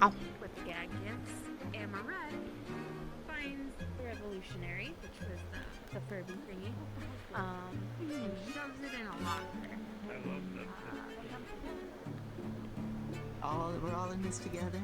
Oh. With gag gifts, Amaret finds the revolutionary, which was the Furby thingy, and shoves it in a locker. I love that. We're all in this together.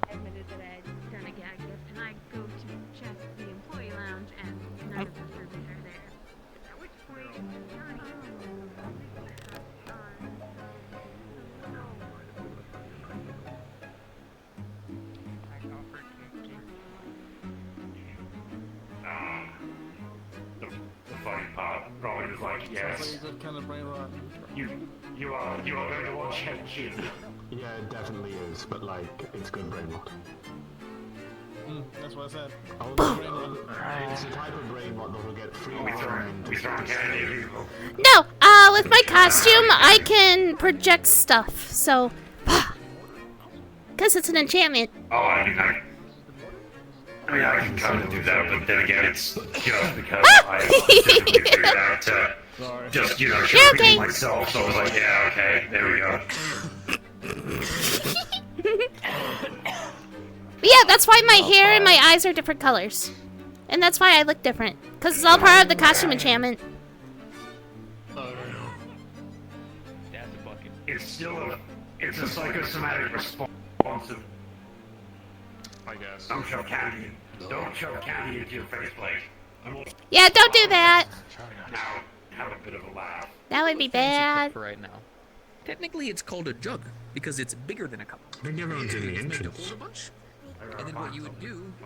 I admitted that I had done a gag gift, and I go to check the employee lounge, and none of the Furbies are there. At which point, The funny part probably was like, yes. Kind of brain rot. You are going to watch Henshin. Yeah, it definitely is, but like, it's good brain rot. That's what I said. It's the type of brain rot that will get free time We throwing candy at people. No, with my costume, I can project stuff, so... Because it's an enchantment. Oh, I can kind of do that, but then again, it's just because I specifically figured out to just, show people myself, so I was like, yeah, okay, there we go. Yeah, that's why my hair and my eyes are different colors. And that's why I look different. Because it's all part of the costume enchantment. It's it's a psychosomatic response of, I guess. Don't shove candy into your face plate. Yeah, don't do that. Now, have a bit of a laugh. That would be bad. For right now. Technically, it's called a jug because it's bigger than a cup. I think everyone's in the It's made to entrance. hold a bunch. And then what you would do The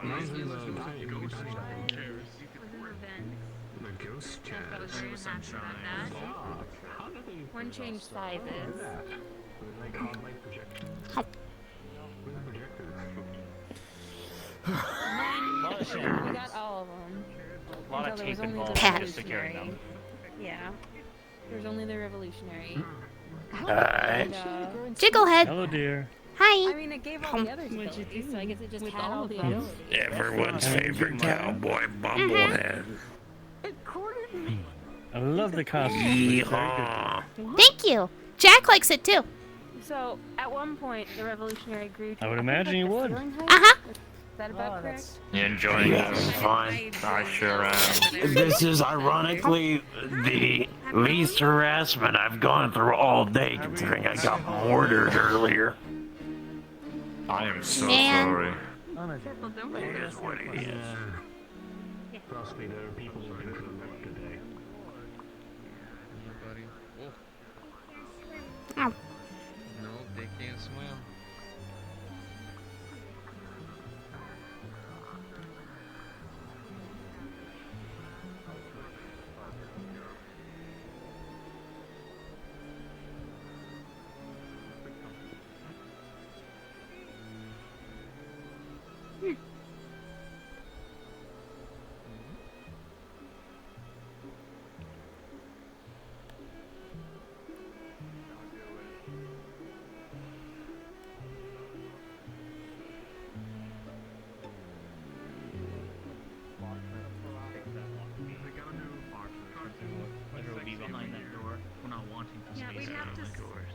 ghost I was very happy about that. One changed sizes. We got all of them. A lot of Until there was tape only involved the in just securing them. Yeah. There's only the revolutionary. Alright. Jigglehead. Hello, dear. Hi. I mean, it gave all the others abilities, so I guess it just had all the abilities. Everyone's favorite cowboy bumblehead. I love the costume. Yeehaw. Thank you. Jack likes it too. So, at one point, the revolutionary grew to... I would imagine you would. Uh-huh. Is that about correct? You enjoying this? Fine. I sure am. This is ironically the least harassment I've gone through all day, considering I got mortared earlier. I am so sorry. It is what it is. Trust me, there are people who've been through work today. Oh. No, they can't swim.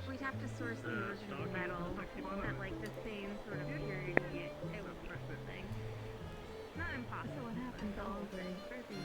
We'd have to source the original metal at like the same sort of purity. It would be a whole thing. Not impossible. What happens all over birthday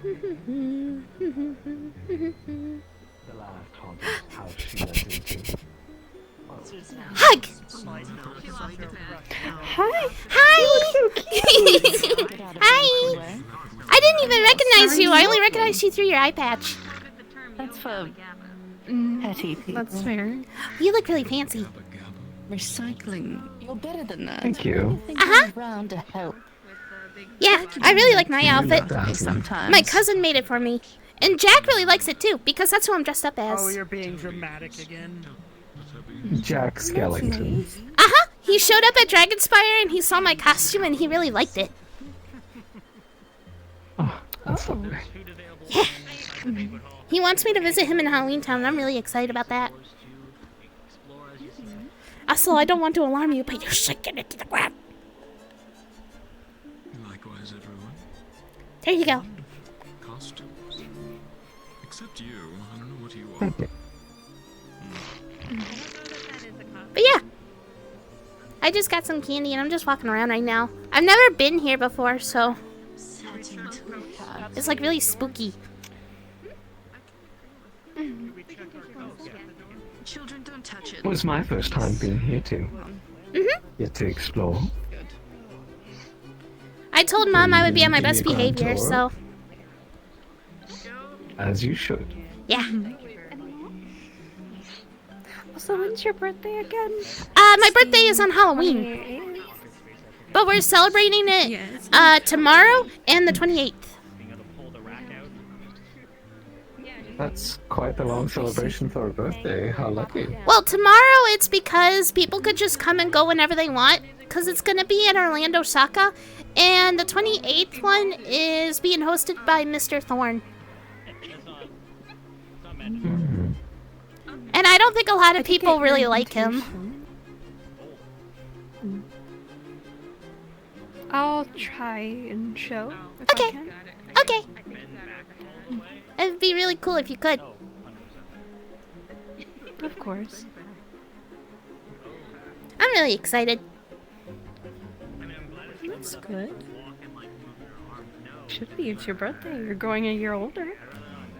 The last haunted house she went into. Hug! Hi. Hi! Hi! I didn't even recognize you. I only recognized you through your eye patch. That's for petty people. That's fair. You look really fancy. Recycling. You're better than that. Thank you. Around to help. Yeah, I really like my outfit. Sometimes. My cousin made it for me. And Jack really likes it too, because that's who I'm dressed up as. Oh, you're being dramatic again. Jack Skellington. Uh-huh. He showed up at Dragonspire and he saw my costume and he really liked it. Oh, that's lovely. Yeah. He wants me to visit him in Halloween Town and I'm really excited about that. Also, I don't want to alarm you, but you're shaking it to the ground. Likewise, everyone. There you go. Costumes. Except you. I don't know what you are. Thank you. But yeah. I just got some candy and I'm just walking around right now. I've never been here before, so it's like really spooky. Children, don't touch it. It was my first time being here too. Yet to explore. I told Mom I would be on my Give me best a grand behavior, tour. so As you should. yeah. So when's your birthday again? My birthday is on Halloween. But we're celebrating it tomorrow and the 28th. That's quite a long celebration for a birthday. How lucky. Well, tomorrow it's because people could just come and go whenever they want, because it's going to be in Orlando, Saka. And the 28th one is being hosted by Mr. Thorne. And I don't think a lot of people really like him. I'll try and show. Okay. Okay. It'd be really cool if you could. Of course. I'm really excited. That's good. Should be. It's your birthday. You're growing a year older.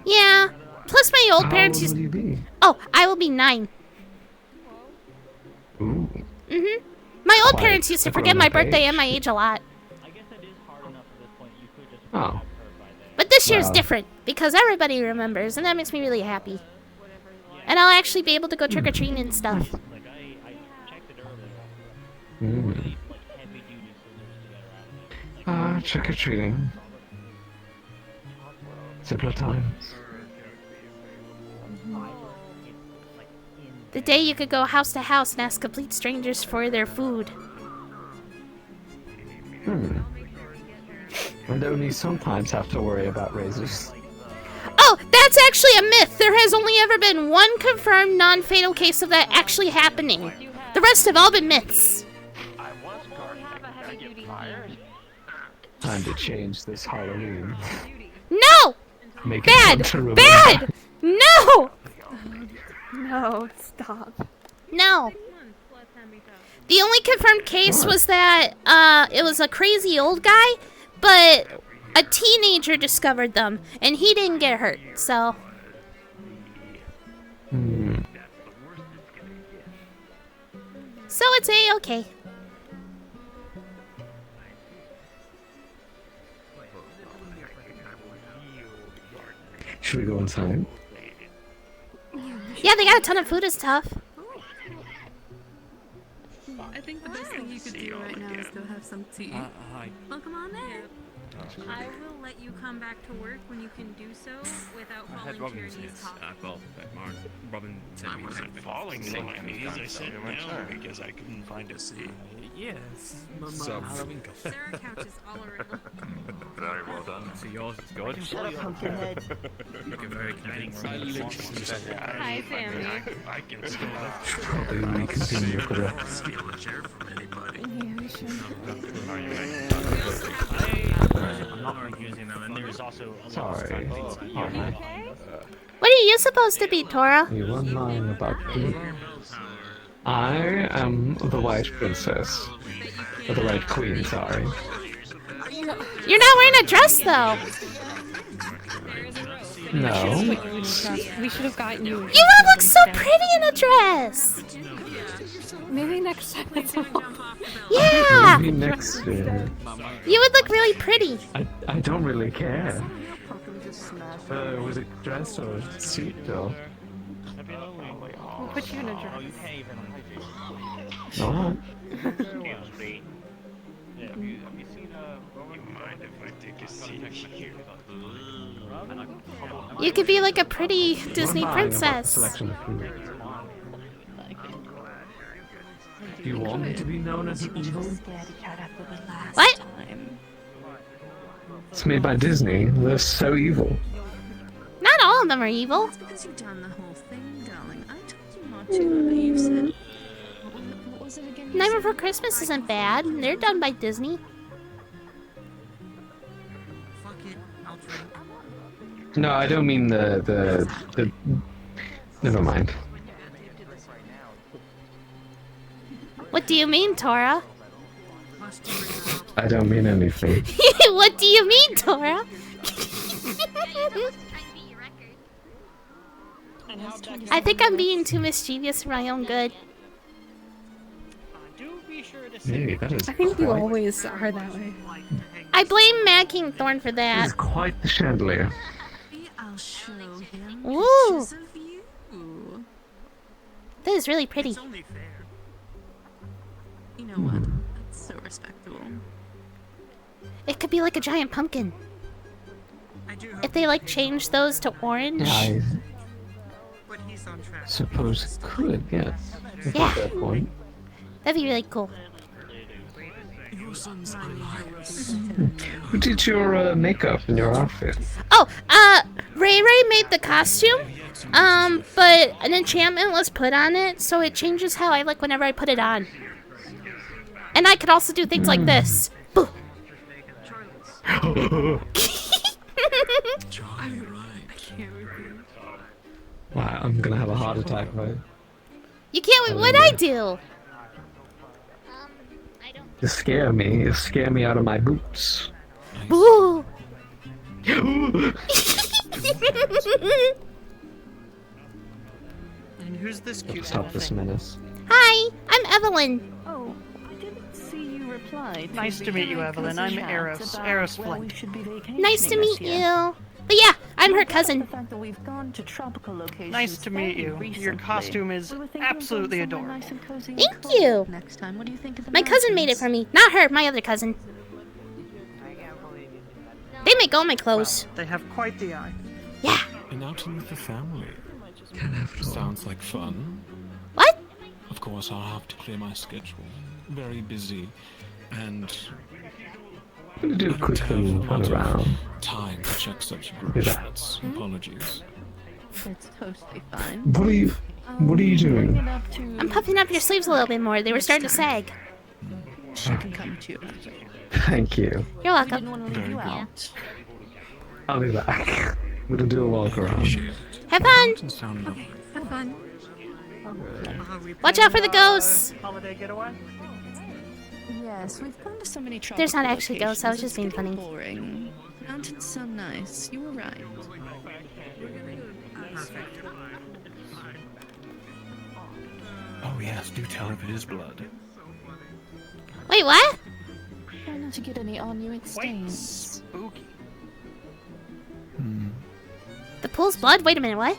Yeah. Plus my old How parents old used... will you be? Oh, I will be 9. Ooh. My old Quite parents used to a forget my grown-up birthday age. and my age a lot. Oh. But this year's Wow. different, because everybody remembers, and that makes me really happy. And I'll actually be able to go trick-or-treating and stuff. Trick-or-treating. Simpler times. The day you could go house to house and ask complete strangers for their food. And only sometimes have to worry about razors. Oh, that's actually a myth! There has only ever been one confirmed non-fatal case of that actually happening. The rest have all been myths. Time to change this Halloween. No! Make Bad! it fun to Bad! No! No, stop. No. The only confirmed case was that it was a crazy old guy, but a teenager discovered them, and he didn't get hurt, so... So it's A-okay. Should we go inside? Yeah, they got a ton of food and stuff. I think the best thing you could do right now is go have some tea. Hi. Well, come on in. I will let you come back to work when you can do so without falling to your knees talking. Well, Robin said I wasn't falling to my knees. I sat down because I couldn't find a seat. Yes. Some Halloween There are couches all around. Very well done. So yours is good. Shut up, pumpkinhead. Looking very convincing. Hi, Sammy. I can still Probably we continue for the... steal a chair from anybody. Yeah, we should. I'm not using them, and there's also a lot of Sorry. Alright. What are you supposed to be, Tora? You weren't lying about me. I am the White Princess. Or the White Queen, sorry. You're not wearing a dress, though. No. We should have gotten you. You would look so pretty in a dress. Maybe next time it's all. Yeah. Maybe next year. You would look really pretty. I don't really care. Was it dress or suit though? We'll put you in a dress. No. Excuse me. Yeah, have you seen you mind if I take a seat here? You could be like a pretty Disney princess. Selection of food. Do you want me to be known as an evil? What? It's made by Disney. They're so evil. Not all of them are evil. Because you've done the whole thing, darling. I told you not to, but you said. What was it again? Night Before Christmas isn't bad. They're done by Disney. Fuck it, I'll drink. No, I don't mean the. Never mind. What do you mean, Tora? I don't mean anything. What do you mean, Tora? I think I'm being too mischievous for my own good. Hey, that is I think you quite, always are that way. I blame Mad King Thorn for that is that. quite the chandelier. I'll show him Ooh, pictures of you. that is really pretty. You know what? That's so respectable. It could be like a giant pumpkin. If they like change those to orange. I But he's on track. suppose it could, yes. At Yeah. that point. That'd be really cool. Your son's alive. Who did your makeup and your outfit? Oh, Ray Ray made the costume. But an enchantment was put on it, so it changes how I look whenever I put it on. And I could also do things like this. Boo. Charlie, right. Wow, I'm gonna have a heart attack, right? You can't wait. What'd I do? You scare me. You scare me out of my boots. Boo. And who's this cute Stop little this thing? menace. Hi, I'm Evelyn. Oh, I didn't see you reply. Nice to meet you, Evelyn. I'm Eros. Eros Flint. Nice to meet you. But yeah, I'm her cousin. Nice to meet you. Your costume is absolutely adorable. Thank you. Next time, what do you think of the My cousin made it for me. Not her, my other cousin. They make all my clothes. They have quite the eye. Yeah. An outing with the family. Sounds like fun. What? Of course, I'll have to clear my schedule. Very busy. And I'm gonna do a quick little run around. time to check such Look group at that. chats. Apologies. It's totally fine. What are you doing? I'm puffing up your sleeves a little bit more. They were starting to sag. She can come to you. Thank you. You're I didn't welcome. want to leave you out. I'll be back. I'm gonna do a walk around. Have fun. Doesn't sound lovely. Have fun. Watch out for the ghosts. Holiday getaway? Yes, we've gone to so many tropical There's not actually ghosts. I was just being locations, it's funny. getting boring. Mountains so nice. You were right. Oh yes, do tell if it is blood. Wait, what? Try not to get any on you. It Quite stains. spooky. The pool's blood? Wait a minute, what?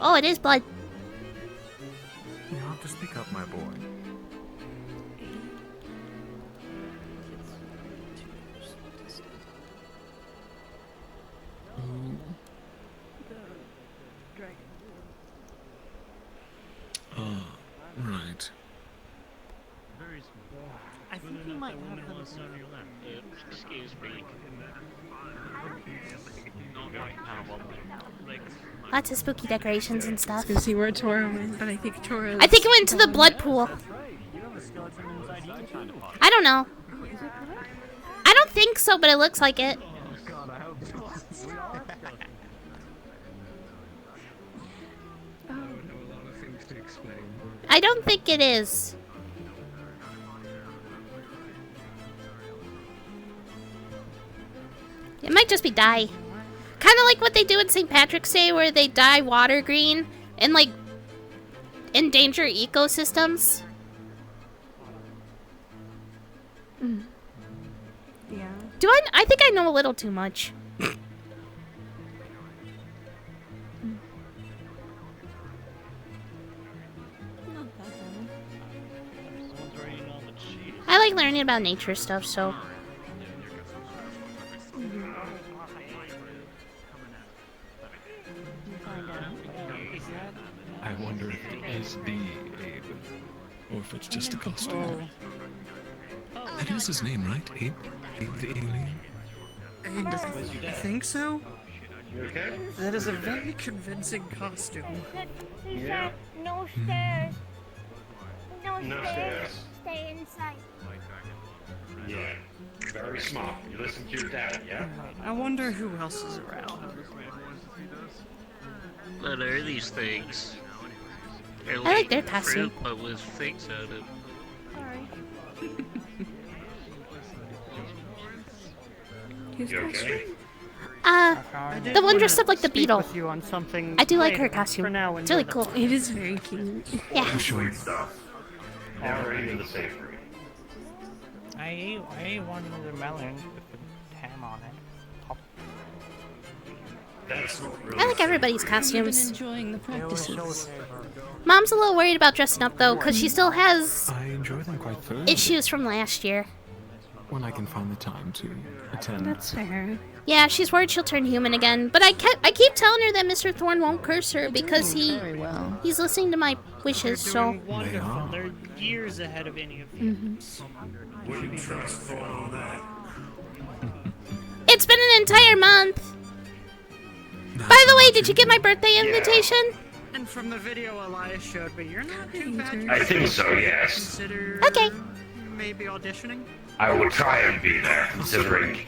Oh, it is blood. You have to speak up, my boy. Ah, right. I think you might have them. Excuse me. Lots of spooky decorations and stuff. To see where Tora went, but I think Tora. I think it went to the blood pool. I don't know. I don't think so, but it looks like it. I don't think it is. It might just be dye. Kind of like what they do in St. Patrick's Day, where they dye water green and like endanger ecosystems. Yeah. I think I know a little too much. I like learning about nature stuff, so. I wonder if it is the Abe, or if it's just a costume. That is his name, right? Abe? Abe the alien? I think so. You okay? That is a very convincing costume. Yeah. No stairs. No stairs. Stay inside. Yeah. Very smart. You listen to your dad, yeah? I wonder who else is around. What are these things? They're I like their costume. fruit, but with things on it. His You okay? The one dressed up like the beetle. With you on something I do like her later. costume. For now, It's really enjoy cool. the- It is very cute. Yeah. Sweet stuff. Never eaten the savory. I ate one of the melons with the ham on it. Pop. That's not really I like everybody's I've been costumes. enjoying the practices. Mom's a little worried about dressing up though, because she still has I enjoy them quite thoroughly. issues from last year. When I can find the time to attend. That's fair. Yeah, she's worried she'll turn human again. But I keep telling her that Mr. Thorne won't curse her because Very well. he's listening to my wishes. They're So doing wonderful. They're years ahead of any of you. Wouldn't trust for all that. it's been an entire month. By the way, did you get my birthday invitation? And from the video Elias showed me, you're not too bad. I think so, yes. Consider Okay. maybe auditioning. I will try and be there, considering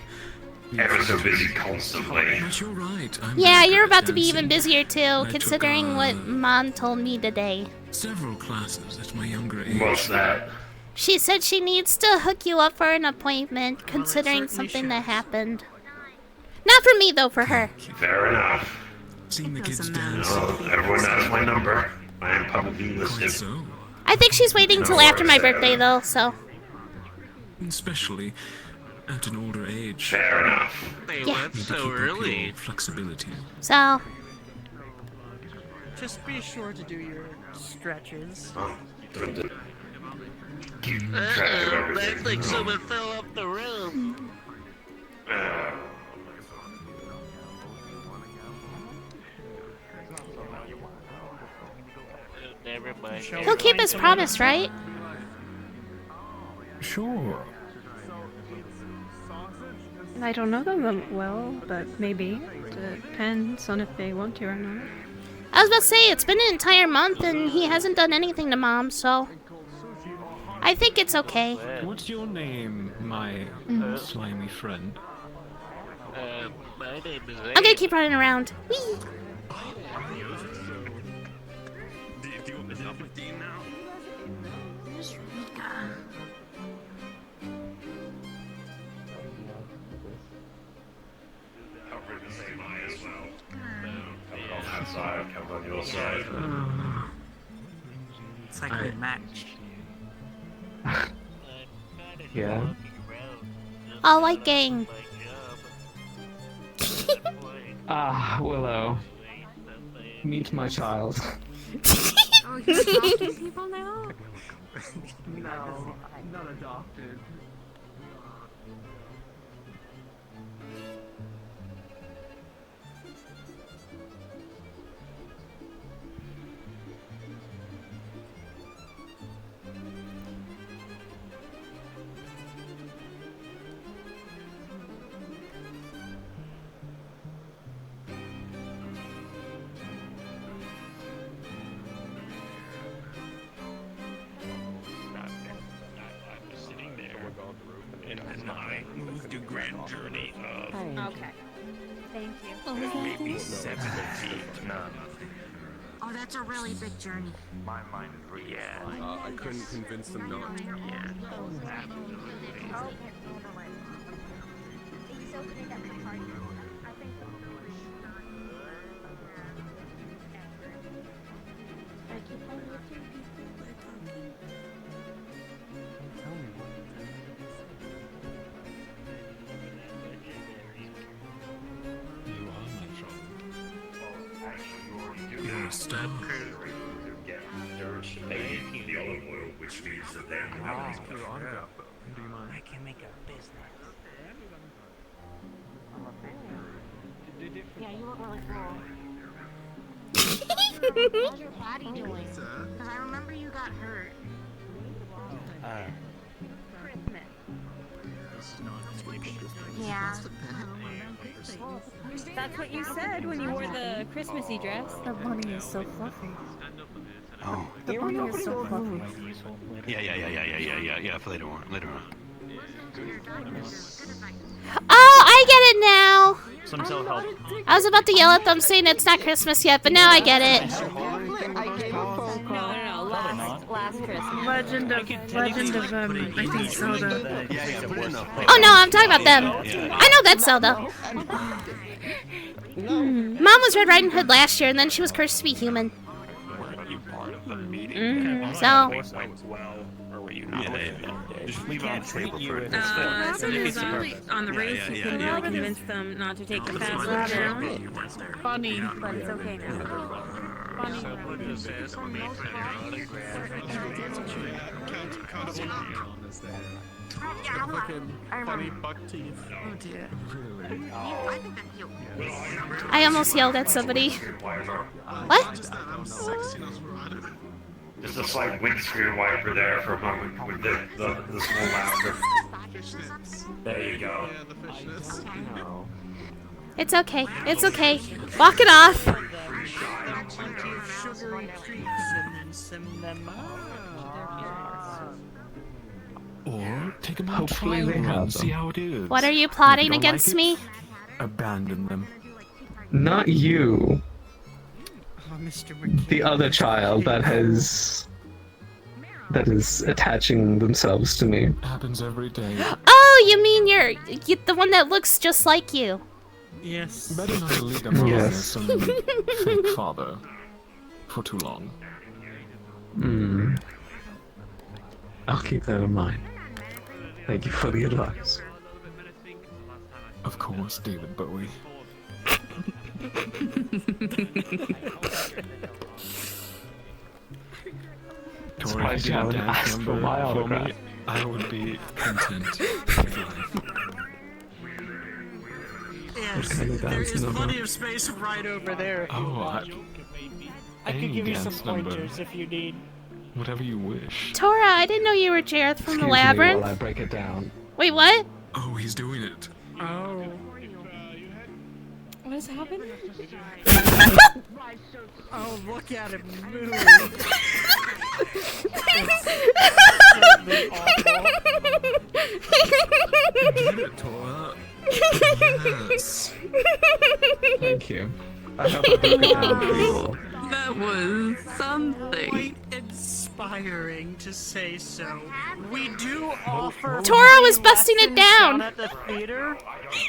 ever so busy constantly. But you're right. I'm Yeah, very you're good at about to be even dancing. busier too, I took, considering what Mom told me today. Several classes at my younger age. What's that? She said she needs to hook you up for an appointment, considering certainly something that shows. happened. Not for me though, for her. Fair enough. Seeing the kids doesn't dance. Well, everyone has my number. I am publicly Quite listed. so. I think she's waiting till after my birthday though, so. Especially at an older age. Fair enough. They Yeah. went Need to so keep up early. your flexibility. So, Just be sure to do your stretches. Keep track of That's everything. like someone fell off the roof. Never mind. he'll keep his promise, right? Sure. I don't know them well, but maybe. Depends on if they want to or not. I was about to say, it's been an entire month and he hasn't done anything to Mom, so. I think it's okay. What's your name, my slimy friend? My name is I'm gonna keep running around. Whee! Cover the same eye as well. Cover on that side, cover on your side. It's like we match. Yeah. All white gang. Ah, Willow. Meet my child. Oh, you're adopting people now? No, I'm not adopted. I'm sitting there in my move to grand journey of Okay. Thank you. maybe 17. No. Oh, that's a really big journey. My mind is really I couldn't convince them not. Yeah. Absolutely. He's opening up the party. I can make a business. Yeah, you look really cool. How's your body doing? Because I remember you got hurt. Christmas. Yeah. That's what you said when you wore the Christmassy dress. The bunny is so fluffy. Oh. The bunny is so fluffy. Yeah, for later on. Oh, I get it now. Some self-help. I was about to yell at them saying it's not Christmas yet, but now I get it. Last Christmas. Legend of I think Zelda. Oh no, I'm talking about them. I know that's Zelda. Mom was Red Riding Hood last year, and then she was cursed to be human. So. Just leave it on the table for it. On the race, you couldn't really convince them not to take the fast route. Funny, but it's okay now. Funny buck teeth. Oh dear. I think that's you. I almost yelled at somebody. What? Just a slight windscreen wiper there for a moment with the small laughter. There you go. It's okay. It's okay. Walk it off. Or take them out Hopefully trial they run, have see them. how it is. What are you plotting If you don't against like me? it, abandon them. Not you. Oh, Mr. McKay. The other child that is attaching themselves to me. Happens every day. Oh, you mean you're the one that looks just like you? Yes. Better not to lead them on Yes. as some fake father for too long. I'll keep that in mind. Thank you for the advice. Of course, David Bowie. Tori, Surprised you haven't asked for my autograph. I would be content. Yes, kind of there dance is number? plenty of space right over there. If you want. I could any give you some dance number. pointers if you need. Whatever you wish. Tora, I didn't know you were Jareth from the Excuse me Labyrinth. while I break it down. Wait, what? Oh, he's doing it. Oh. What has happened? Oh, look at him move. Get it, Tora. Yes. Thank you. I hope I broke it down for you all. That was something. Quite inspiring to say so. We do offer. Tora was free busting it lessons down. At the theater.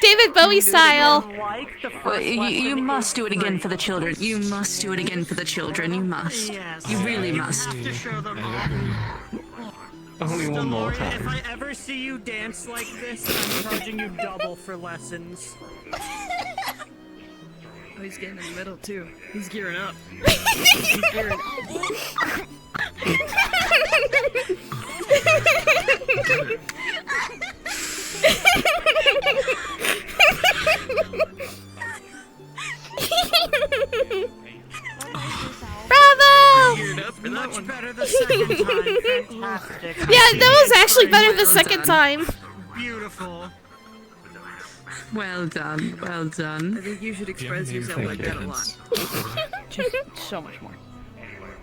David Bowie style. Like the first Well, you lesson must do it again free. for the children. You must do it again for the children. You must. Yes. You really must. have to show them all. Only one more Deloria, if I time. ever see you dance like this, I'm charging you double for lessons. Oh, he's getting in the middle too. He's gearing up. Bravo! Much better the second time. Fantastic. Yeah, that was actually better the second time. Beautiful. Well done. Well done. I think you should express Name yourself for like that a lot. Just so much more.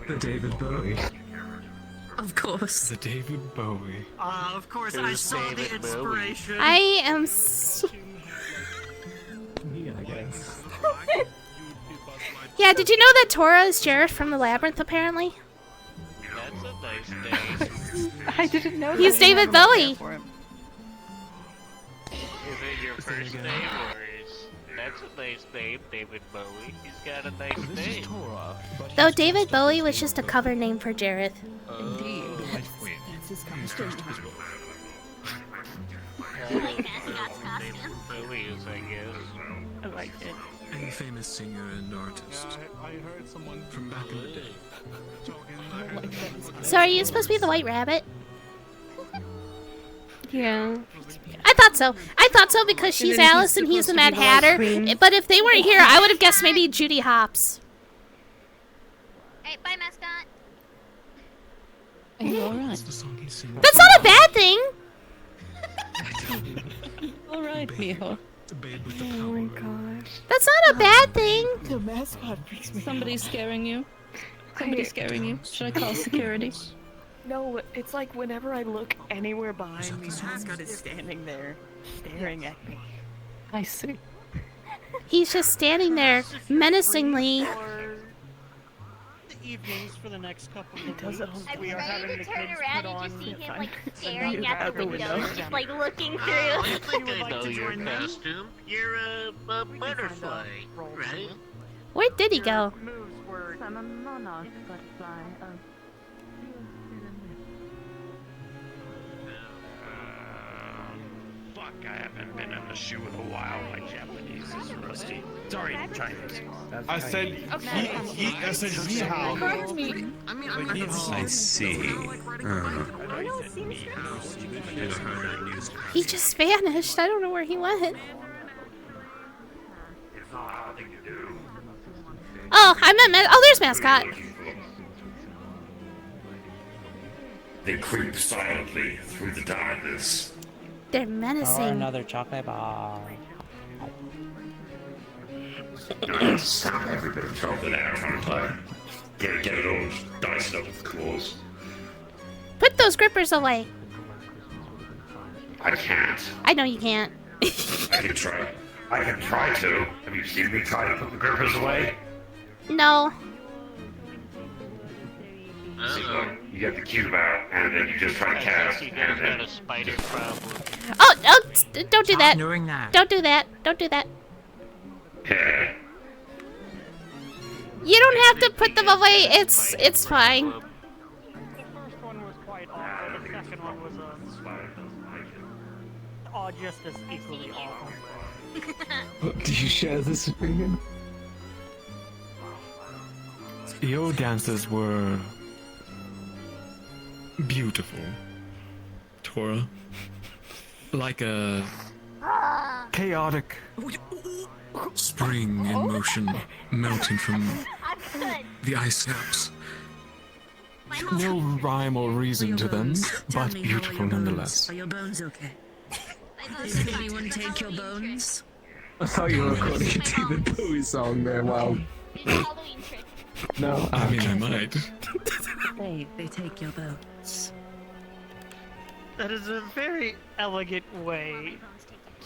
The David Bowie. Of course. The David Bowie. Of course, I saw the inspiration. I am so... Yeah, I guess. Yeah, did you know that Tora is Jareth from the Labyrinth, apparently? That's a nice name. I didn't know. He's David Bowie. Is it your first name or is... That's a nice name, David Bowie. He's got a nice name. Though David Bowie was just a cover name for Jareth. Indeed. Wait. That's his costume. David Bowie is, I guess. I like it. A famous singer and artist. I heard someone from back in the day. So are you supposed to be the White Rabbit? Yeah. I thought so. I thought so because she's then he's Alice and he's the supposed Mad to be the White Hatter. Queen. But if they weren't here, I would have guessed maybe Judy Hopps. Hey, bye, mascot. Are you alright? That's not a bad thing. Alright, mijo. Oh my gosh. That's not a bad thing. The mascot freaks me Somebody's scaring you? Somebody's scaring you? Should I call security? No, it's like whenever I look anywhere behind me, the mascot is standing there, staring at me. I see. He's just standing there menacingly. The evenings for the next couple of does it weeks, on- we are having the Turn kids around put on. and you just see him like the staring at the window, just like looking through. I think I know your costume. You're a butterfly, right? Where did he go? Moves were butterfly. Fuck, I haven't been in the shoe in a while. My Japanese is rusty. Sorry, Chinese. I said I said Yeehaw. I see. He just vanished. I don't know where he went. Oh, I meant there's Mascot. They creep silently through the darkness. They're Or menacing. another chocolate bar. Every bit of trouble that I'm trying to play. Get it all diced up with claws. Put those grippers away. I can't. I know you can't. I can try. I can try to. Have you seen me try to put the grippers away? No. See, look, you get the cube out, and then you just try to cast, You and guys then... got a spider problem. Oh, don't do that. doing that. Don't do that. Don't do that. Yeah. You don't have to put them away. It's fine. The first one was quite awful. The second one was just as equally awful. Do you share this opinion? Your dances were beautiful, Tora. Like a chaotic spring in motion, melting from the ice caps. No rhyme or reason to them, but beautiful nonetheless. Are your bones okay? Did anyone take your bones? I thought you were quoting a David Bowie song there, wow. No, I mean, I might. They take your bones. That is a very elegant way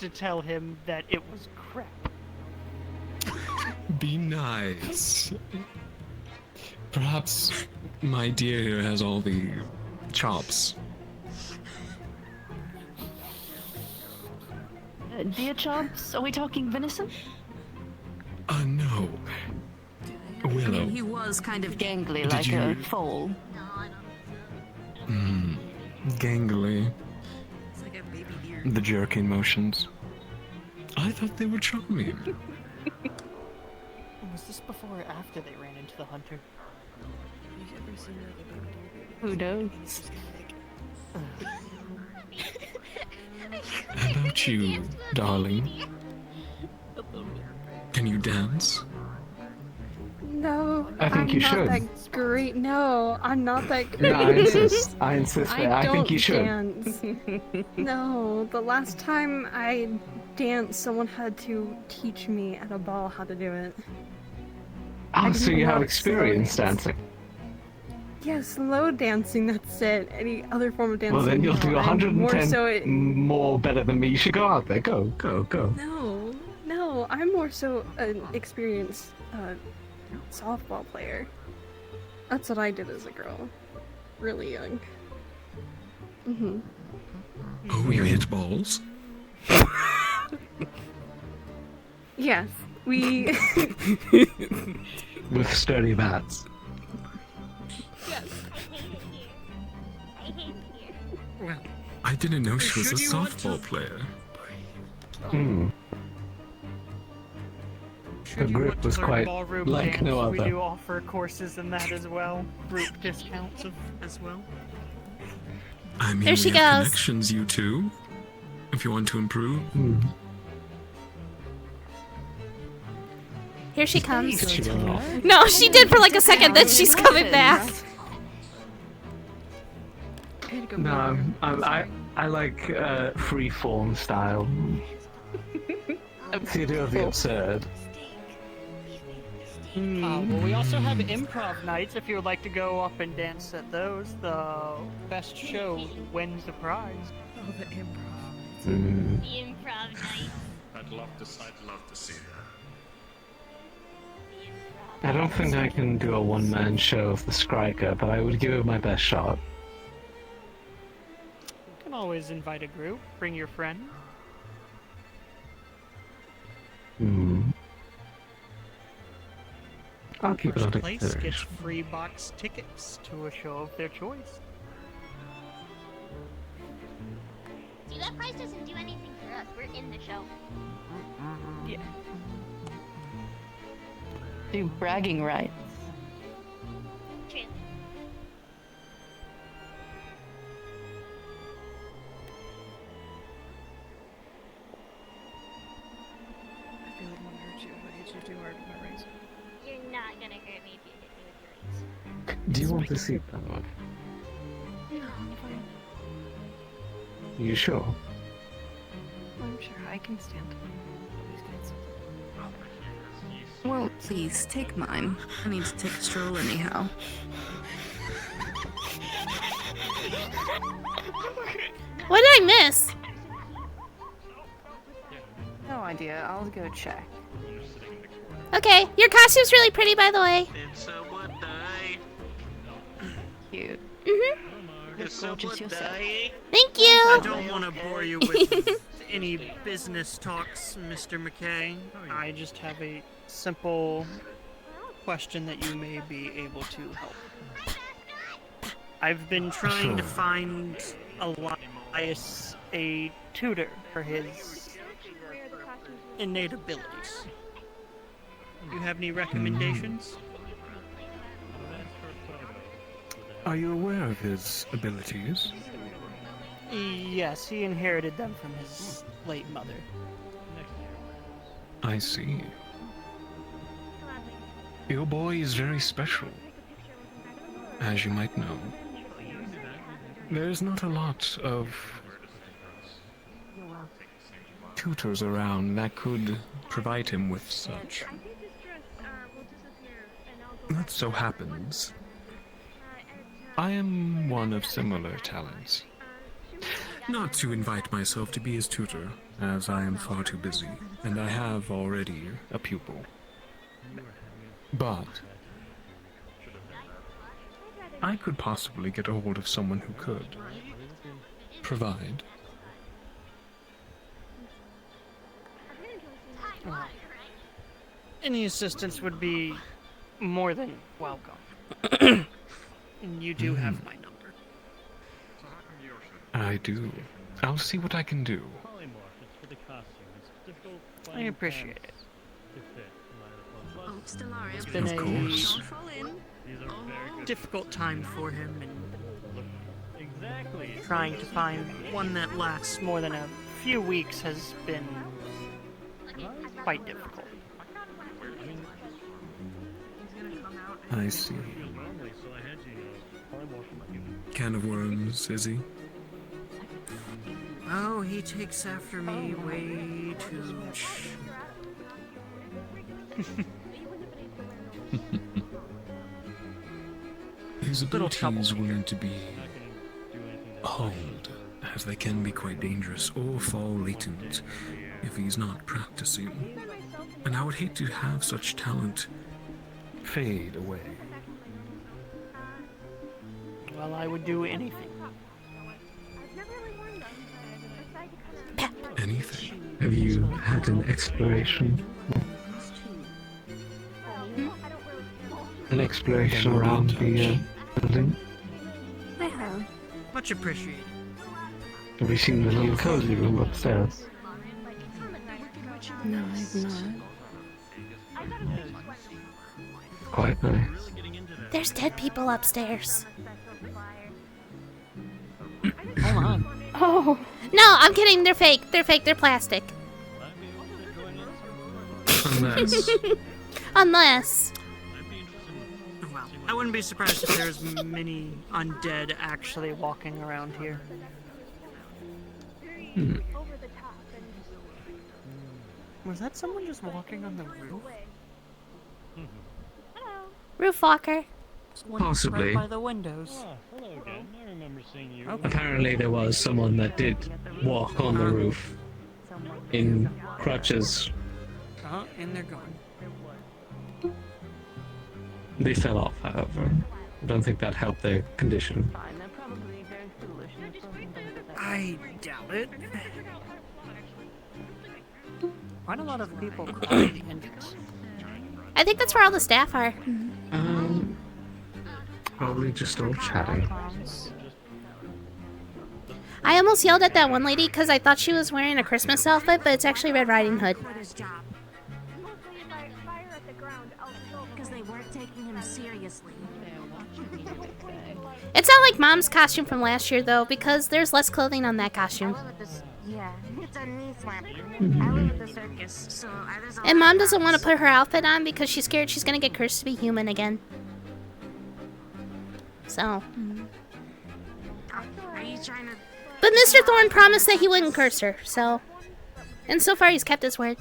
to tell him that it was crap. Be nice. Perhaps my dear here has all the chops. Deer chops? Are we talking venison? No. Willow. He was kind of gangly, Did like you- a foal. Gangly. It's like a baby deer. The jerking motions. I thought they were charming. Was this before or after they ran into the hunter? Who knows? How about you, darling? Can you dance? No, I think I'm you not should. that great. No, I'm not that great. No, I insist. I insist. I think don't you should. dance. No, the last time I danced, someone had to teach me at a ball how to do it. Oh, I so didn't you have know experience slow dance. dancing. Yeah, slow dancing, that's it. Any other form of dancing. Well, then you'll do no, I'm 110 more so more better than me. You should go out there. Go, go, go. No, I'm more so an experienced softball player. That's what I did as a girl. Really young. Mm-hmm. Oh, you hit balls? Yes, we... With sturdy bats. Yes. I hate you. Well, I didn't know she was a Should you want softball player. Hmm. Should The you grip want to was learn quite ballroom like dance, no we other. do offer courses in that as well. Group discounts as well. I mean, There she we have goes. connections, you two. If you want to improve. Here she comes. She went off. No, she did for like a second, then she's coming back. No, I like free-form style. Theater of the absurd. Well, we also have improv nights if you would like to go up and dance at those. The best show wins the prize. Oh, the improv. The improv night. I'd love to see that. I don't think I can do a one-man show of the Striker, but I would give it my best shot. You can always invite a group, bring your friend. I'll keep it First on place consideration. gets free box tickets to a show of their choice. See, that prize doesn't do anything for us. We're in the show. Yeah. Do bragging rights. True. I feel like I'm gonna hurt you if I hit you too hard with my razor. You're not gonna hurt me if you hit me with your razor. Do you want to see that one? No, I'm fine. You sure? I'm sure I can stand these guys. Well, please, take mine. I need to take a stroll anyhow. What did I miss? No idea. I'll go check. Okay, your costume's really pretty, by the way. Did someone die? Cute. Is someone dying? Thank you. I don't want to bore you with any business talks, Mr. McKay. I just have a simple question that you may be able to help. I've been trying to find Elias a tutor for his innate abilities. Do you have any recommendations? Are you aware of his abilities? Yes, he inherited them from his late mother. I see. Your boy is very special. As you might know, there's not a lot of tutors around that could provide him with such. That so happens I am one of similar talents. Not to invite myself to be his tutor, as I am far too busy, and I have already a pupil. But I could possibly get a hold of someone who could provide. Any assistance would be more than welcome. And you do have my number. I do. I'll see what I can do. I appreciate it. Oh, Stellaria, It's been Of course. don't fall in. a difficult time for him, and trying to find one that lasts more than a few weeks has been quite difficult. I see. Can of worms, is he? Oh, he takes after me way too much. His abilities were meant to be honed, as they can be quite dangerous or fall latent if he's not practicing. And I would hate to have such talent fade away. Well, I would do anything. Anything. Have you had an exploration? An exploration around the building? I have. Much appreciated. Have you seen the little cozy room upstairs? No, I've not. Quite nice. There's dead people upstairs. Hold on. Oh. No, I'm kidding. They're fake. They're fake. They're plastic. Unless. Unless. Well, I wouldn't be surprised if there's many undead actually walking around here. Was that someone just walking on the roof? Roof walker. Possibly. Right by the windows. Hello again. I remember seeing you. Apparently there was someone that did walk on the roof in crutches. And they're gone. They fell off, however. I don't think that helped their condition. I doubt it. Quite a lot of people crowd the entrance. I think that's where all the staff are. Probably just all chatting. I almost yelled at that one lady because I thought she was wearing a Christmas outfit, but it's actually Red Riding Hood. Because they weren't taking him seriously. It's not like Mom's costume from last year, though, because there's less clothing on that costume. Yeah, it's a knee slap. I live at the circus, so And Mom doesn't want to put her outfit on because she's scared she's going to get cursed to be human again. So. Are you trying to... But Mr. Thorne promised that he wouldn't curse her, so. And so far he's kept his word.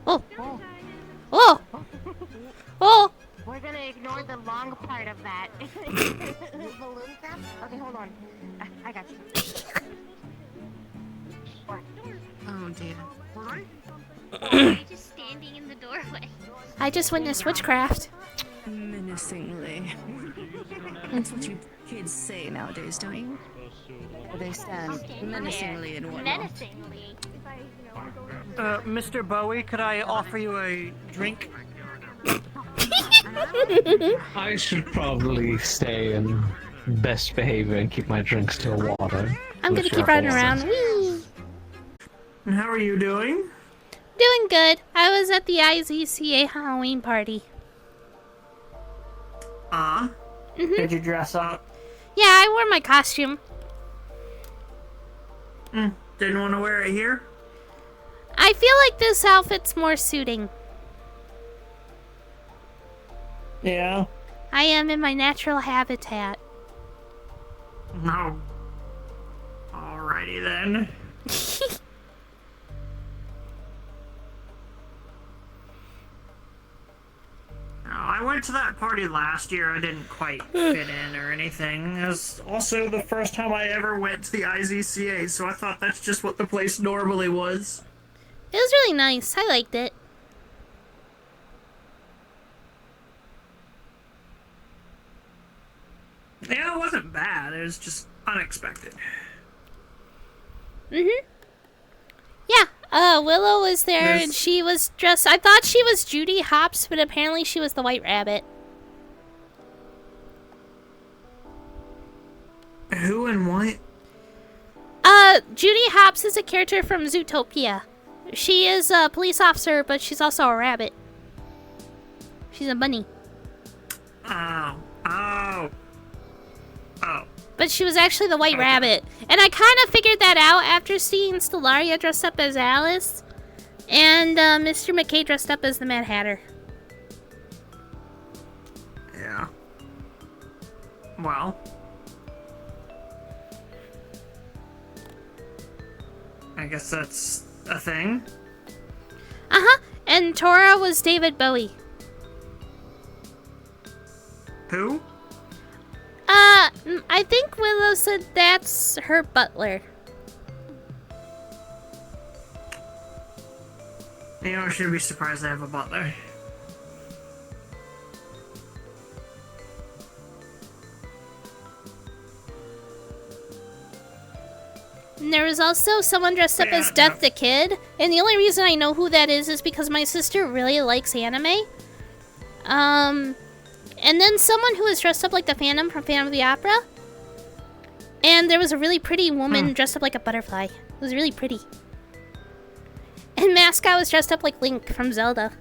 Oh. Oh. Oh. We're gonna ignore the long part of that. Balloon craft? Okay, hold on. I got you. Oh dear. Why are you just standing in the doorway? I just witnessed witchcraft. Menacingly. That's what you kids say nowadays, don't you? They stand menacingly in one. Menacingly. Mr. Bowie, could I offer you a drink? I should probably stay in best behavior and keep my drinks to water. I'm gonna keep riding around. Whee! And how are you doing? Doing good. I was at the IZCA Halloween party. Did you dress up? Yeah, I wore my costume. Didn't want to wear it here? I feel like this outfit's more suiting. Yeah. I am in my natural habitat. No. Alrighty then. I went to that party last year. I didn't quite fit in or anything. It was also the first time I ever went to the IZCA, so I thought that's just what the place normally was. It was really nice. I liked it. Yeah, it wasn't bad. It was just unexpected. Yeah, Willow was there and she was dressed. I thought she was Judy Hopps, but apparently she was the White Rabbit. Who and what? Judy Hopps is a character from Zootopia. She is a police officer, but she's also a rabbit. She's a bunny. Oh. But she was actually the White Rabbit. And I kind of figured that out after seeing Stellaria dressed up as Alice. And Mr. McKay dressed up as the Mad Hatter. Yeah. Well. I guess that's a thing. Uh-huh. And Tora was David Bowie. Who? I think Willow said that's her butler. You know, I shouldn't be surprised I have a butler. And there was also someone dressed up as Death the Kid. And the only reason I know who that is because my sister really likes anime. And then someone who was dressed up like the Phantom from Phantom of the Opera. And there was a really pretty woman dressed up like a butterfly. It was really pretty. And Mascot was dressed up like Link from Zelda.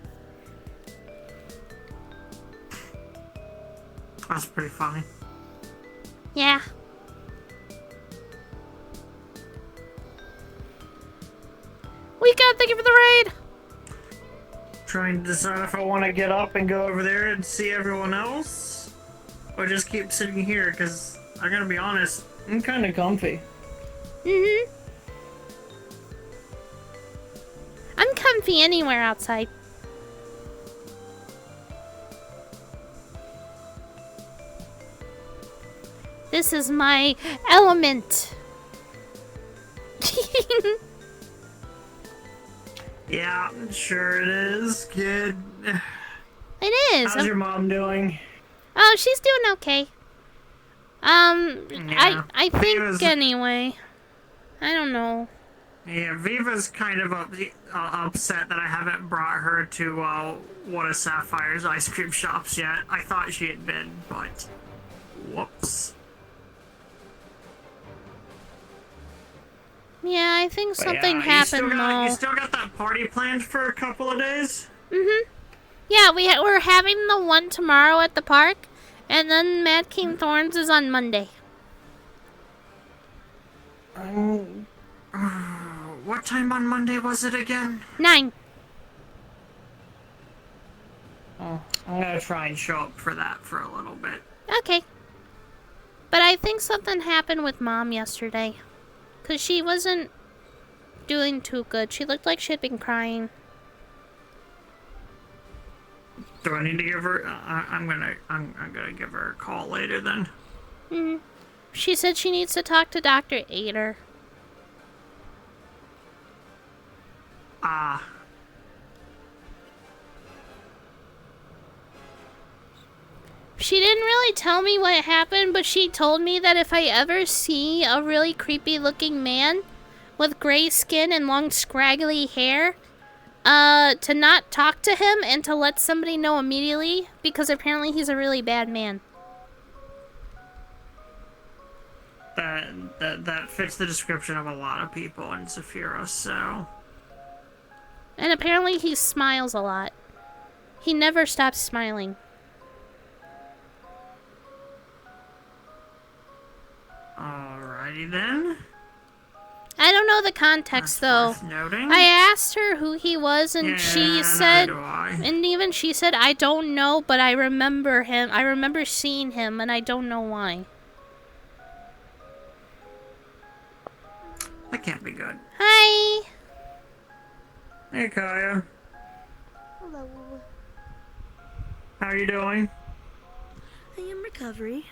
That's pretty funny. Yeah. Weekend, thank you for the raid! Trying to decide if I want to get up and go over there and see everyone else, or just keep sitting here, because I gotta be honest, I'm kind of comfy. Mm-hmm. I'm comfy anywhere outside. This is my element. Yeah, sure it is, kid. It is. How's your mom doing? Oh, she's doing okay. Yeah, I think Viva's, anyway. I don't know. Yeah, Viva's kind of upset that I haven't brought her to one of Sapphire's ice cream shops yet. I thought she had been, but whoops. Yeah, I think But something yeah, happened though. You still got that party planned for a couple of days? Mm-hmm. Yeah, we're having the one tomorrow at the park, and then Mad King Thorns is on Monday. What time on Monday was it again? 9. Oh, I'm gonna try and show up for that for a little bit. Okay. But I think something happened with Mom yesterday. 'Cause she wasn't doing too good. She looked like she had been crying. Do I need to give her? I'm gonna give her a call later then. Mm. She said she needs to talk to Dr. Ader. Ah. She didn't really tell me what happened, but she told me that if I ever see a really creepy looking man with gray skin and long scraggly hair, to not talk to him and to let somebody know immediately, because apparently he's a really bad man. That fits the description of a lot of people in Zephyros, so... And apparently he smiles a lot. He never stops smiling. Alrighty then. I don't know the context though. Noting. I asked her who he was, and she said, and even she said, I don't know, but I remember him. I remember seeing him, and I don't know why. That can't be good. Hi. Hey, Kaya. Hello. How are you doing? I am recovery.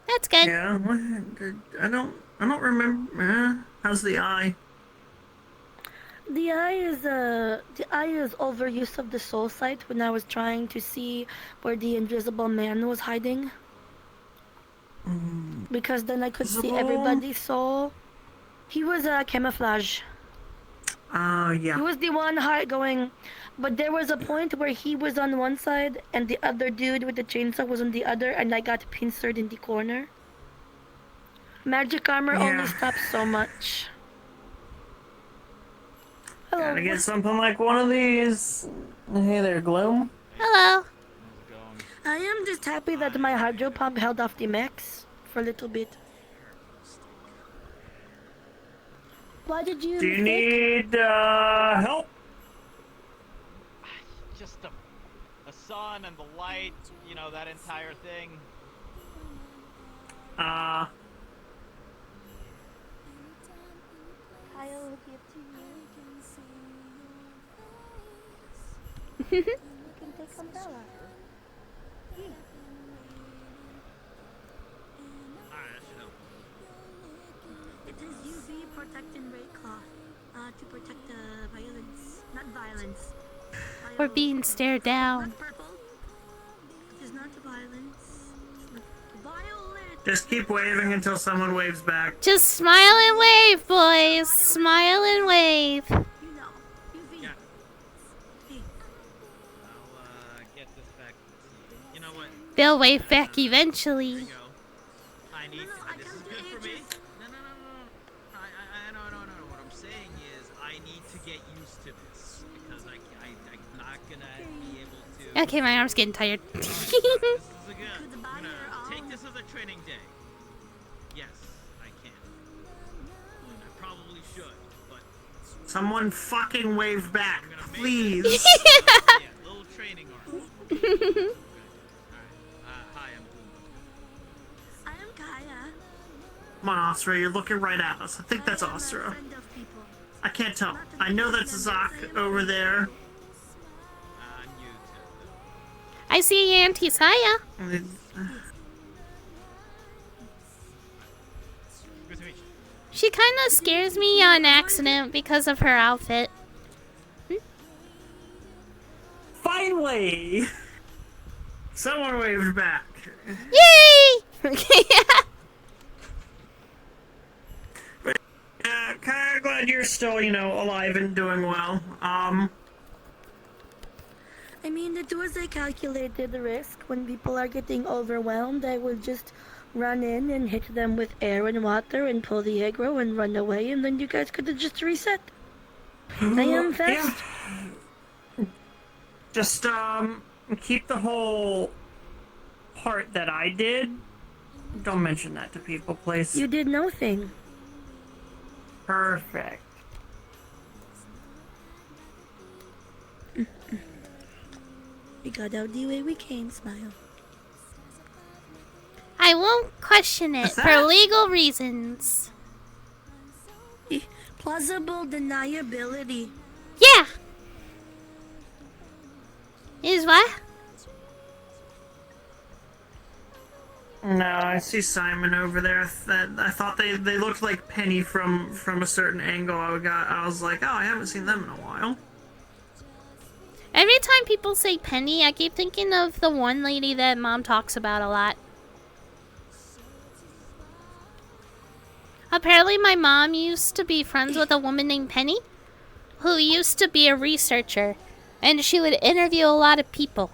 That's good. Yeah, I don't remember. How's the eye? The eye is overuse of the soul sight when I was trying to see where the invisible man was hiding. Because then I could see everybody's soul. He was a camouflage. Oh, yeah. He was the one going, but there was a point where he was on one side and the other dude with the chainsaw was on the other, and I got pincered in the corner. Magic armor only stops so much. Hello. Gotta get something like one of these. Hey there, Gloom. Hello. I am just happy that my hydro pump held off the mechs for a little bit. Why did you? Do you need help? Just the sun and the light, you know, that entire thing. I'll give to you. You can take umbrella. It is UV protecting ray cloth to protect the violence, not violence. We're being stared down. Not purple. It is not violence. It's not violet. Just keep waving until someone waves back. Just smile and wave, boys. Smile and wave. Yeah. I'll get this back. You know what? They'll wave back eventually. Tiny, this is good for me. No. No. What I'm saying is, I need to get used to this because I'm not gonna be able to. Okay, my arm's getting tired. This is I'm gonna take this as a training day. Yes, I can. I probably should, but Someone fucking wave back, please. yeah, little training arm. Hi, I'm Kaya. Come on, Astra, you're looking right at us. I think that's Astra. I can't tell. I know that's Zach over there. I see Auntie Saya. She kind of scares me on accident because of her outfit. Finally! Someone waved back. Yay! Kinda glad you're still, alive and doing well. I mean, it was a calculated risk. When people are getting overwhelmed, I would just run in and hit them with air and water and pull the aggro and run away, and then you guys could have just reset. I am fast. Yeah. Just, keep the whole part that I did. Don't mention that to people, please. You did nothing. Perfect. We got out the way we came, smile. I won't question it for legal reasons. Plausible deniability. Yeah. Is what? No, I see Simon over there. I thought they looked like Penny from a certain angle I was like, oh, I haven't seen them in a while. Every time people say Penny, I keep thinking of the one lady that Mom talks about a lot. Apparently my mom used to be friends with a woman named Penny, who used to be a researcher, and she would interview a lot of people.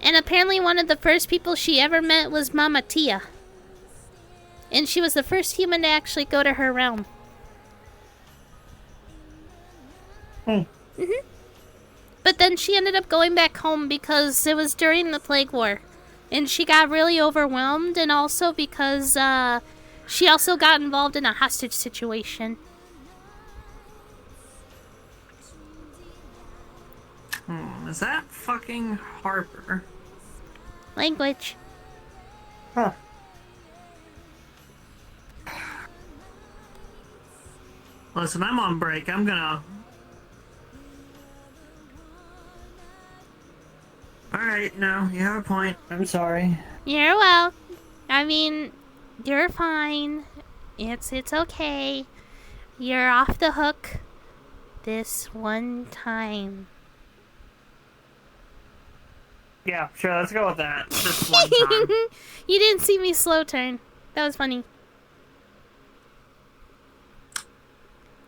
And apparently one of the first people she ever met was Mama Tia. And she was the first human to actually go to her realm. But then she ended up going back home because it was during the Plague War. And she got really overwhelmed, and also because she also got involved in a hostage situation. Is that fucking Harper? Language. Huh. Listen, I'm on break. I'm gonna... Alright, no, you have a point. I'm sorry. You're well. I mean, you're fine. It's okay. You're off the hook this one time. Yeah, sure, let's go with that. This one time. You didn't see me slow turn. That was funny.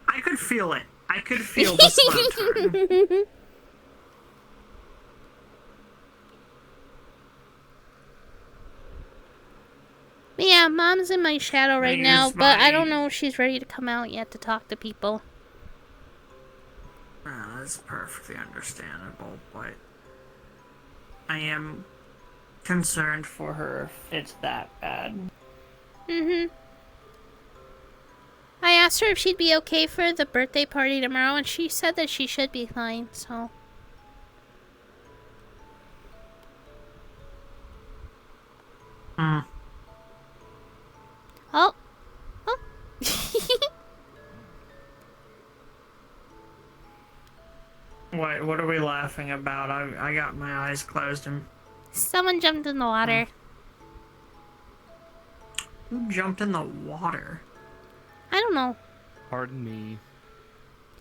I could feel it. I could feel the slow turn. Yeah, Mom's in my shadow right now, but I don't know if she's ready to come out yet to talk to people. That's perfectly understandable, but I am concerned for her if it's that bad. I asked her if she'd be okay for the birthday party tomorrow, and she said that she should be fine, so... Oh. Oh. What are we laughing about? I got my eyes closed and... Someone jumped in the water. Who jumped in the water? I don't know. Pardon me.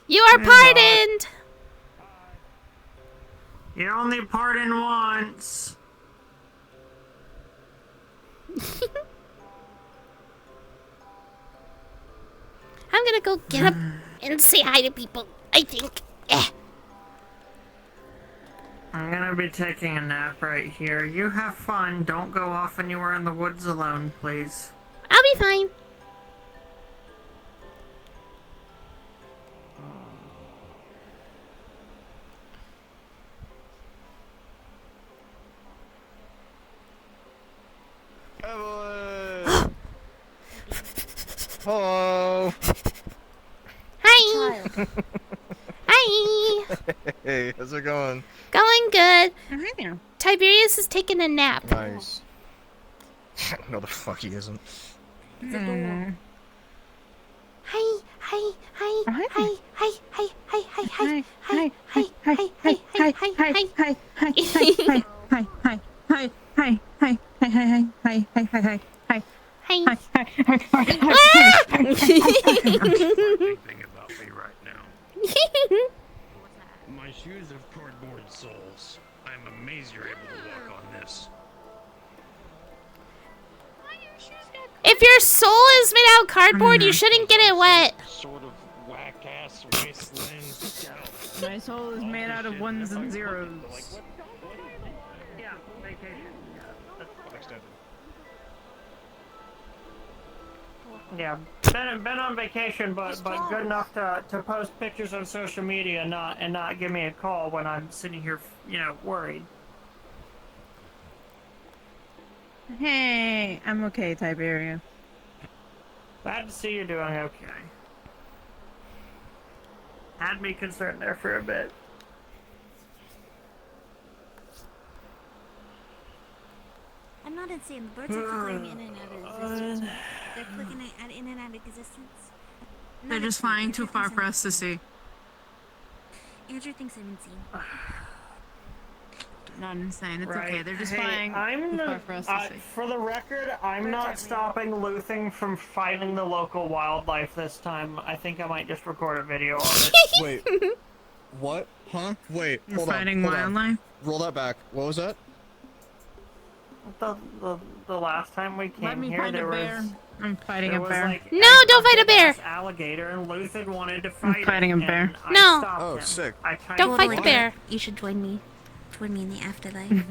You are pardoned! You're only pardoned once. I'm gonna go get up and say hi to people, I think. I'm gonna be taking a nap right here. You have fun. Don't go off anywhere in the woods alone, please. I'll be fine. Hello. Hi. Hi. Hey, how's it going? Going good. Hi there. Tiberius is taking a nap. Nice. No, the fuck he isn't. Hi. Hi. Hi. Hi. Hi. Hi. Hi. Hi. Hi. Hi. Hi. Hi. Hi. Hi. Hi. Hi. Hi. Anything about me right now. My shoes have cardboard soles. I'm amazed you're able to walk on this. If your soul is made out of cardboard, you shouldn't get it wet. Sort of whack-ass wasteland. My soul is made out of ones and zeros. Yeah, vacation. Yeah, been on vacation, but good enough to post pictures on social media and not give me a call when I'm sitting here, worried. Hey, I'm okay, Tiberia. Glad to see you're doing okay. Had me concerned there for a bit. I'm not insane. The birds are flying in and out of existence. They're flicking in and out of existence. They're just flying too far for us to see. Andrew thinks I'm insane. Not insane. It's okay. They're just Hey, flying too far for us to see. For the record, I'm not stopping Luthing from fighting the local wildlife this time. I think I might just record a video of it. Wait. What? Huh? Wait. You're Hold on. fighting hold on. wildlife? Roll that back. What was that? The last time we came Let me here, fight there a bear. was I'm fighting there a was, bear. like, No, don't fight a bear. Alligator, and Luthen wanted to fight. I'm fighting a it, bear. and I No. stopped Oh, him. sick. I kinda Don't fight the bear. You should join me. Join me in the afterlife. Look,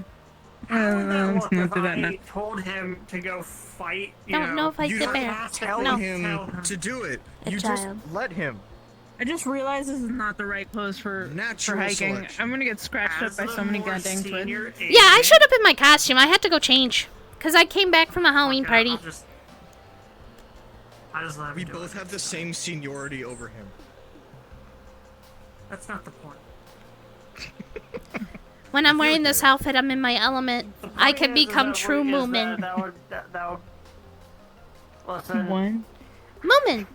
not if do that now. I told him to go fight, No, fight the bear. Tell No. him to do it. A You just child. let him. I just realized this is not the right clothes for Natural hiking. selection. I'm gonna get scratched up by so many goddamn twigs. Yeah, I showed up in my costume. I had to go change. Because I came back from a Halloween party. I just let him We do both it. have the same seniority over him. That's not the point. When I'm wearing this outfit, I'm in my element. I can become true Moomin. That would listen. One. Moomin!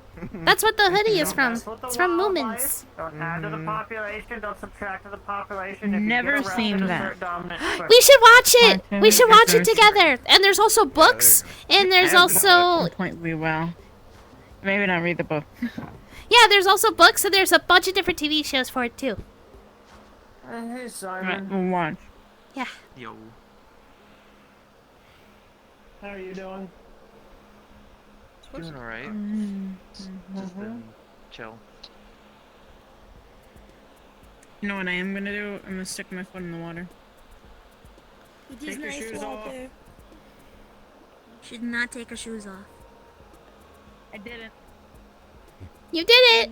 That's what the hoodie is from. That's what the It's from wildlife- Moomins. Don't add to the population, don't subtract to the population. If Never you get seen arrested, that. assert dominance quick. We should watch it! We should watch I've it never seen together! And there's also books, and there's also... Completely well. Maybe not read the book. Yeah, there's also books, and there's a bunch of different TV shows for it, too. Hey, Right, Simon. we'll watch. Yeah. Yo. How are you doing? Doing alright. Just been chill. You know what I am gonna do? I'm gonna stick my foot in the water. It is Take your nice shoes off. water. Should not take her shoes off. I didn't. You did it!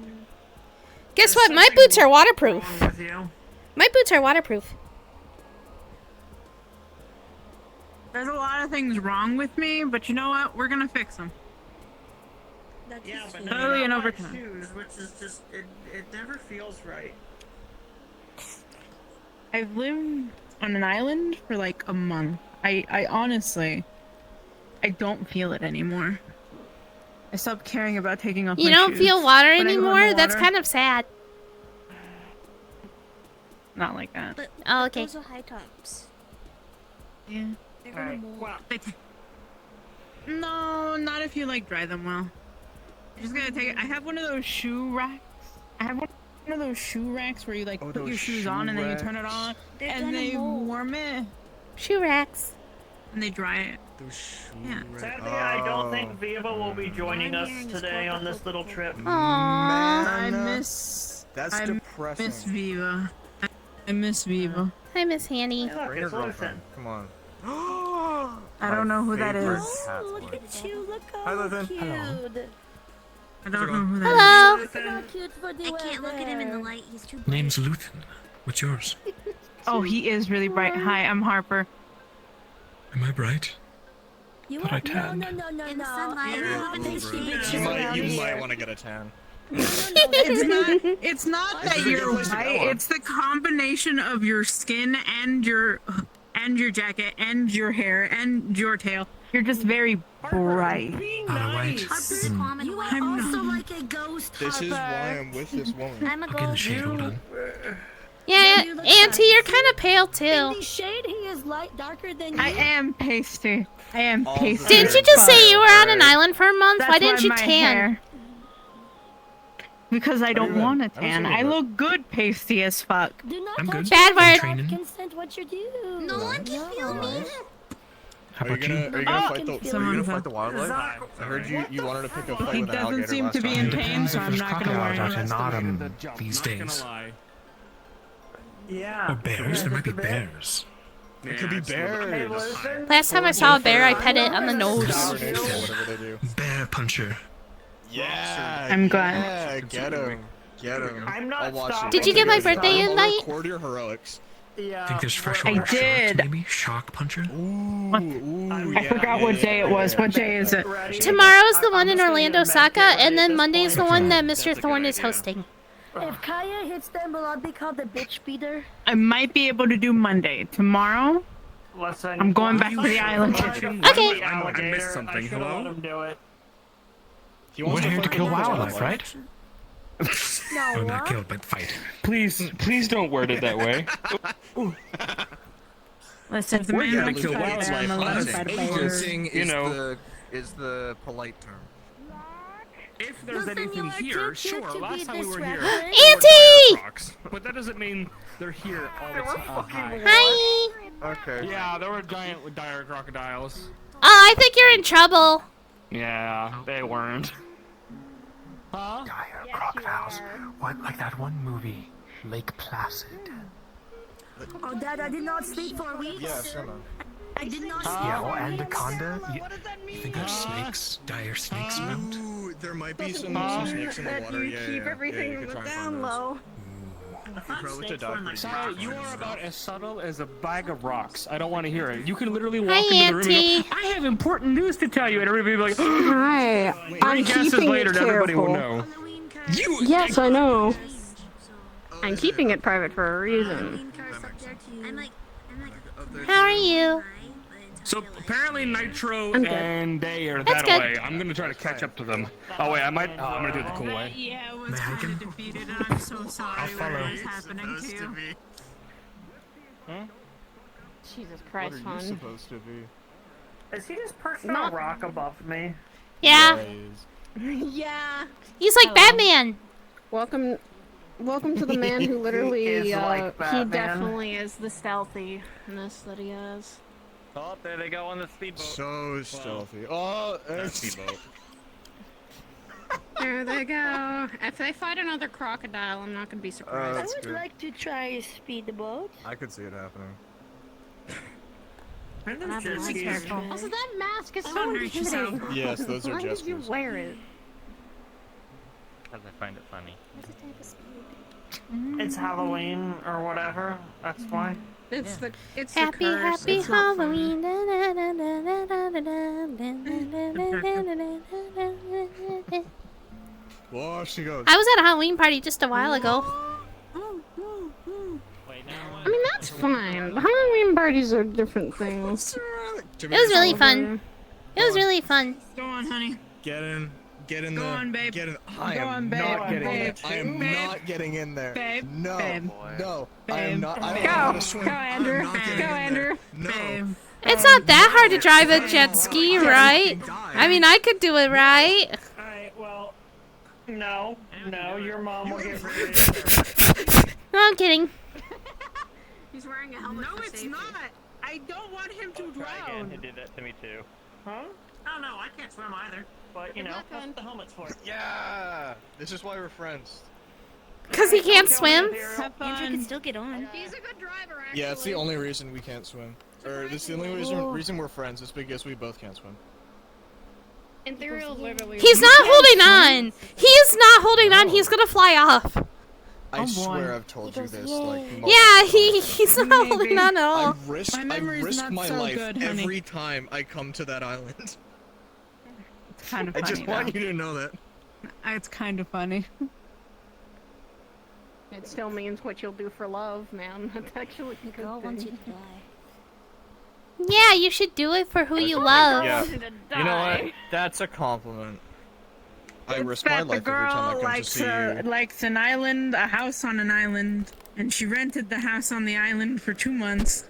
Guess what? My boots are waterproof. Wrong with you? My boots are waterproof. There's a lot of things wrong with me, but you know what? We're gonna fix them. That's Yeah, but Slowly now and you over got white time. shoes, which is just it never feels right. I've lived on an island for like a month. I honestly, I don't feel it anymore. I stopped caring about taking off You my don't shoes. feel water When I go in the anymore? That's water- kind of sad. Not like that. But Oh, okay. those are high tops. Yeah. They're gonna mold. Well, No, not if you like dry them well. You're just gonna take it. I have one of those shoe racks. I have one of those shoe racks where you like put those your shoes shoe on and then you turn it racks. on They're and gonna they mold. warm it Shoe racks. and they dry it. Those shoe Yeah. sadly, I don't think Oh. Viva will be joining I'm us hearing today this on this little trip. Aww. I Man, miss. that's I depressing. miss Viva. I miss Viva. Hi, Miss Hanny. Hey, look, Bring her it's girlfriend. Luthen. Come on. I don't know who that favorite is. cat Oh, look boy. at you! Look Hi, how Luthen. cute! Hello. I don't know who that Hello. Look how cute for the I can't look at him in the light. He's too bright. Name's Luthen. What's yours? is. Oh, he is really bright. Hi, I'm Harper. Am I bright? But I tanned. In the sunlight. You might want to get a tan. It's not This that is a good you're place to white. go on. It's the combination of your skin and your jacket and your hair and your tail. You're just very bright. White. You are also like a ghost, This is Harper. why I'm with this woman. I'm a I'll get in the ghost. shade, hold on. Yeah, Auntie, you're kind of pale In too. the shade, he is light darker than you. I am pasty. I am All pasty. Didn't you just say you were on an island for a month? That's Why didn't you my tan? hair- Because I don't want to tan. I it. look good pasty as fuck. Do not I'm touch good. Bad me. word. Training. Consent what you do. No one can feel me. How Are you about gonna, you? are you gonna Oh, fight the? can Are you feel gonna it. fight the wildlife? I heard you wanted to pick a fight He with an doesn't alligator seem last to be time. in pain, so I'm There's not gonna crocodiles out worry. in autumn these days. Yeah. Or bears? There might be bears. It could be bears. Last time I saw a bear, I pet it on the nose. Whatever they do. Bear puncher. Yeah. I'm glad. Yeah, get him. Get him. I'm not I'll watch stopping. it. Did you get my birthday I'll invite? record your heroics. Yeah. Think there's freshwater I sharks, did. maybe? Shark puncher? I forgot what day it was. What day is it? Tomorrow's the one in Orlando, Osaka, and then Monday's the one that Mr. Thorne is hosting. If Kaya hits them, will I be called the bitch beater? I might be able to do Monday. Tomorrow, Listen, I'm going back to the island. Okay. I missed something. I should've Hello? let him do it. We're here to kill wildlife, right? No, Or not what? kill, but fight. Please don't word it that way. Listen, the We're here man to kill likes wildlife. animals. Hunting You know. is the polite term. If there's Listen, anything you are here, too sure. cute to Last be time we were this here, reverent. Auntie! but that doesn't mean they're here all the time. Hi. Okay. Yeah, there were giant dire crocodiles. Oh, I think you're in trouble. Yeah, they weren't. Huh? Dire crocodiles. What, like that one movie, Lake Placid? Oh, Dad, I did not sleep for weeks. Yes, I know. I did not sleep Yeah, for well, weeks. anaconda. You think there's snakes? Dire snakes around? Ooh, there might be some snakes in the water. Yeah, yeah, yeah, you could try and find those. You probably should die pretty Sorry, you are about as subtle as a bag of rocks. I don't want to hear it. You can literally walk Hi, into the room Auntie. and go, I have important news to tell you, and everybody will be like, Hi. I'm guesses keeping later, it and everybody will careful. know. Yes, I know. I'm keeping it private for a reason. I'm like, How are you? So apparently Nitro I'm good. and Day are That's that good. way. I'm gonna try to catch up to them. Oh wait, I'm gonna do it the cool way. Yeah, it was May I kind can- of defeated, and I'm so sorry I'll what follow. is happening to you. Jesus What Christ, are you hon. supposed to be? Is he just perched on Not- a rock above me? Yeah. Yeah. He's like Batman. Welcome to the man who literally, He is like he Batman. definitely is the stealthiness that he is. Oh, there they go on the speedboat. So stealthy. Oh, Speedboat. There they go. If they fight another crocodile, I'm not gonna be Oh, I surprised. that's would good. like to try a speedboat. I could see it happening. Are those I'm jet not skis? careful. Also, that mask is so Don't hurt intimidating. yourself. Yes, those are Why jet did you skis. wear it? Because I find it funny. It's Halloween or whatever. That's why. It's the Happy, curse. happy It's not fun. Halloween. Whoa, she goes. I was at a Halloween party just a while ago. Wait, now I mean, that's fine. Halloween parties are different things. It was really fun. It was really fun. Go on, honey. Get in. Get in Go there. on, babe. Get in. I Go am on, babe. not getting in Babe. there. I am Babe. not getting in there. Babe. No. Babe. No. I Babe. am not. I don't Babe. know how Go. to swim. Go, I am Andrew. not Go, getting in there. Andrew. No. Babe. It's not that hard to drive a jet ski, right? I mean, I could do it, right? Alright, well. No, your mom will get rid of it. No, I'm kidding. He's wearing a helmet. No, it's not. I don't want him to drown. He did that to me too. Huh? Oh no, I can't swim either. But you know, that's what the helmet's for. Yeah. This is why we're friends. Because he can't swim? Have Andrew can fun. still get on. He's a good driver, actually. Yeah, it's the only reason we can't swim. Or this is the only reason we're friends is because we both can't swim. In theory, literally. He's not holding on. He is not holding on. He's gonna fly off. I swear I've told you this like multiple Yeah, times. he's not holding on at all. I risk my life every time I come to that island. It's kind of I funny. just want you to know that. It's kind of funny. It still means what you'll do for love, man. That's actually a good wants you thing. to die. Yeah, you should do it for who you love. Yeah. You know what? That's a compliment. I risk my That life the every time I girl come to see you. likes an island, a house on an island, and she rented the house on the island for 2 months.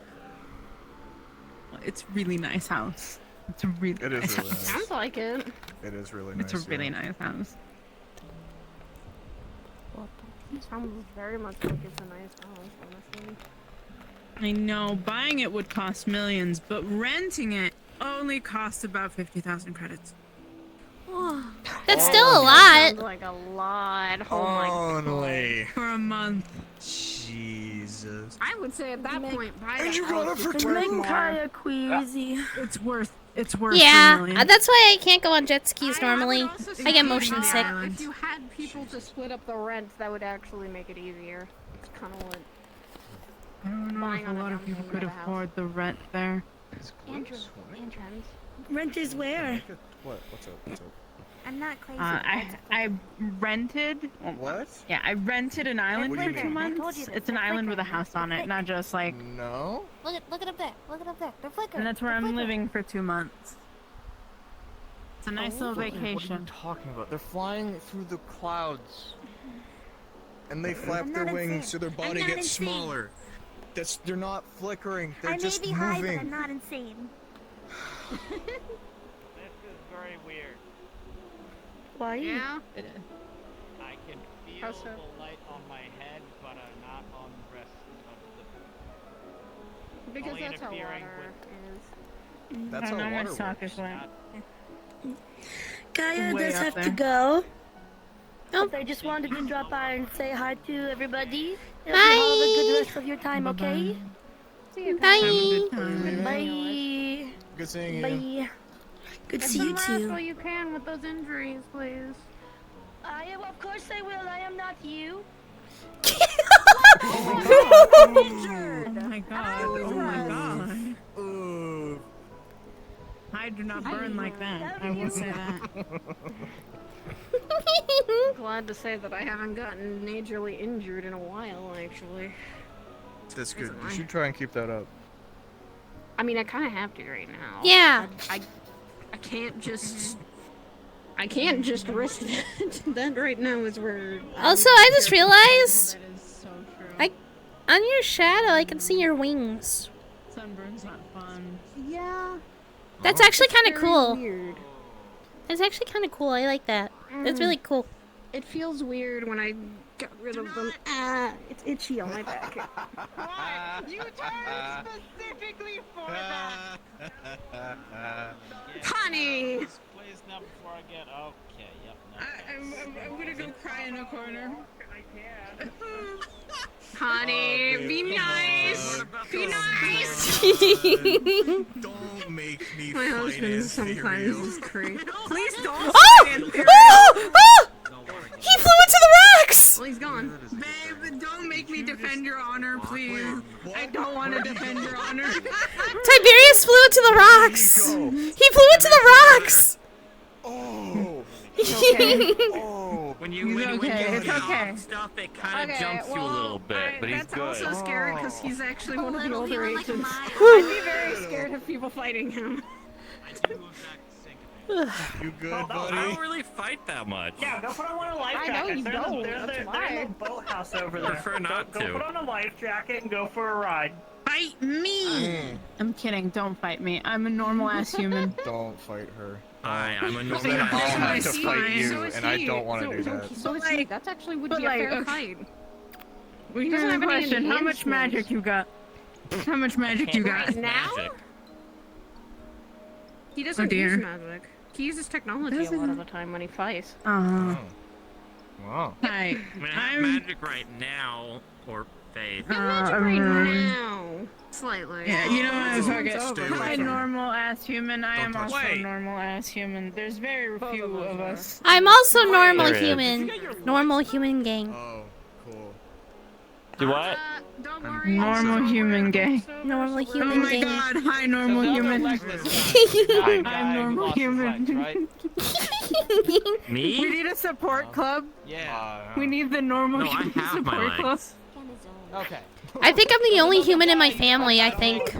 It's a really nice house. It's a really It is nice really house. nice. Sounds like it. It is really nice. It's a really nice house. Sounds very much like it's a nice house, honestly. I know, buying it would cost millions, but renting it only costs about 50,000 credits. That's still a lot. Sounds like a lot. Oh my god. Only. For a month. Jesus. I would say at that point, buy And the you got house it for because $20 it's more. more. Queasy. It's worth $3 Yeah, million. that's why I can't go on jet skis normally. I get motion sick. If you had people to split up the rent, that would actually make it easier. It's kind of what. I don't know buying if a on a lot of down people payment could of a house. afford the rent there. Andrew. Rent is where? What? What's up? What's up? I'm not crazy. I rented. What? Yeah, I rented an island What do for you 2 mean? months. I told you this. It's an They're island with a flickering. house on it, not just like. No. Look it up there. Look it up there. They're flickering. And that's where They're I'm flickering. living for 2 months. It's a nice little What are vacation. you talking about? They're flying through the clouds. And they flap I'm their not wings insane. so their I'm body not gets insane. smaller. They're not flickering. They're I just may be high, moving. but I'm not insane. This is very weird. Why? Yeah. It is. I can feel How so? the light on my head, but not on the rest of the. Because Only that's how interfering water is. That's I don't how know my water sock works. is wet. Gaia Way does up have to there. go. Oh. I just wanted to drop by and say hi to everybody. Hope you Bye. have a good rest of your time, okay? See you, Bye. Bye. Good seeing you. Bye. Good to Get see you some rest too. while you can with those injuries, please. Of course I will. I am not you. Oh my god. Oh my god. Ooh. I do not burn like that. I will say that. Glad to say that I haven't gotten majorly injured in a while, actually. That's good. Isn't You I? should try and keep that up. I mean, I kind of have to right now. Yeah. I can't just. I can't just risk that. That right now is where. Also, I just realized That is so true. on your shadow I can see your wings. Sunburn's not fun. Yeah. That's actually kind of very cool. Weird. That's actually kind of cool. I like that. That's really cool. It feels weird when I get rid of them. It's itchy on my back. You turned specifically for that. Honey! Please now before I get. Okay, yep. No. I'm gonna go cry in a corner. Honey, Oh, be babe, nice! come on. Be nice! Don't make me My fight husband sometimes Ethereal. is crazy. Please don't Oh! fight Ethereal. Oh! He flew into the rocks! Well, he's gone. Babe, don't make me defend your honor, please. I don't want to defend your honor. Tiberius flew into the rocks! He flew into the rocks! Oh. Okay. Oh. When you He's when okay, you it's do okay. stuff, it kind of Okay, jumps you a well, little bit, but he's that's good. also scary because he's actually one of the little, older he went like a agents. mile. I'd be very scared of people fighting him. You good, I buddy? don't really fight that much. Yeah, go put on one of the life I know jackets. you There's don't, a that's there's why. a boathouse over there. Prefer not go to. put on a life jacket and go for a ride. Fight me! I'm kidding, don't fight me. I'm a normal ass human. Don't fight her. I'm a Then normal I'll guy. have to So fight is you, he. and I don't want to do that. So is he. That's actually would be a fair okay. fight. We doesn't have a have any question. How much enhancements. magic you got? How much magic you got? Right now? Magic. He doesn't dear. use magic. He uses technology a lot of the time when he fights. Uh-huh. Wow. Hi. I mean, I have magic right now, or faith. Magic right now. Slightly. Yeah, you know what I'm Stay talking away I'm a from him. normal ass human. I am touch also a me. normal ass human. There's very few of us. I'm also normal There is. human. Normal human gang. Oh, cool. Do what? Normal human gay. Normal Oh human my gay. god, hi normal human. I'm normal human. Me? We need a support club. Yeah. We need the normal No, I human have support my club. legs. Okay. I think I'm the only human in my family, I think.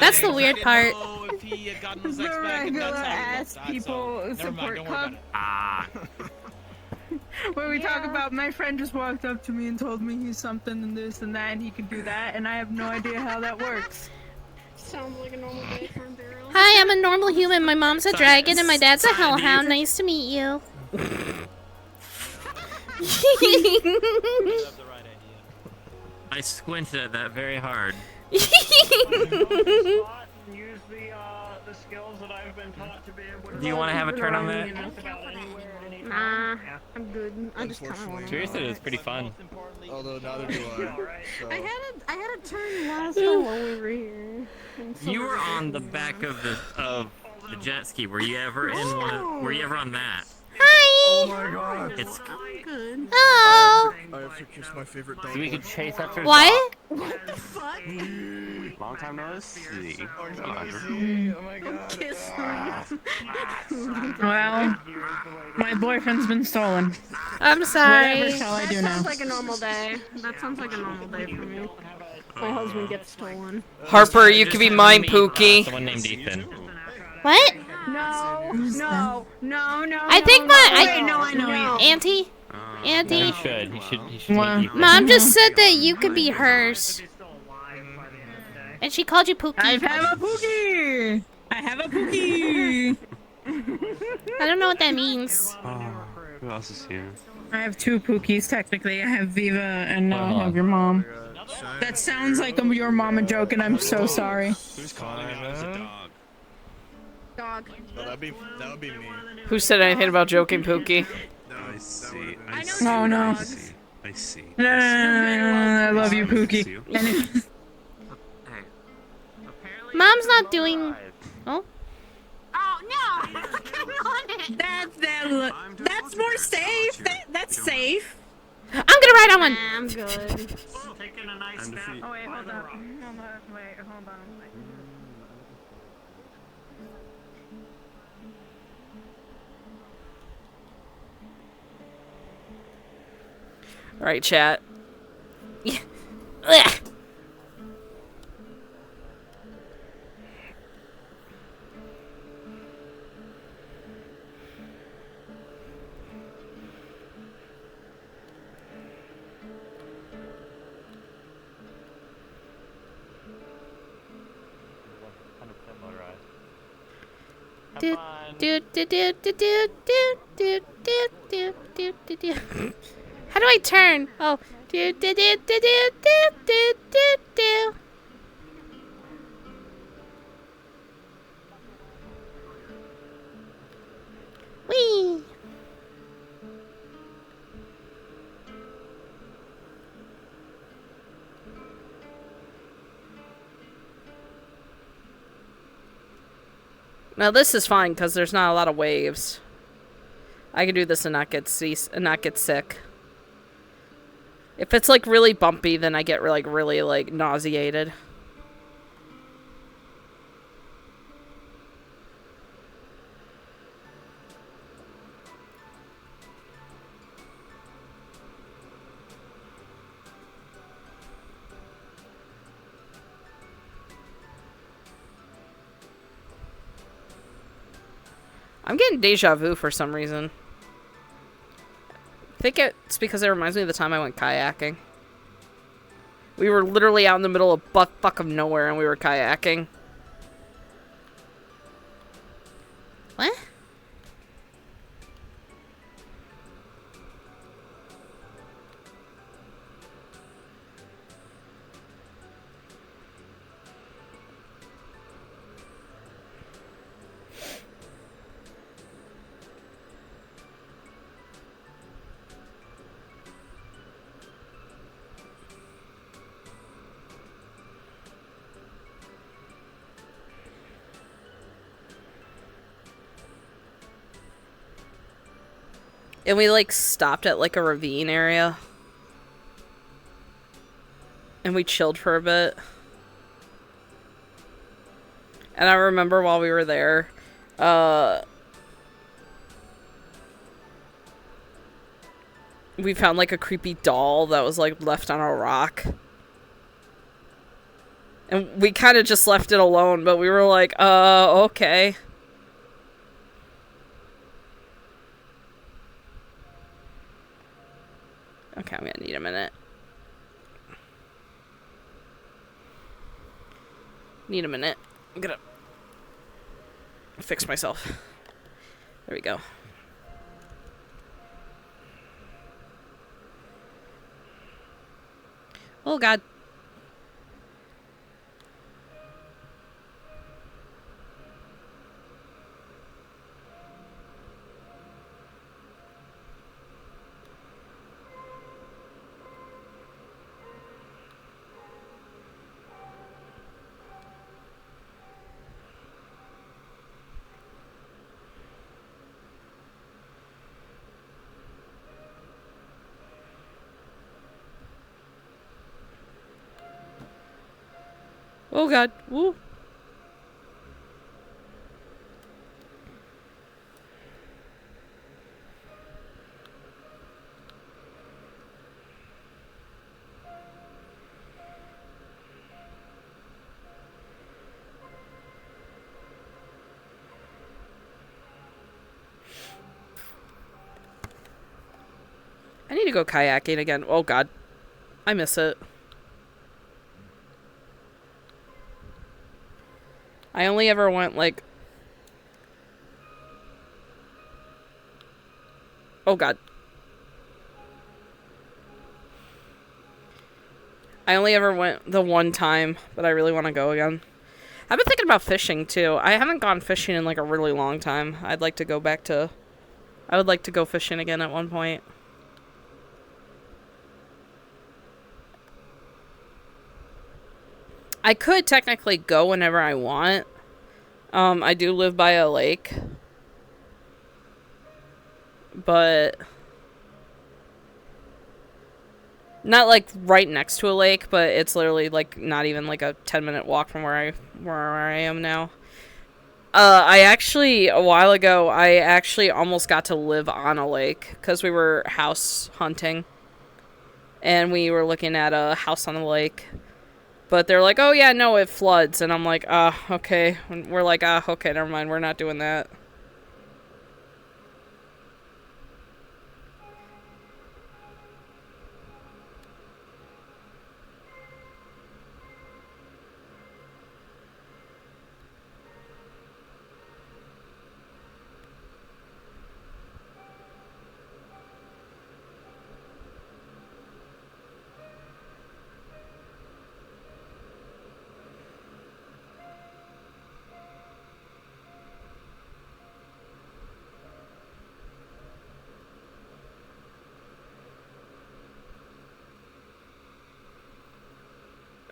That's the weird part. If he had gotten his The legs back, and regular that's how he ass looked. people Never mind, support don't worry club. about it. Ah. Where we talk about my friend just walked up to me and told me he's something and this and that and he could do that and I have no idea how that works. Sounds like a normal day for a barrel. Hi, I'm a normal human. My mom's a dragon and my dad's a hellhound. Nice to meet you. I squinted at that very hard. Use the skills that I've been taught to be able to. Do you want to have a turn on that? Nah, I'm good. I just kind of want to. Seriously, it was pretty fun. Although neither do I. So. I had a turn last time while we were here. You were on the back of the jet ski. Were you ever in one? Were you ever on that? Hi. Oh my god. It's good. Hello. I have to kiss my favorite dog. So we could chase after his What? What the fuck? Long time no see. Oh my god. Kiss Well, my boyfriend's been stolen. I'm sorry. Whatever shall I do now? Sounds like a normal day. That sounds like a normal day for me. My husband gets stolen. Harper, you could be mine, Pookie. Someone named Ethan. What? No. I think my I know. Auntie. He should take Ethan. Mom just said that you could be hers. And she called you Pookie. I have a Pookie! I have a Pookie! I don't know what that means. Who else is here? I have two Pookies technically. I have Viva and now I have your mom. That sounds like your mama joke and I'm so sorry. Who's calling me? It's a dog. Dog. Oh, that would be me. Who said anything about joking, Pookie? I see. I see. Oh no. I see. No, I love you, Pookie. Mom's not doing. Oh. Oh no! I'm on it. That's more safe. That's safe. I'm gonna ride on one. I'm good. Taking a nice nap. Oh wait, hold up. Wait, hold on. Alright, chat. Ugh. Do do do do do do do do do do do do. How do I turn? Oh, do do do do do do do do do. Whee! Now this is fine because there's not a lot of waves. I can do this and not get sick. If it's like really bumpy, then I get really nauseated. I'm getting deja vu for some reason. I think it's because it reminds me of the time I went kayaking. We were literally out in the middle of butt-fuck of nowhere and we were kayaking. What? And we like stopped at like a ravine area. And we chilled for a bit. And I remember while we were there, we found like a creepy doll that was like left on a rock. And we kind of just left it alone, but we were like, okay. Okay, I'm gonna need a minute. Need a minute. I'm gonna fix myself. There we go. Oh God. Oh God. Woo. I need to go kayaking again. Oh God. I miss it. I only ever went like... Oh God. I only ever went the one time, but I really want to go again. I've been thinking about fishing too. I haven't gone fishing in like a really long time. I'd like to go back to... I would like to go fishing again at one point. I could technically go whenever I want. I do live by a lake. But... not like right next to a lake, but it's literally like not even like a 10-minute walk from where I am now. I actually, a while ago, I actually almost got to live on a lake because we were house hunting. And we were looking at a house on the lake. But they're like, oh yeah, no, it floods. And I'm like, okay. And we're like, okay, never mind. We're not doing that.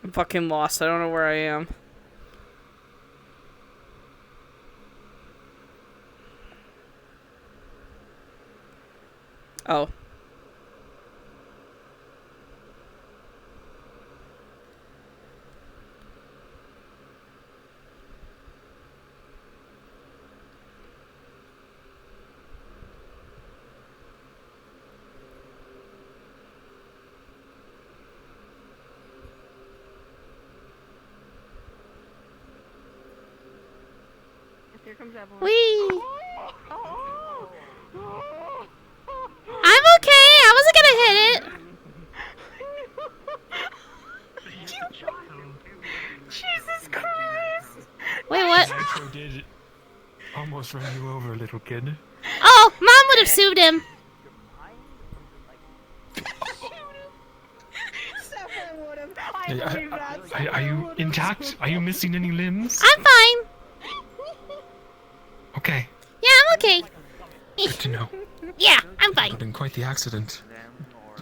I'm fucking lost. I don't know where I am. Oh. Here comes Evelyn. Whee! I'm okay. I wasn't gonna hit it. Jesus Christ! Wait, what? Nitro did almost run you over, little kid. Oh, Mom would have sued him. Are you intact? Are you missing any limbs? I'm fine. Okay. Yeah, I'm okay. Good to know. Yeah, I'm It fine. would have been quite the accident.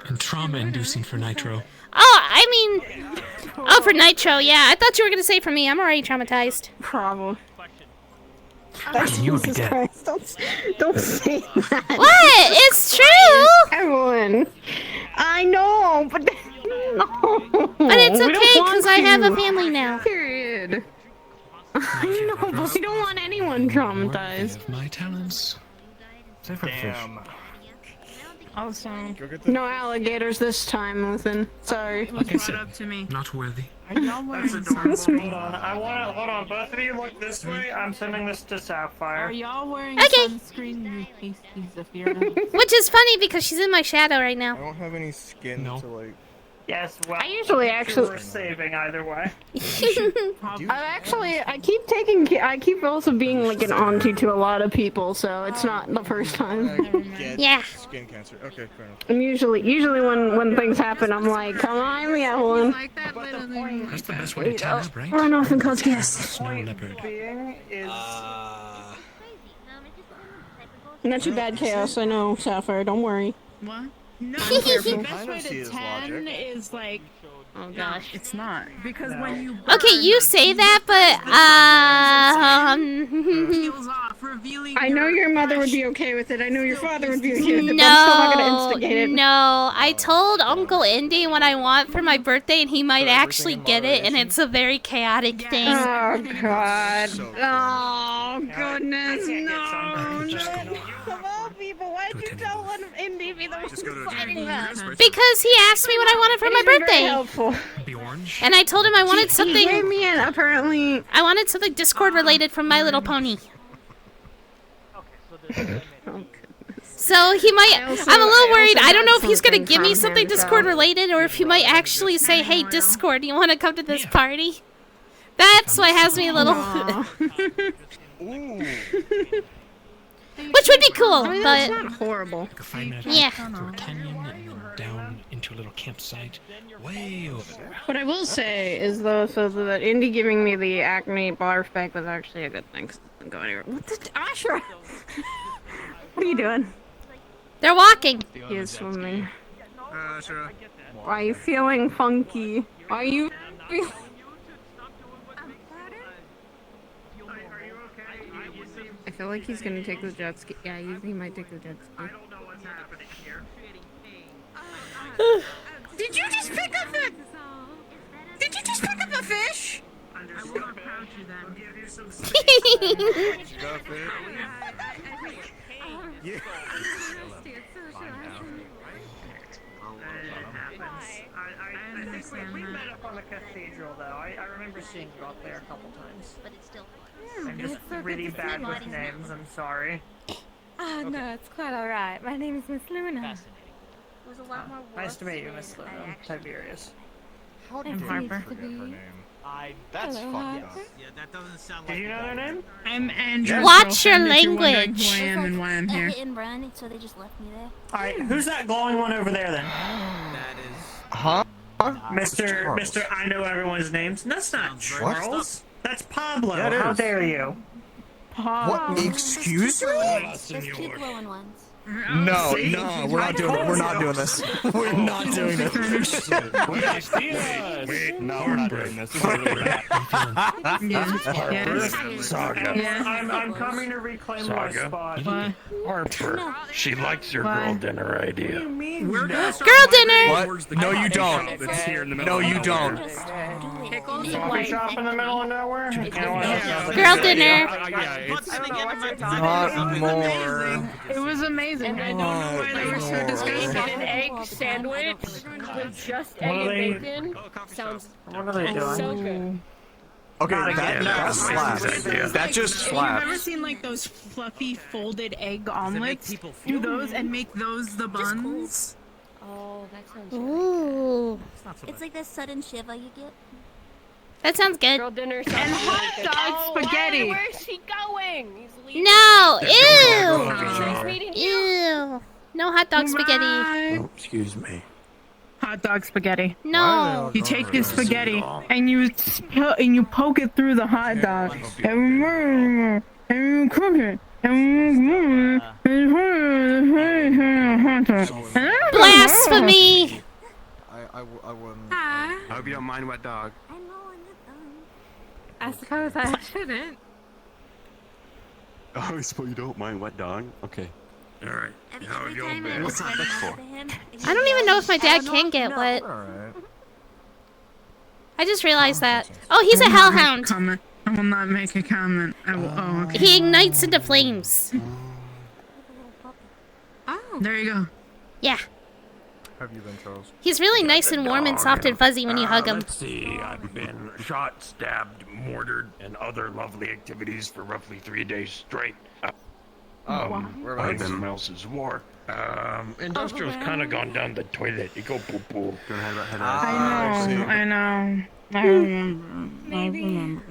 And trauma-inducing for Nitro. Oh, I mean... Oh, for Nitro, yeah. I thought you were gonna say for me. I'm already traumatized. Probably. You would be dead. Don't say that. What? It's true! Evelyn. I know, but... No. But it's have a family now. Period. I know, but we don't want anyone traumatized. My talents. Damn. Also, no alligators this time, Luthen. Sorry. Like I Brought said, up to me. not worthy. Are y'all wearing Hold on, hold on, both of you look this way. I'm sending this to Sapphire. Are y'all wearing Okay. sunscreen in case he's a fear? Which is funny because she's in my shadow right now. I don't have any skin to like. Yes, well, I usually actually- we're saving either way. I keep also being like an auntie to a lot of people, so it's not the first time. Yeah. Skin cancer. Okay, fair enough. And usually when things happen, I'm like, come on, me, Evelyn. That's the best way to tan up, right? Run off and cause chaos. Snow leopard. Not too bad, chaos. I know, Sapphire. Don't worry. What? No, the best way to tan is like. Oh gosh, it's not because when you. Okay, you say that, but I know your mother would be okay with it. I know your father would be okay with it. But I'm still not gonna instigate it. No, I told Uncle Indy what I want for my birthday, and he might actually get it, and it's a very chaotic thing. Oh god. Oh goodness, no. Come on, people. Why'd you tell one of Indy be the one fighting that? Because he asked me what I wanted for my birthday. The orange. And I told him I wanted something. He gave me apparently. I wanted something Discord related from My Little Pony. So he might. I'm a little worried. I don't know if he's gonna give me something Discord related, or if he might actually say, "Hey, Discord, you want to come to this party?" That's what has me a little. Which would be cool, I mean, that's but not horrible. Like a 5-minute Yeah. hike through a canyon and then down into a little campsite way over there. What I will say is though, so that Indy giving me the acne barf bag was actually a good thing. 'Cause it didn't go anywhere. What the Ashra? What are you doing? They're walking. He is swimming. Sure. Why are you feeling funky? Are you? I feel like he's gonna take the jet ski. Yeah, he might take the jet ski. I don't know what's happening here. Did you just pick up a? Did you just pick up a fish? I will approach you then. I'll give you some Yeah. I think we met up on the cathedral, though. I remember seeing you up there a couple times. But it's still I'm just really bad with names, I'm sorry. Oh, no, it's quite alright. My name is Miss Luna. There's a lot more Nice to meet you, Miss Luna. I'm Tiberius. How Nice did to I meet forget you. her name? That's Hello, fucked up. Harper. Yeah, that doesn't sound Did like you know their name? I'm Andrew's Watch your girlfriend, if you're wondering language. Who I am and why I'm A here. hit and run, so they just left me there. Alright, who's that glowing one over there then? that is. Huh? Mr. I know everyone's names. That's not Charles. That's Pablo. Yeah, it How is. dare you? What? Excuse me? There's two glowing ones. No, no, we're not doing it. We're not doing this. We're not doing this. Wait, no, we're not doing this. Saga. I'm coming to reclaim my spot. Harper. She likes your girl dinner idea. We're gonna start Girl dinner. What? No, you don't. No, you don't. coffee shop in the middle of nowhere. Girl dinner. Not more. It was amazing. I don't know why they were so disgusted. An egg sandwich with just egg and bacon sounds What are they doing? so good. Okay, that slaps. That just Have you ever slaps. seen like those fluffy folded egg omelets? Do those and make those the buns? Oh, that sounds Ooh. It's like the sudden shiver you get. That sounds good. Girl dinner And hot dog spaghetti. Where's she going? He's leaving. No. He's meeting Ew. Ew. No hot dog spaghetti. Oh, excuse me. Hot dog spaghetti. No. You take your spaghetti and you poke it through the hot dog and you cook it. Blasphemy. I wouldn't. Hi. I hope you don't mind wet dog. I suppose I shouldn't. Oh, so you don't mind wet dog? Okay. Alright. How have you time been? I What's that for? I don't even know if my dad can get wet. Alright. I just realized that. Oh, he's a hellhound. I will not make a comment. I will. Oh, okay. He ignites into flames. Oh. There you go. Yeah. Have you been, Charles? He's really nice and warm and soft and fuzzy when you hug him. Let's see, I've been shot, stabbed, mortared, and other lovely activities for roughly 3 days straight. I've been Mel's war. Industrial's kind of gone down the toilet. You go poo poo. I know. I remember.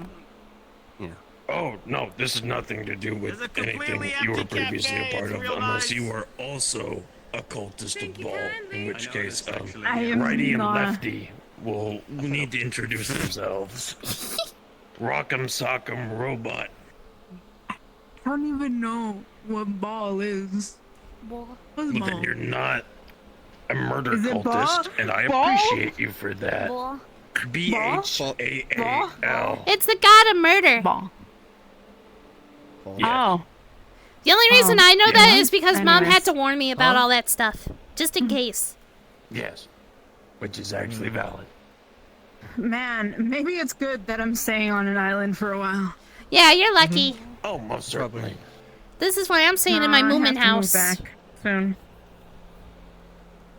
Yeah. Oh, no, this is nothing to do with anything you were previously a part of, unless you were also a cultist of Ball, in which case, Righty and Lefty will need to introduce themselves. Rock'em Sock'em Robot. I don't even know what Ball is. Ball? Then you're not a murder Is it cultist, Ball? and I Ball? appreciate you for that. Ball? B-H-A-A-L. It's the god of murder. Yeah. Oh. The only reason I know that is because Mom Anyways. had to warn me about Huh? all that stuff. Just in case. Yes. Which is actually valid. Man, maybe it's good that I'm staying on an island for a while. Yeah, you're lucky. Oh, most certainly. This is why I'm staying in my Moomin house. Move back soon.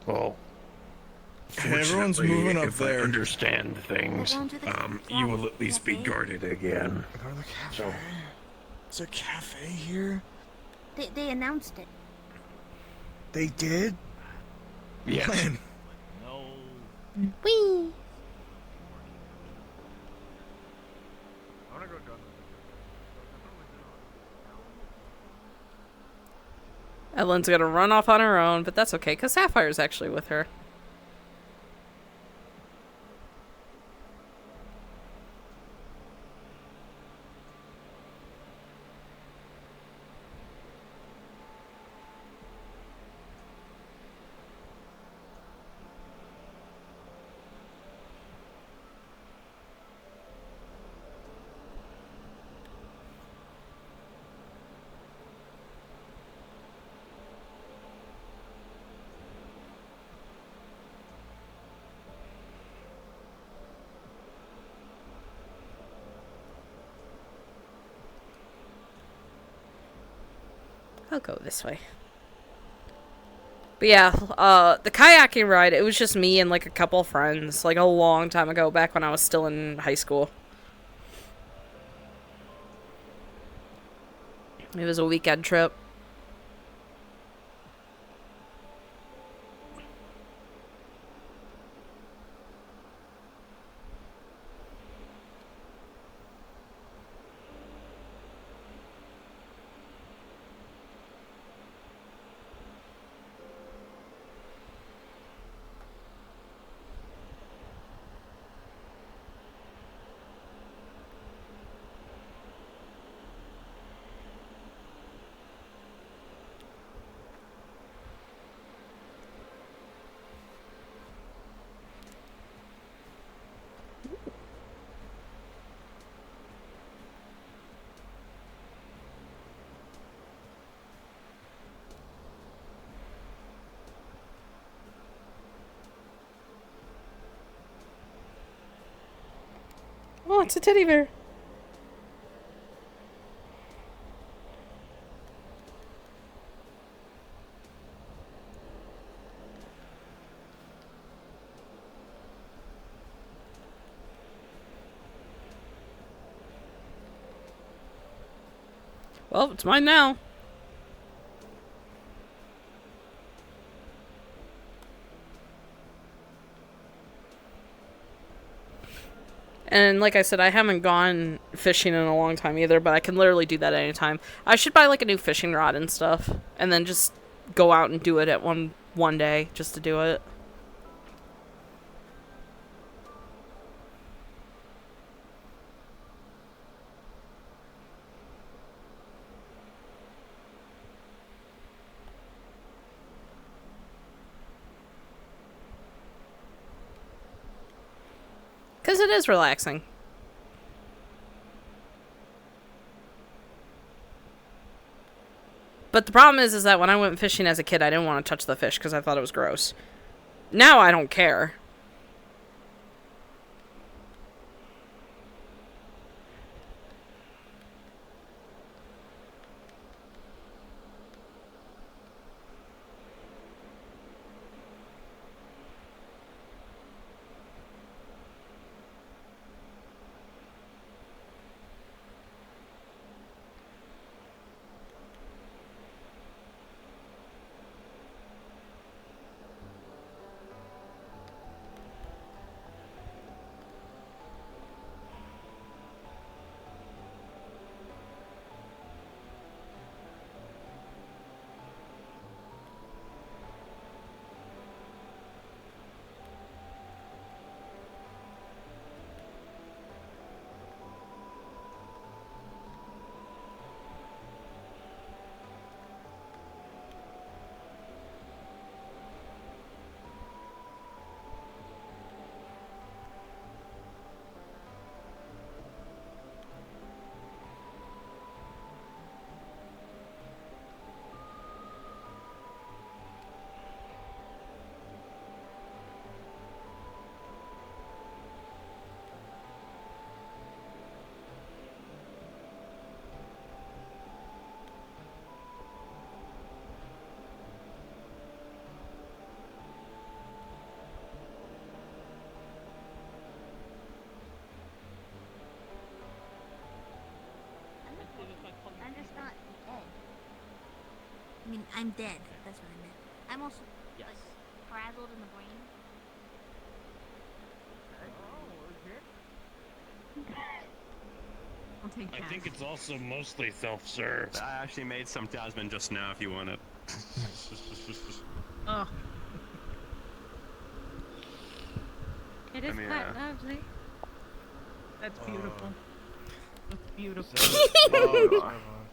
Well, Everyone's fortunately, moving up if there. I understand things, you will at least be guarded again. So, Is there a cafe here? They announced it. They did? yes. Man. Whee! Evelyn's gonna run off on her own, but that's okay, because Sapphire's actually with her. I'll go this way. But yeah, the kayaking ride, it was just me and like a couple friends, like a long time ago, back when I was still in high school. It was a weekend trip. Oh, it's a teddy bear. Well, it's mine now. And like I said, I haven't gone fishing in a long time either, but I can literally do that anytime. I should buy like a new fishing rod and stuff, and then just go out and do it at one day, just to do it. Because it is relaxing. But the problem is that when I went fishing as a kid, I didn't want to touch the fish because I thought it was gross. Now I don't care. I'm dead. That's what I meant. I'm also like frazzled in the brain. I think it's also mostly self-serve. I actually made some Jasmine just now if you want it. Oh. It is I mean, quite lovely. That's beautiful. That's beautiful.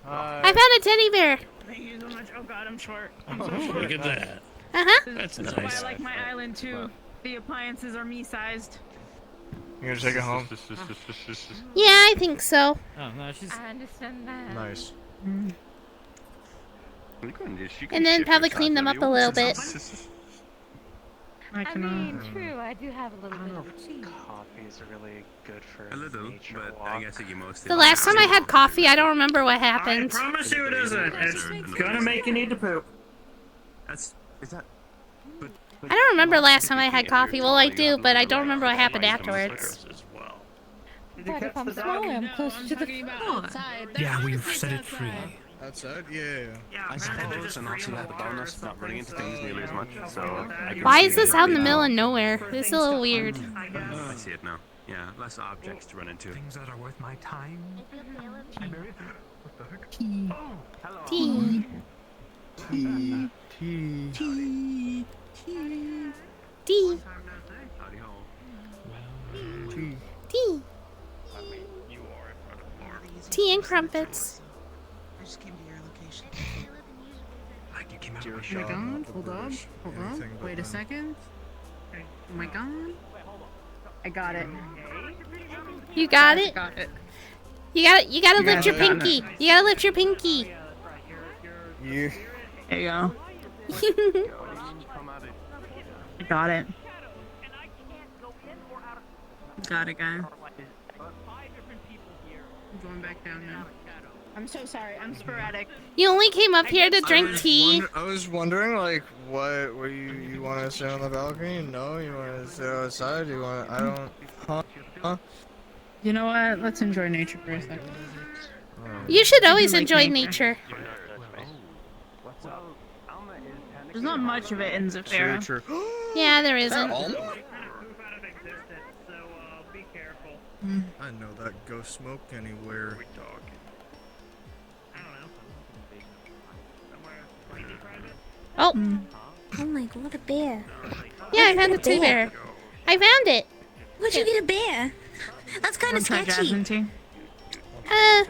I found a teddy bear. Thank you so much. Oh god, I'm short. I'm so short. Look at that. Uh-huh. That's This is nice. why I like my island too. The appliances are me-sized. You gonna take it home? Yeah, I think so. Oh no, she's. I understand that. Nice. And then probably clean them up a little bit. I mean, true, I do have a little bit of a cheese. Coffee is really good for A little, but I guess you mostly. The last time I had coffee, I don't remember what happened. I promise you it isn't. It's gonna make you need to poop. Is that? I don't remember last time I had coffee. Well, I do, but I don't remember what happened afterwards. But if I'm small, I'm closer to the front. Yeah, we've set it free. Outside? Yeah. I suppose, and also have the bonus of not running into things nearly as much. So. I can Why see is this it out in the now. middle of nowhere? This is a little weird. I see it now. Yeah, less objects to run into. Things that are worth my time. I'm very. What the heck? Tea. Tea. Tea. Howdy ho. Tea. Tea and crumpets. I just came to your location. Oh my god, hold up. Hold up. Wait a second. Oh my god. I got it. You got it? Got it. You gotta lift your got it. pinky. You gotta lift your pinky. You. There you go. I got it. Got it, guy. I'm going back down now. I'm so sorry. I'm sporadic. You only came up here to drink tea. I was wondering, like, what you want to sit on the balcony? No, you want to sit outside? You want? I don't. Huh? You know what? Let's enjoy nature for a second. You should always like enjoy nature. nature. There's not much of it in Zafira. True. Yeah, there isn't. I know that ghost smoke anywhere. Oh. Oh my god, what a bear. Yeah, I found a tea bear. I found it. Where'd you get a bear? That's kind of sketchy. I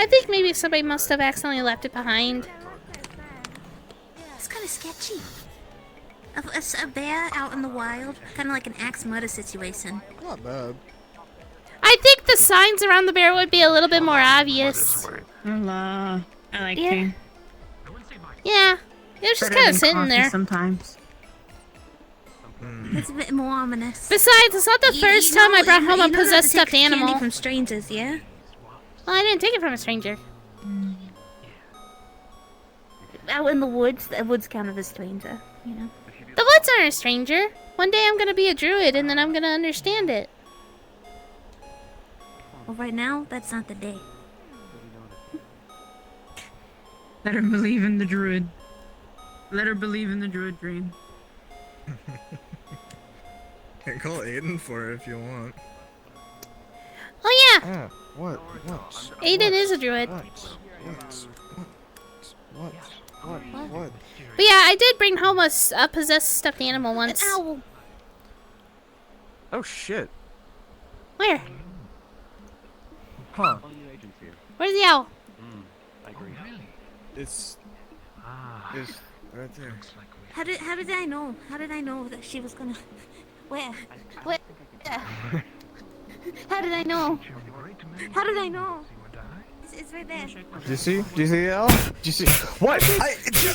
think maybe somebody must have accidentally left it behind. It's kind of sketchy. A bear out in the wild, kind of like an axe murder situation. Not bad. I think the signs around the bear would be a little bit more obvious. I like Yeah. tea. Yeah, it was just Better kind of than sitting coffee there. Sometimes. It's a bit more ominous. Besides, it's not the first time I brought home a possessed stuffed animal. Candy from strangers, yeah? Well, I didn't take it from a stranger. Out in the woods count as a stranger, you know? The woods aren't a stranger. One day I'm gonna be a druid, and then I'm gonna understand it. Well, right now, that's not the day. Let her believe in the druid. Let her believe in the druid dream. Can call Aiden for it if you want. Oh yeah, What? Aiden is a druid. What? But yeah, I did bring home a possessed stuffed animal once. An owl. Oh shit. Where? Huh. Where's the owl? I agree. It's right there. How did I know? How did I know that she was gonna... Where? How did I know? How did I know? It's right there. Do you see? Do you see the owl? Do you see? What?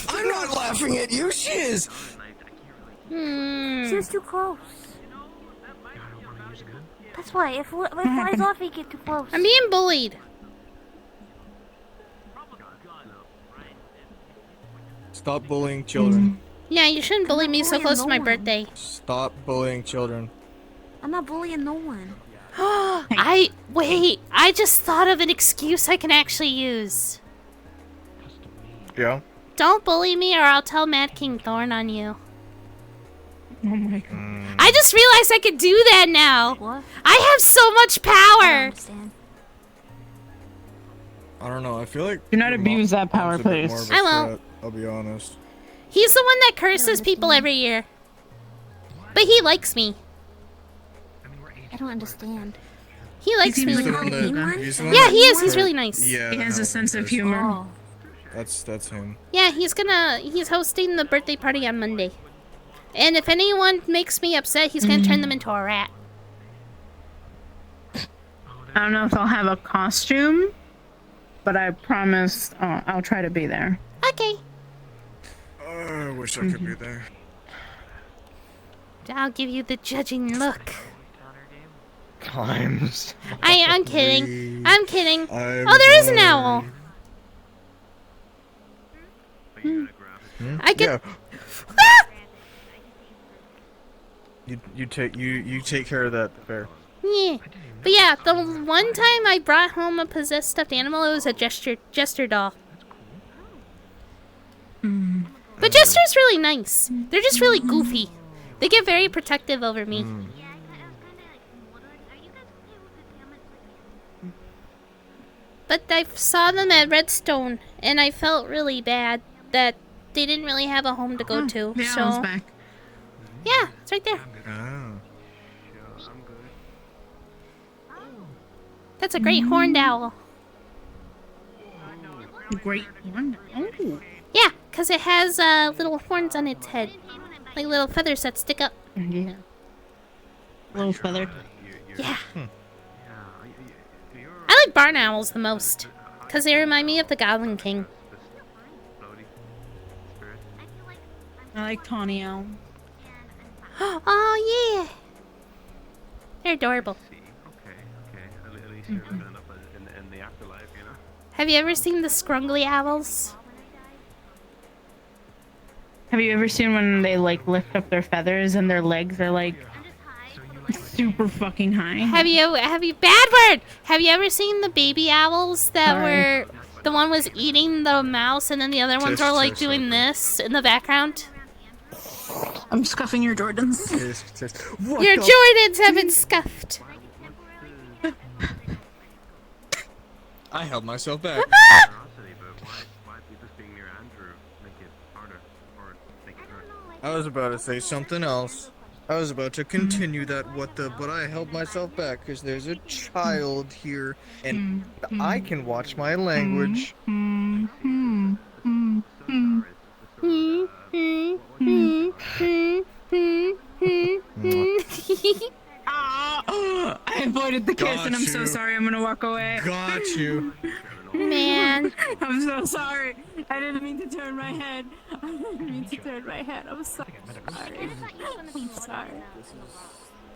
I'm not laughing at you. She is. She was too close. That's why. If it flies off, you get too close. I'm being bullied. Stop bullying children. Yeah, you shouldn't bully me so bullying close to no my one. birthday. Stop bullying children. I'm not bullying no one. Wait, I just thought of an excuse I can actually use. Yeah. Don't bully me or I'll tell Mad King Thorn on you. Oh my god. I just realized I could do that now. What? I have so much power. I don't know. I feel like Do not your abuse that power, mom's a bit more please. of a I won't. threat, I'll be honest. He's the one that curses people every year. But he likes me. I don't understand. He likes seems me. like a Call good him guy. one? He's the one Yeah, that- he is. He's really nice. Yeah, He has a no, sense of that's- humor. Oh. That's him. Yeah, he's hosting the birthday party on Monday. And if anyone makes me upset, he's gonna turn them into a rat. I don't know if I'll have a costume, but I promise I'll try to be there. Okay. I wish I could be there. I'll give you the judging look. Times. I'm kidding. I'm kidding. I'm Oh, there is an owl. I Yeah. get. Ah! You take care of that bear. Yeah. But yeah, the one time I brought home a possessed stuffed animal, it was a jester doll. But Jester's really nice. They're just really goofy. They get very protective over me. But I saw them at Redstone, and I felt really bad that they didn't really have a home to go to. The so owl's back. yeah, it's right there. Oh. That's a great horned owl. Great one. Oh. Yeah, because it has little horns on its head. Like little feathers that stick up. Yeah. Little feather. Yeah. I like barn owls the most. Because they remind me of the Goblin King. I like tawny owl. Oh, yeah. They're adorable. At least you're living up in the afterlife, you know? Have you ever seen the scrungly owls? Have you ever seen when they like lift up their feathers and their legs are like super fucking high? Have you bad word! Have you ever seen the baby owls that were the one was eating the mouse and then the other ones were like doing this in the background? I'm scuffing your Jordans. Your Jordans have been scuffed. I held myself back. I was about to say something else. I was about to continue that but I held myself back because there's a child here and I can watch my language. I avoided the kiss and I'm so sorry. I'm gonna walk away. Got you. Man. I'm so sorry. I didn't mean to turn my head. I didn't mean to turn my head. I'm so sorry. I'm sorry.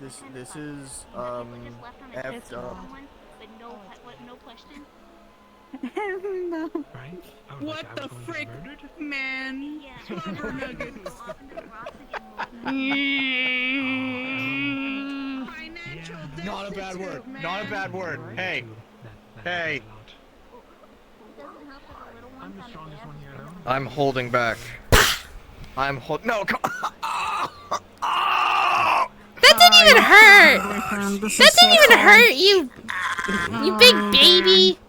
This is effed up. No. What the frick, man? Rubber nuggets. Not a bad word. Not a bad word. Hey. Hey. I'm holding back. I'm no, come on. That didn't even hurt. That didn't even hurt you. You big baby.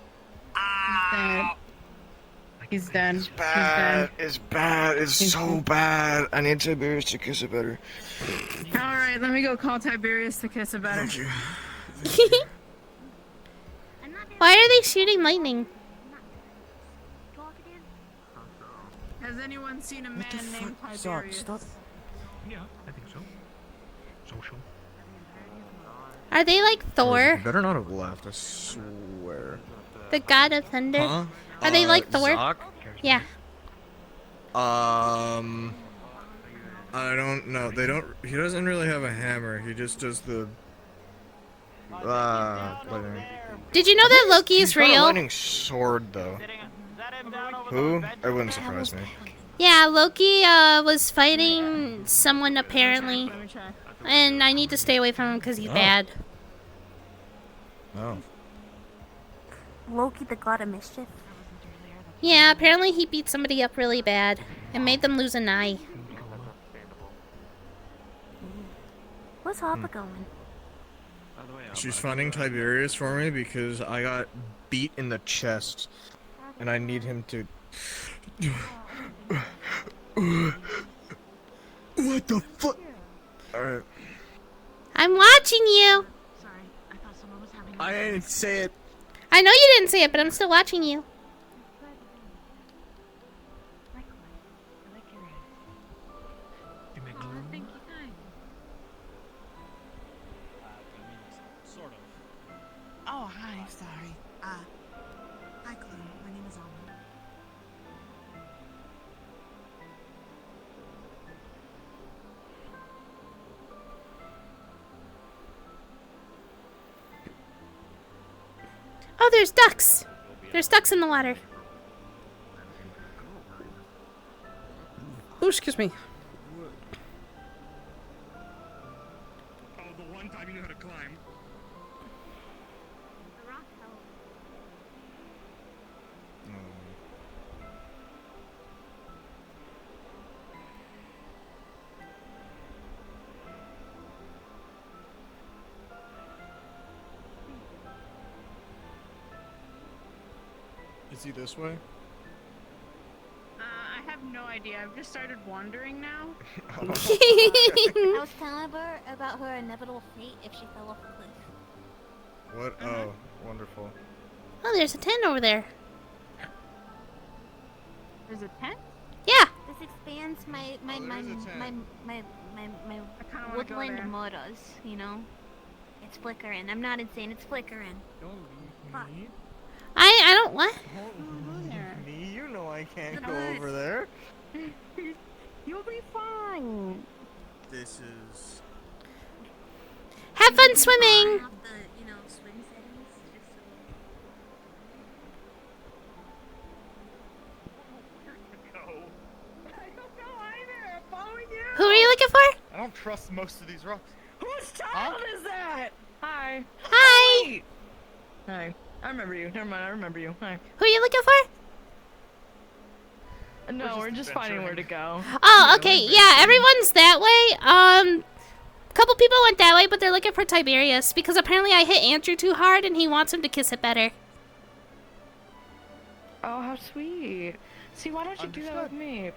He's done. It's bad. It's bad. It's so bad. I need Tiberius to kiss it better. Alright, let me go call Tiberius to kiss it better. Thank you. Why are they shooting lightning? Has anyone seen a man named Tiberius? Stop. Yeah, I think so. Social. Are they like Thor, You better not have left, I swear. the god of thunder? Huh? Are they like Thor? Zoc? Yeah. I don't know. He doesn't really have a hammer. He just does the lightning. Did you know that Loki is He's got a real? lightning sword though. Who? It wouldn't surprise me. Yeah, Loki was fighting someone apparently. And I need to stay away from him because he's bad. Oh. Loki, the god of mischief. Yeah, apparently he beat somebody up really bad and made them lose an eye. What's Hopper going? She's finding Tiberius for me because I got beat in the chest, and I need him to. What the fuck? Alright. I'm watching you. I didn't say it. I know you didn't say it, but I'm still watching you. Sort of. Oh, hi. Sorry. Hi, Chloe. My name is Alma. Oh, there's ducks. There's ducks in the water. Oh, excuse me. Oh, the one time you knew how to climb. Is he this way? I have no idea. I've just started wandering now. I was telling her about her inevitable fate if she fell off a cliff. What? Oh, wonderful. Oh, there's a tent over there. There's a tent? Yeah. This expands my wanna go woodland there. motos, you know? It's flickering. I'm not insane, it's flickering. Don't Fuck. leave me. I don't what? Don't leave me. You know I can't go over there. You'll be fine. This is. Have fun swimming. Who are you looking for? I don't trust most of these rocks. Whose child is that? Hi. Hi. Hi. I remember you. Never mind. I remember you. Hi. Who are you looking for? No, we're just finding where to go. Oh, okay. Yeah, everyone's that way. Couple people went that way, but they're looking for Tiberius because apparently I hit Andrew too hard and he wants him to kiss it better. Oh, how sweet. See, why don't you do that with me?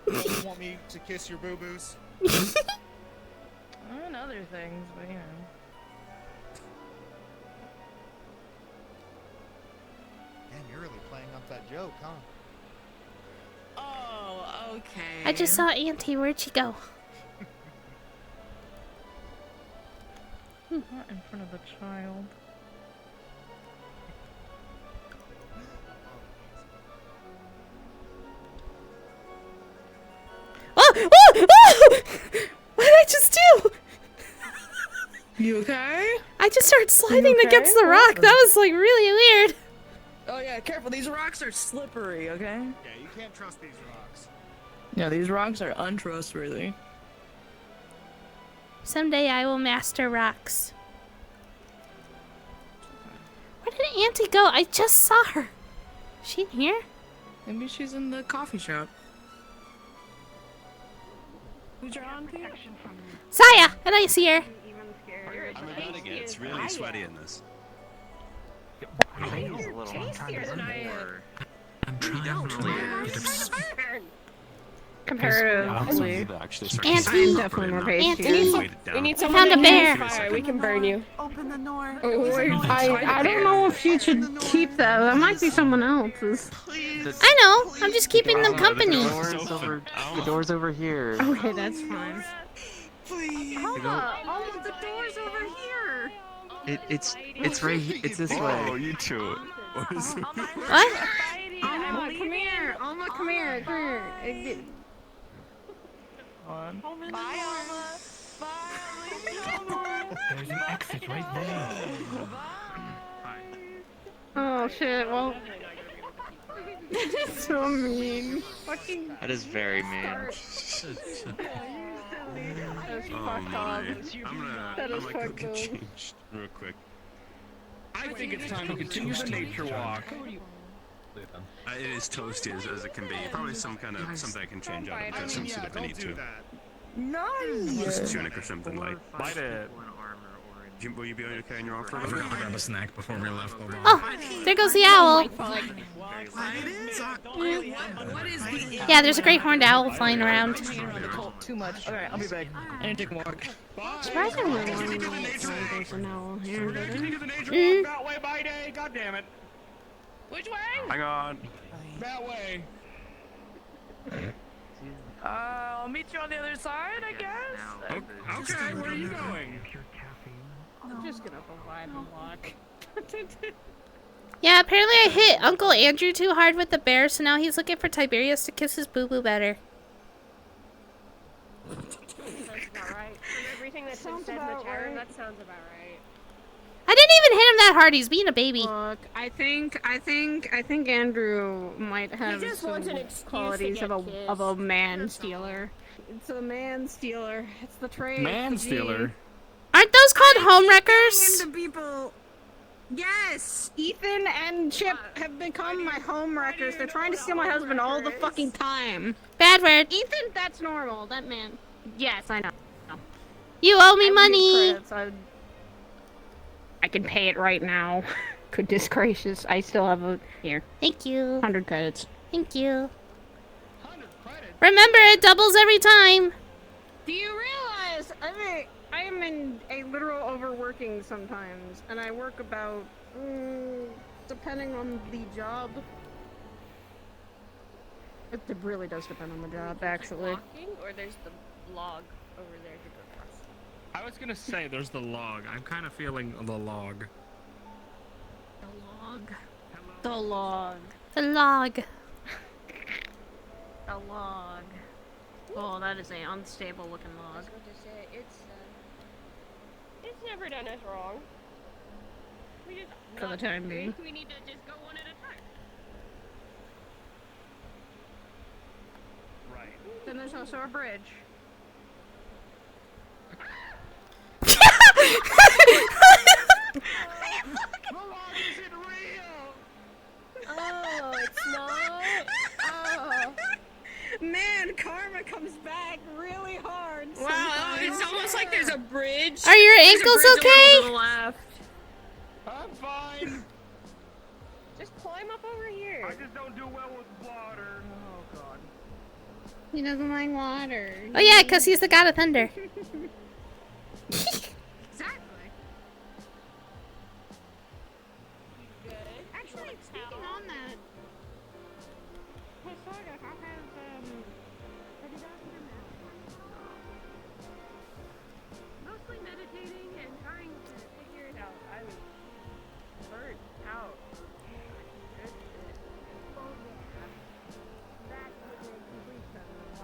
You want me to kiss your boo-boos? And other things, but you know. Damn, you're really playing up that joke, huh? Oh, okay. I just saw Auntie. Where'd she go? Not in front of the child. Oh! Oh! Oh! What did I just do? You okay? I just started sliding okay? against the rock. That was like really weird. Oh yeah, careful. These rocks are slippery, okay? Yeah, you can't trust these rocks. Yeah, these rocks are untrustworthy. Someday I will master rocks. Where did Auntie go? I just saw her. Is she in here? Maybe she's in the coffee shop. Who's your auntie? Saya! And I see her. I'm about to get it's really sweaty in this. Comparatively. Auntie. I'm definitely more Auntie. We need I someone found a to bear. fire. We can burn you. Open the door. I don't know if you should keep that. That might be someone else's. I know. I'm just keeping them company. The door's over here. Okay, that's fine. Please. Oh, the door's over here. It's right here. It's this way. Oh, you two. What is it? What? Alma, come here. Alma, come here. Come here. On. Bye, Alma. Bye. There's an exit right there. Oh shit. Well, that's so mean. Fucking. That is very mean. That's Oh fucked up. my. That I is might go fucked get up. changed real quick. I think it's time to continue the nature walk. It is toasty as it can be. Probably some kind of something I can change out of it some soup if I need to. Nice. Just tunic or something light. Bite it. Will you be okay on your arm for a I little bit? forgot to grab a snack before we left. Hold on. Oh, there goes the owl. What is the Yeah, there's a great horned owl flying around. Too much. Alright, I'll be back. I need to take a walk. Surprisingly, there's an owl here. That way, by day. God damn it. Which way? Hang on. That way. I'll meet you on the other side, I guess. Okay, where are you going? I'm just gonna provide and walk. Yeah, apparently I hit Uncle Andrew too hard with the bear, so now he's looking for Tiberius to kiss his boo-boo better. Sounds about right. From everything that's been said in the tavern, that sounds about right. I didn't even hit him that hard. He's being a baby. Look, I think Andrew might have He just some wants an excuse qualities to of get a kissed. man stealer. It's a man stealer. It's the trade. Man stealer. Aren't those called home wreckers? Into people. Yes, Ethan and Chip have become my home wreckers. They're trying to steal my husband all the fucking time. Bad word. Ethan, that's normal. That man. Yes, I know. You owe me I money. need credits. I can pay it right now. Goodness gracious, I still have a here. Thank you. 100 credits. Thank you. Remember, it doubles every time. Do you realize I am in a literal overworking sometimes, and I work about depending on the job. It really does depend on the job, actually. Walking, or there's the log over there to go across. I was gonna say there's the log. I'm kind of feeling the log. The log. The log. The log. The log. Oh, that is a unstable looking log. I was going to say, it's never done us wrong. We just For the time being. We need to just go one at a time. Right. Then there's also a bridge. Oh, it's not? Oh. Man, karma comes back really hard. Wow, it's almost like there's a bridge. Are your There's a ankles bridge okay? over to the left. I'm fine. Just climb up over here. I just don't do well with water. Oh god. He doesn't like water. Oh yeah, because he's the god of thunder. Exactly. Actually, Speaking on that, Saga, how has have you gotten your math? mostly meditating and trying to figure it out. I was burnt out. That would make complete sense.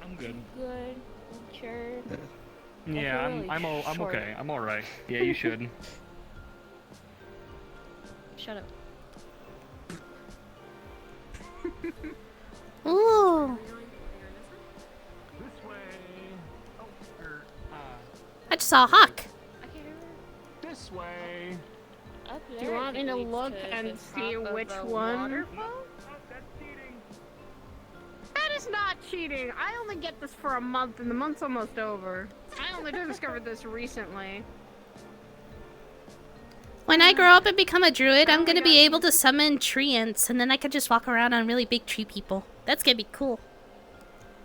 I'm good. Good. Sure. Yeah, really I'm short. okay. I'm all right. Yeah, you should. Shut up. Ooh. This way. I just saw a hawk. This way. Up there. Do you want me to look and see which one? That is not cheating. I only get this for a month, and the month's almost over. I only discovered this recently. When I grow up and become a druid, I'm gonna be able to summon treants, and then I could just walk around on really big tree people. That's gonna be cool.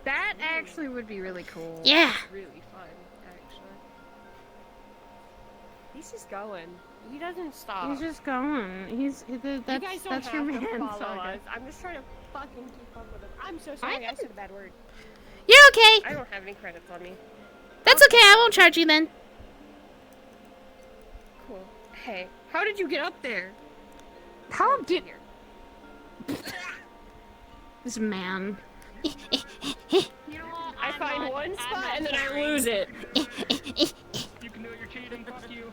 That actually would be really cool. Yeah. Really fun, actually. He's just going. He doesn't stop. He's just going. That's you guys don't that's your have to man, follow Saga. us. I'm just trying to fucking keep up with him. I'm so sorry. I said a bad word. You're okay. I don't have any credits on me. That's okay. I won't charge you then. Cool. Hey, how did you get up there? How did this man? You know what? I find one spot and then I lose it. You can do it. You're cheating. Fuck you.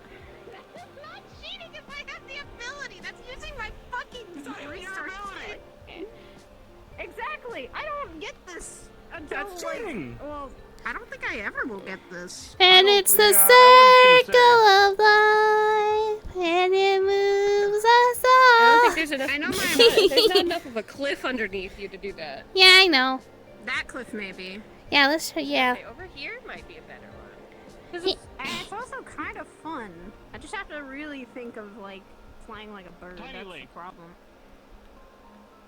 That's not cheating if I have the ability. That's using my fucking research. Exactly. I don't get this. get this. And it's the circle of life, and it moves us all. I don't think there's enough. I know There's not enough of a cliff underneath you to do that. Yeah, I know. That cliff, maybe. Yeah, let's try. Yeah. Okay, over here might be a better one. Because it's also kind of fun. I just have to really think of, like, flying like a bird. That's the problem.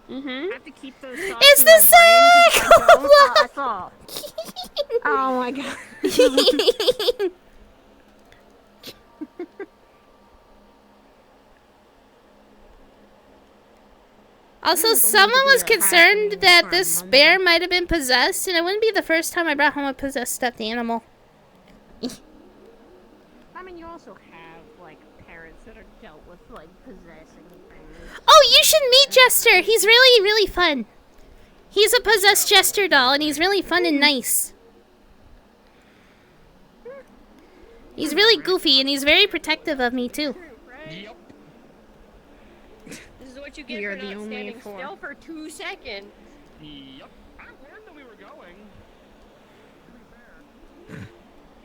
Mm-hmm. I have to keep those thoughts It's in the my brain 'cause I circle! don't- that's all. Oh my god. Also, someone was concerned that this bear might have been possessed, and it wouldn't be the first time I brought home a possessed stuffed animal. I mean, you also have, like, parents that are dealt with, like, possessing things. Oh, you should meet Jester. He's really, really fun. He's a possessed Jester doll, and he's really fun and nice. He's really goofy, and he's very protective of me, too. Yep. This is what you get You're for the not only standing four. still for 2 seconds. Yep. I warned that we were going.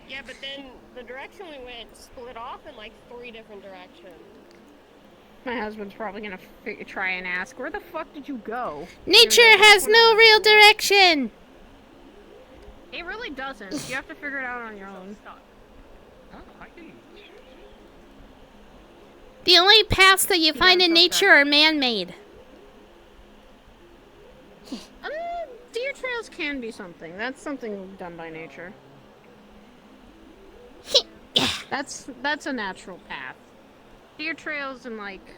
Yeah, but then the direction we went split off in like 3 different directions. My husband's probably gonna try and ask, where the fuck did you go? Nature has no real direction. It really doesn't. You have to figure it out on your own. The only paths that you find in nature are man-made. Deer trails can be something. That's something done by nature. That's a natural path. Deer trails and like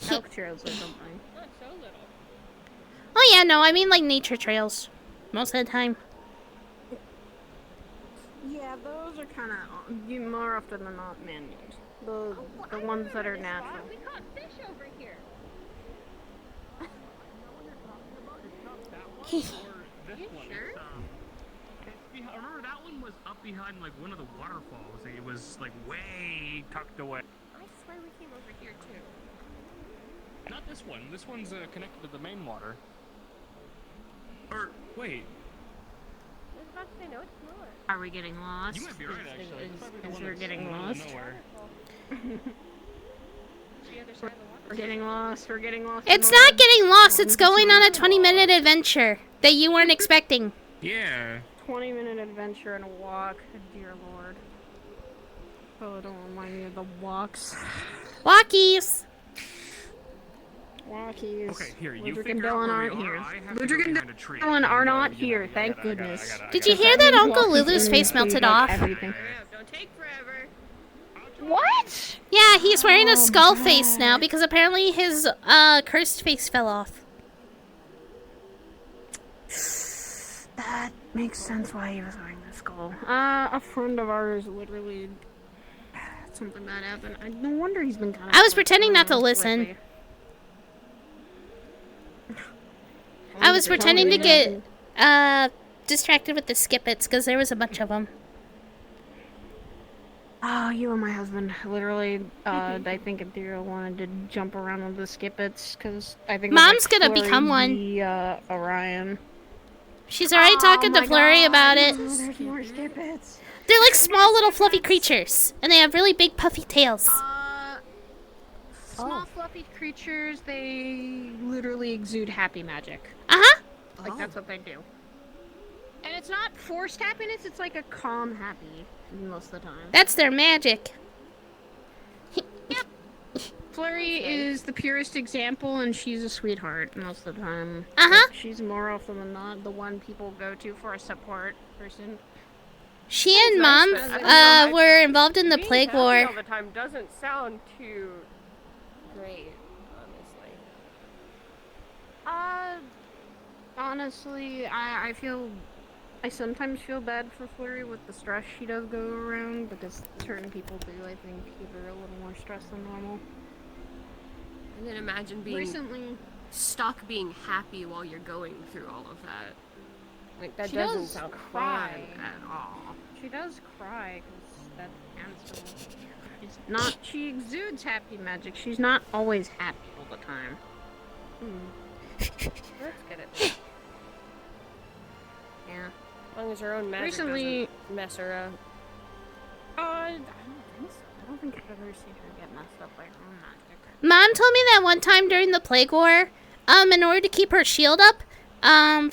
elk trails or something. Not so little. Oh yeah, no, I mean like nature trails. Most of the time. Yeah, those are kind of more often than not man-made. The ones that are natural. We caught fish over here. This one. Sure? Remember that one was up behind like one of the waterfalls. It was like way tucked away. I swear we came over here too. Not this one. This one's connected to the main water. Or wait. I was about to say no, it's not. Are we getting lost? You might be right actually. It's probably the Is one we're that's getting in the middle of lost? nowhere. The other side of the water. We're getting lost. We're getting lost. It's not getting lost. It's going on a 20-minute adventure that you weren't expecting. Yeah. 20-minute adventure and a walk. Dear Lord. Oh, don't remind me of the walks. Walkies. Walkies. Okay, here, you Ludwig and figure out Dylan where aren't we are. here. I have to Ludwig go and behind a tree. Dylan are not here, thank goodness. Did you hear that Uncle Lulu's face melted off? Everything. Don't take forever. What? Yeah, he's wearing a skull face now because apparently his cursed face fell off. That makes sense why he was wearing the skull. A friend of ours literally had something bad happened. No wonder he's been kind of. I was pretending not to listen. I was pretending to get distracted with the skippets because there was a bunch of them. Oh, you and my husband literally. I think Adira wanted to jump around with the skippets because I think Mom's like gonna become one. Orion. She's already talking to Flurry about it. There's more skippets. They're like small little fluffy creatures, and they have really big puffy tails. Small fluffy creatures. They literally exude happy magic. Uh-huh. Like that's what they do. And it's not forced happiness. It's like a calm happy most of the time. That's their magic. Flurry is the purest example, and she's a sweetheart most of the time. Uh-huh. Like, she's more often than not the one people go to for a support person. She and Mom were involved in the Being Plague happy War. all the time doesn't sound too great, Honestly, I sometimes feel bad for Flurry with the stress she does go around, because certain people do, I think, give her a little more stress than normal. And then imagine being Recently, stuck being happy while you're going through all of that. Like, that she doesn't does sound cry fun at all. She does cry, because that cancel. It's not, she exudes happy magic. She's not always happy all the time. Let's get it. Yeah. As long as her own magic Recently- doesn't mess her up. I don't think so. I don't think I've ever seen her get messed up by her own magic. Mom told me that one time during the Plague War, in order to keep her shield up,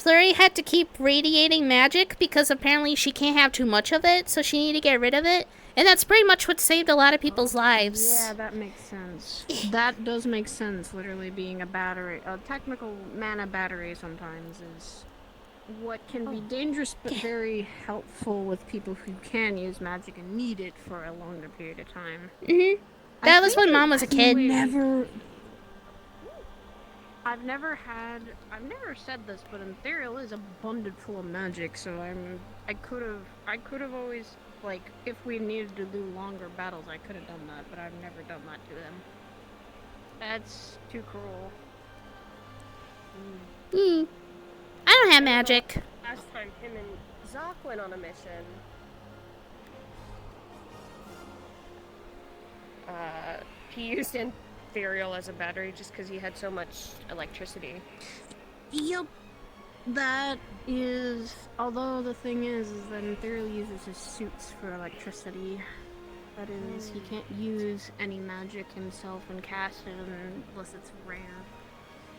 Flurry had to keep radiating magic because apparently she can't have too much of it, so she needed to get rid of it. And that's pretty much what saved a lot of people's lives. Yeah, that makes sense. That does make sense, literally being a battery. A technical mana battery sometimes is what can be dangerous but very helpful with people who can use magic and need it for a longer period of time. Mm-hmm. That was when Mom was a kid. I've never said this, but Ethereal is abundant full of magic, so I could have always, like, if we needed to do longer battles, I could have done that, but I've never done that to them. That's too cruel. I don't have magic. Last time him and Zoc went on a mission. He used Ethereal as a battery just because he had so much electricity. Yup. That is, although the thing is that Ethereal uses his suits for electricity. That is, he can't use any magic himself and cast it unless it's rare.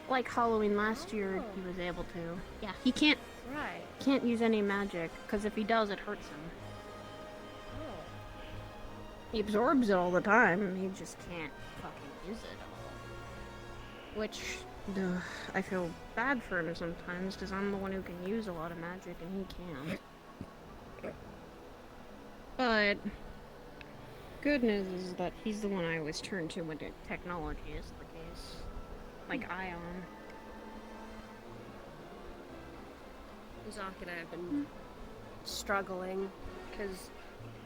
Like Halloween last year, he was able to. Yeah, he can't use any magic, because if he does, it hurts him. He absorbs it all the time, he just can't fucking use it all. Which, I feel bad for him sometimes, because I'm the one who can use a lot of magic and he can't. But, good news is that he's the one I always turn to when technology is the case. Like Ion. Zoc and I have been struggling, because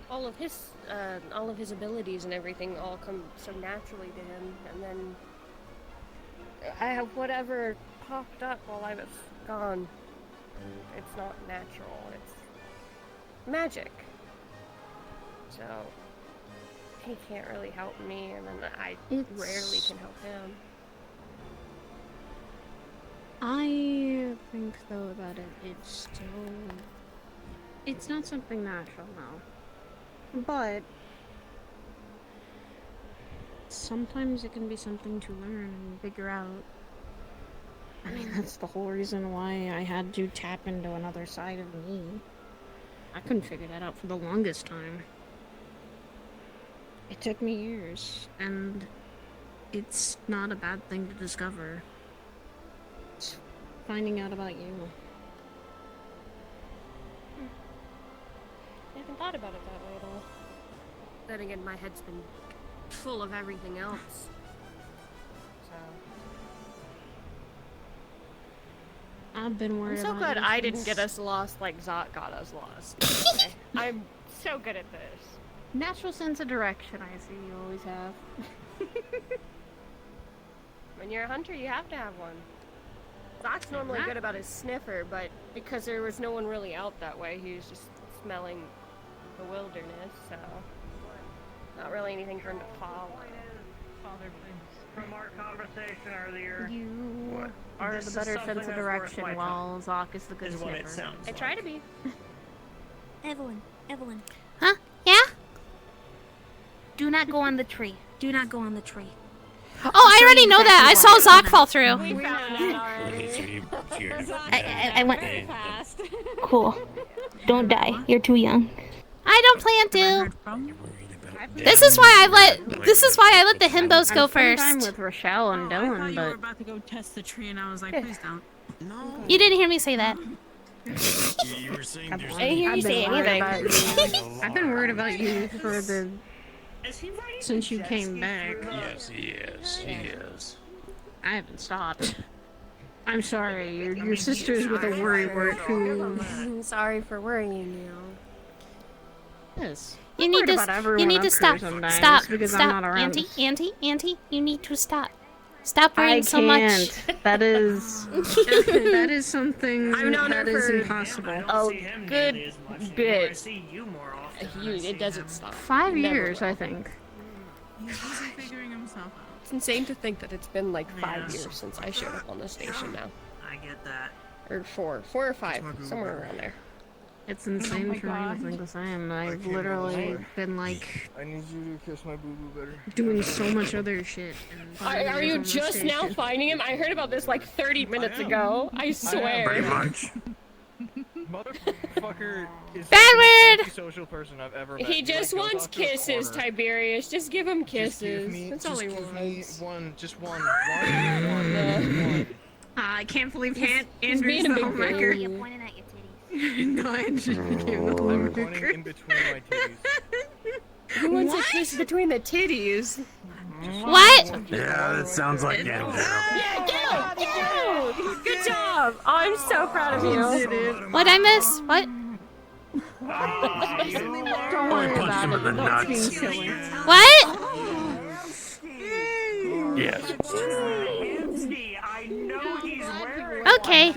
all of his abilities and everything all come so naturally to him, and then I have whatever popped up while I was gone. It's not natural, it's magic. So he can't really help me, and then I rarely can help him. I think though that it's not something natural now. But sometimes it can be something to learn and figure out. I mean, that's the whole reason why I had to tap into another side of me. I couldn't figure that out for the longest time. It took me years, and it's not a bad thing to discover. It's finding out about you. I haven't thought about it that way at all. Then again, my head's been full of everything else. So I've been worried I'm so about glad you I didn't since- get us lost like Zoc got us lost. Okay? I'm so good at this. Natural sense of direction, I see you always have. When you're a hunter, you have to have one. Zoc's normally good about his sniffer, but because there was no one really out that way, he was just smelling the wilderness, so not really anything for him to follow. From our conversation earlier. You are the better sense of direction, while Zoc is the good sniffer. I try to be. Evelyn. Huh? Yeah? Do not go on the tree. Do not go on the tree. Oh, I already know that. I saw Zoc fall through. We found it already. I went. Cool. Don't die. You're too young. I don't plan to. This is why I let the himbos go first. I'm with Rochelle and I thought Dylan, you were but about to go test the tree, and I was like, please don't. No. You didn't hear me say that. You were saying I there's didn't hear you say anything. I've been worried about about you for since you came back. Yes, he is. He is. I haven't stopped. I'm sorry, your sister's with a worry word who. I'm sorry for worrying you. Yes. You need to stop. Stop. Because Stop. I'm not around. Auntie, you need to stop. Stop worrying so much. That is that is something I've known that her is for impossible. a good bit. It doesn't stop. 5 Never years, will. I think. He's figuring himself out. It's insane to think that it's been like 5 years since I showed up on the station now. I get that. Or four or five, somewhere around there. It's insane for me to think the same. I've literally been like I need you to kiss my boo boo better. doing so much other shit. And Are you just now finding him? I heard about this like 30 minutes ago. I swear. Pretty much. Motherfucker is Bad the word! most antisocial person I've ever met. He just goes wants off to a kisses, corner. Tiberius. Just give him Just give kisses. me- That's all just he give me wants. one, just one. One. I can't believe He's Andrew's being a the big homewrecker. baby. You're pointing at your titties. No, Andrew became the I'm homewrecker. pointing in between my titties. He wants a kiss between the titties. What? Yeah, that sounds like Andrew. Yeah, get him! Good job! Oh, I'm so proud of you. What'd I miss? What? Don't worry punch about him it. in the That's being nuts. silly. What? Yes. I know he's wearing Okay. I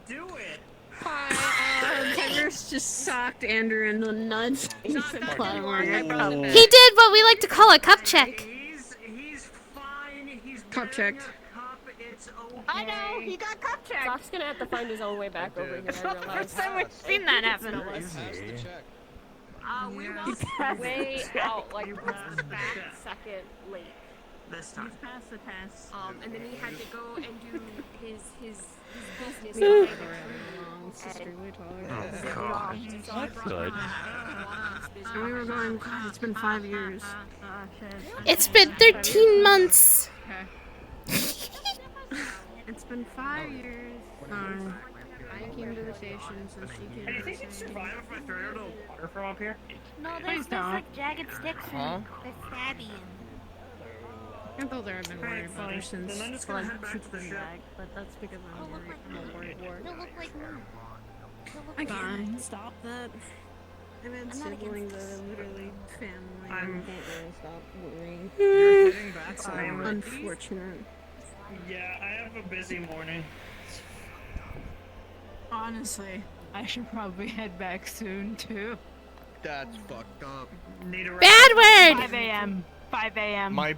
do it. Tigers just socked Andrew in the nuts. He did what we like to call a cup check. He's fine. He's Cup checked. cup. It's okay. I know, he got cup checked. Doc's gonna have to find his own way back over here, I realize. First time we've seen that happen. We were way out, like, back second late. This time. Passed the test. And then he had to go and do his business. That's good. And we were going, God, it's been 5 years. It's been 13 months. It's been 5 years. I came to the station since she came Hey, you to the think you'd station. survive if I throw you a little water from up here? No, Please there's don't. like jagged sticks and they stab you. I thought there had been worried about her since Then I'm just gonna like head back to the ship. bag, but that's because I'm worried war. You'll look like me. I can't stop that. I've had I'm not against siblings that this. are literally family. I'm- I can't really stop worrying. You're heading back to the Unfortunate. Yeah, I have a busy morning. Honestly, I should probably head back soon too. That's fucked up. Need a Bad word! 5 a.m. 5 a.m. My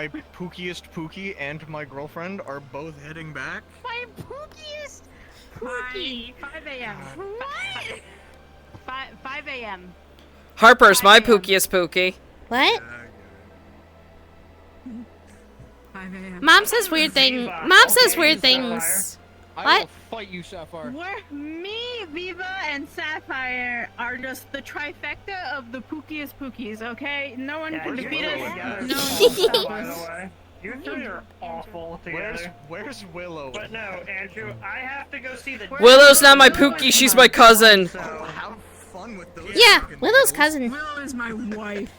pookiest Pookie and my girlfriend are both heading back. My pookiest pookie. 5 a.m. What? 5 a.m. Harper's my pookiest pookie. What? 5 a.m. Mom says weird things. Mom says weird things. I What? will fight you, Sapphire. Me, Viva, and Sapphire are just the trifecta of the pookiest pookies, okay? No one can defeat us. No one can stop By the us. way, you three are awful together. Where's Willow? But no, Andrew, I have to go see the. Willow's not my pookie, she's my cousin. Have fun with those. Yeah, Willow's cousin. Willow is my wife.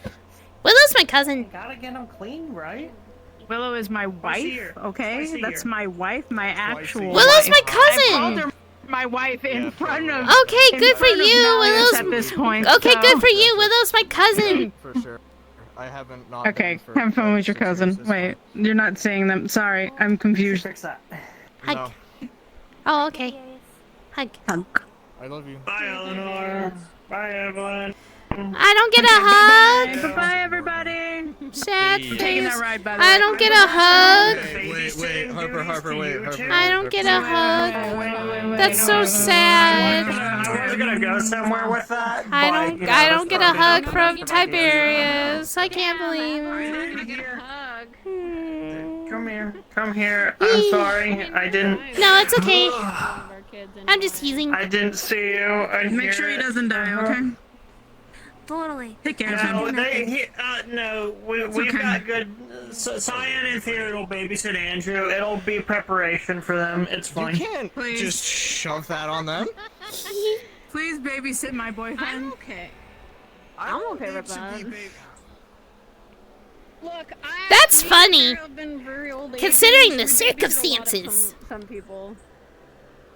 Willow's my cousin. Gotta get them clean, right? Willow is my see wife, her. okay? I see That's her. my wife, my actual Willow's my wife. I called cousin. her my wife in front of Okay, in good for front of you, Nalius Willow's. at this point. Okay, so- good for you. Willow's my cousin. For sure. I haven't not. Okay, been for have fun with your 6 years cousin. this Wait, you're not saying them. Sorry, I'm confused. Fix that. Hug. Oh, okay. Hug. I love you. Bye, Eleanor. Bye, Evelyn. I don't get a hug. Bye, everybody. Sad Taking face. that ride, by the I way. don't get a hug. Wait, Harper, wait, Harper. I don't get a hug. That's so sad. I was gonna go somewhere with that. I but, don't. you know, I don't that's get a probably hug not from the best idea. Tiberius. I can't believe it. Come here. Come here. I'm sorry. I didn't. No, it's okay. I'm just teasing. I didn't see you. I Make sure he doesn't die, okay? Totally. Take care of No, him. no, we've okay. got good. Cyan and Theodore will babysit Andrew. It'll be preparation for them. It's fine. You can't Please. just shove that on them. Please babysit my boyfriend. I'm okay. I'm okay with that. Look, That's funny. I've been very old age, Considering the we babysit a lot of circumstances. Some people.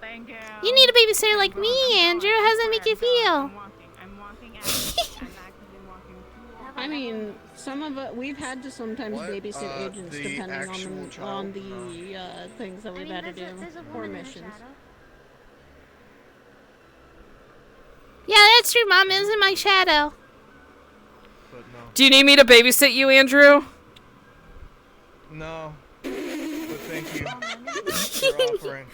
Thank you. You need a babysitter like me, Andrew. How does that make you feel? I'm walking out. I'm actively walking. I mean, some of it we've had to sometimes What? babysit agents The depending actual on child? the things that we've had to do or missions. Yeah, that's true. Mom is in my shadow. Do you need me to babysit you, Andrew? No. But thank you for offering.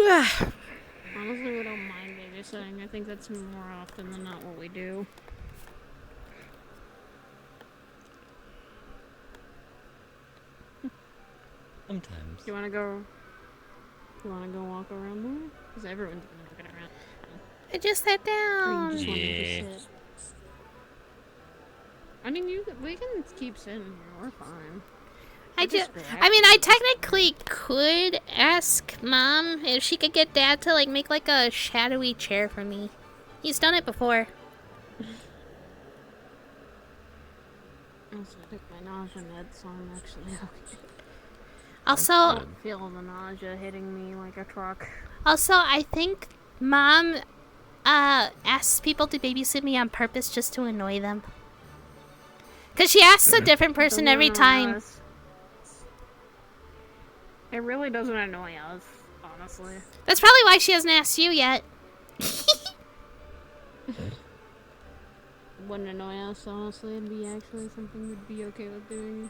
Honestly, we don't mind babysitting. I think that's more often than not what we do. Sometimes. Do you wanna go? You wanna go walk around more? Because everyone's been walking around. I just sat Or down. you just wanted Yeah. to sit? I mean, we can keep sitting here. We're fine. I mean, I technically could ask Mom if she could get Dad to like make like a shadowy chair for me. He's done it before. Also, I took my nausea meds, so I'm actually okay. Also, I don't feel the nausea hitting me like a truck. Also, I think Mom asks people to babysit me on purpose just to annoy them. Cause she asks a different person every time. It really doesn't annoy us, honestly. That's probably why she hasn't asked you yet. Wouldn't annoy us, honestly. It'd be actually something we'd be okay with doing.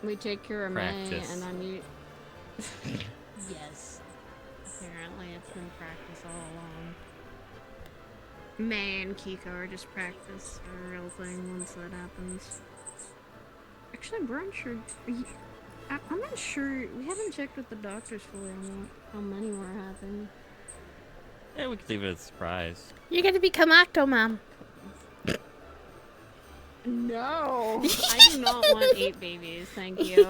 We take care of May, Practice. and then you... Yes. Apparently it's been practice all along. May and Kiko are just practice for a real thing once that happens. Actually, we're unsure. I'm not sure. We haven't checked with the doctors fully on how many were happening. Yeah, we could leave it as a surprise. You're gonna become Octomom. No! I do not want 8 babies, thank you.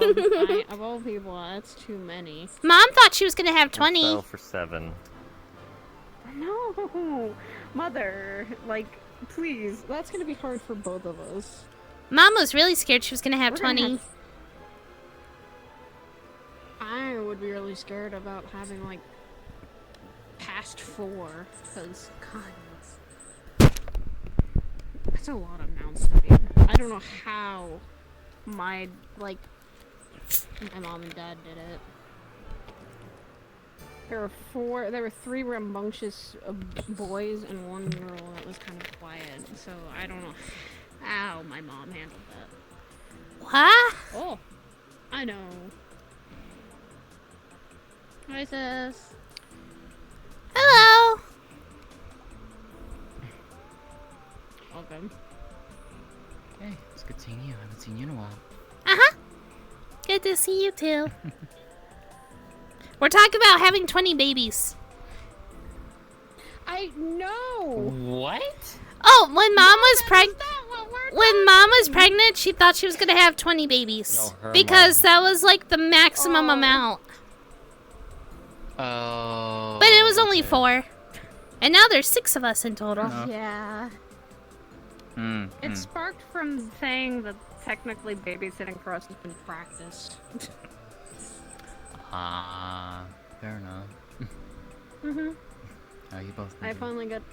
Of all people, that's too many. Mom thought she was gonna have 20. Fell for 7. No! Mother, like, please. That's gonna be hard for both of us. Mom was really scared she was gonna have 20. I would be really scared about having, like, past 4, because, God, that's a lot of mouths to feed. I don't know how my mom and dad did it. There were 3 rambunctious boys and 1 girl that was kind of quiet, so I don't know how my mom handled that. What? Oh, I know. Hi, sis. Hello. Welcome. Hey, it's good seeing you. I haven't seen you in a while. Uh-huh. Good to see you too. We're talking about having 20 babies. I know. What? Oh, when Mom was pregnant, she thought she was gonna have 20 babies No, her because that was like the maximum amount. Oh. But it was only 4, and now there's 6 of us in total. Yeah. It sparked from saying that technically babysitting for us has been practiced. Ah, fair enough. Mhm. How you both I doing? finally got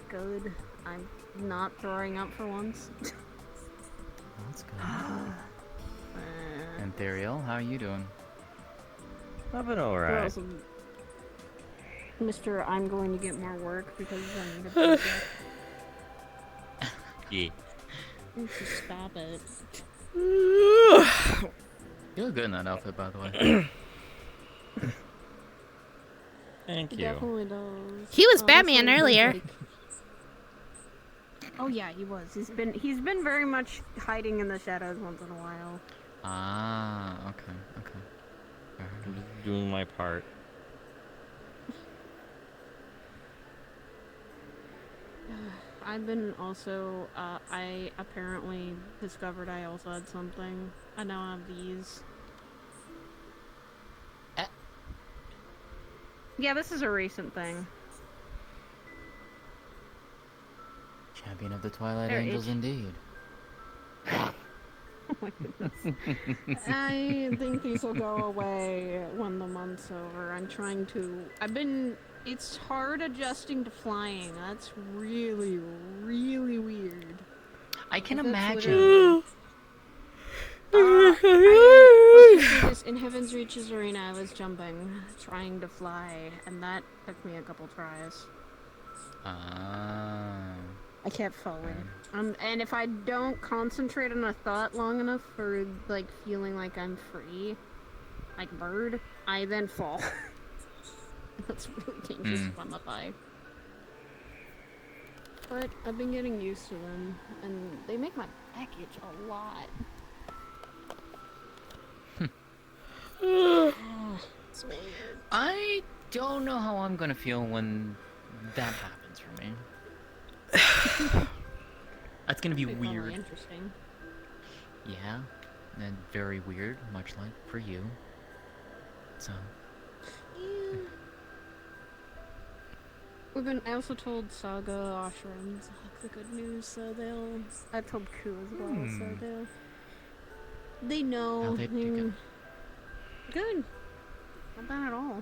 good. I'm not throwing up for once. That's good. And Theriel, how are you doing? I've been We're alright. also- Mr. I'm going to get more work because I need a project. Yeah. Just stop it. You look good in that outfit, by the way. Thank It you. definitely does. He was Honestly, Batman there's, earlier. like- Oh yeah, he was. He's been very much hiding in the shadows once in a while. Ah, okay. Fair I'm enough. just doing my part. I've been also, I apparently discovered I also had something. I now have these. Yeah, this is a recent thing. Champion of the Twilight They're Angels, itch- indeed. Oh my goodness. I think these will go away when the month's over. I'm trying to... It's hard adjusting to flying. That's really, really weird. I can That's imagine. literally- let's just do this. In Heaven's Reaches Arena, I was jumping, trying to fly, and that took me a couple tries. Ah. I kept falling. And if I don't concentrate on a thought long enough for, like, feeling like I'm free, like bird, I then fall. That's really dangerous if I'm up high. But I've been getting used to them, and they make my back itch a lot. It's weird. I don't know how I'm gonna feel when that happens for me. That's gonna be It'll probably weird. Interesting. Yeah, and very weird, much like for you. So. I also told Saga, Asha, and Zach the good news, so they'll. I told Ku as well, so they know. How'd they do? Good. Not bad at all.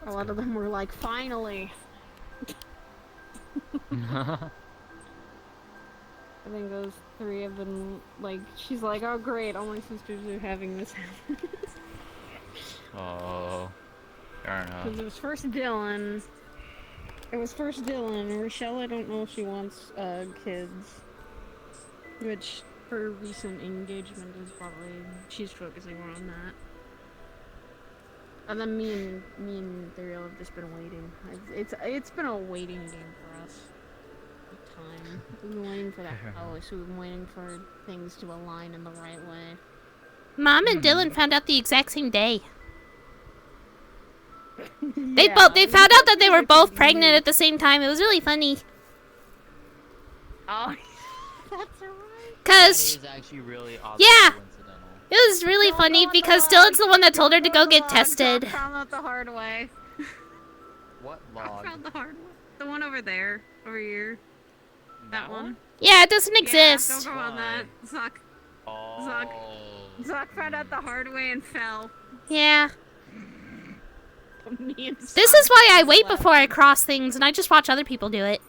A lot of them were like, finally. I think those 3 have been like. She's like, oh great, all my sisters are having this happen. Oh, fair enough. Because it was first Dylan. Rochelle, I don't know if she wants kids. Which, her recent engagement is probably, she's focusing more on that. And then me and Theriel have just been waiting. It's been a waiting game for us. Time. We've been waiting for that house. We've been waiting for things to align in the right way. Mom and Dylan found out the exact same day. They Yeah, they found out that they were both pregnant at the same time. It was really funny. Oh, that's right. Cause That is actually really yeah, it was really funny because Dylan's the one that told her to go get tested. I found out the hard way. What I log? found the hard one. The one over there, over here. That one. Yeah, it doesn't Yeah, exist. don't go on that. Zuck found out the hard way and fell. Yeah. This is why I wait before I cross things, and I just watch other people do it.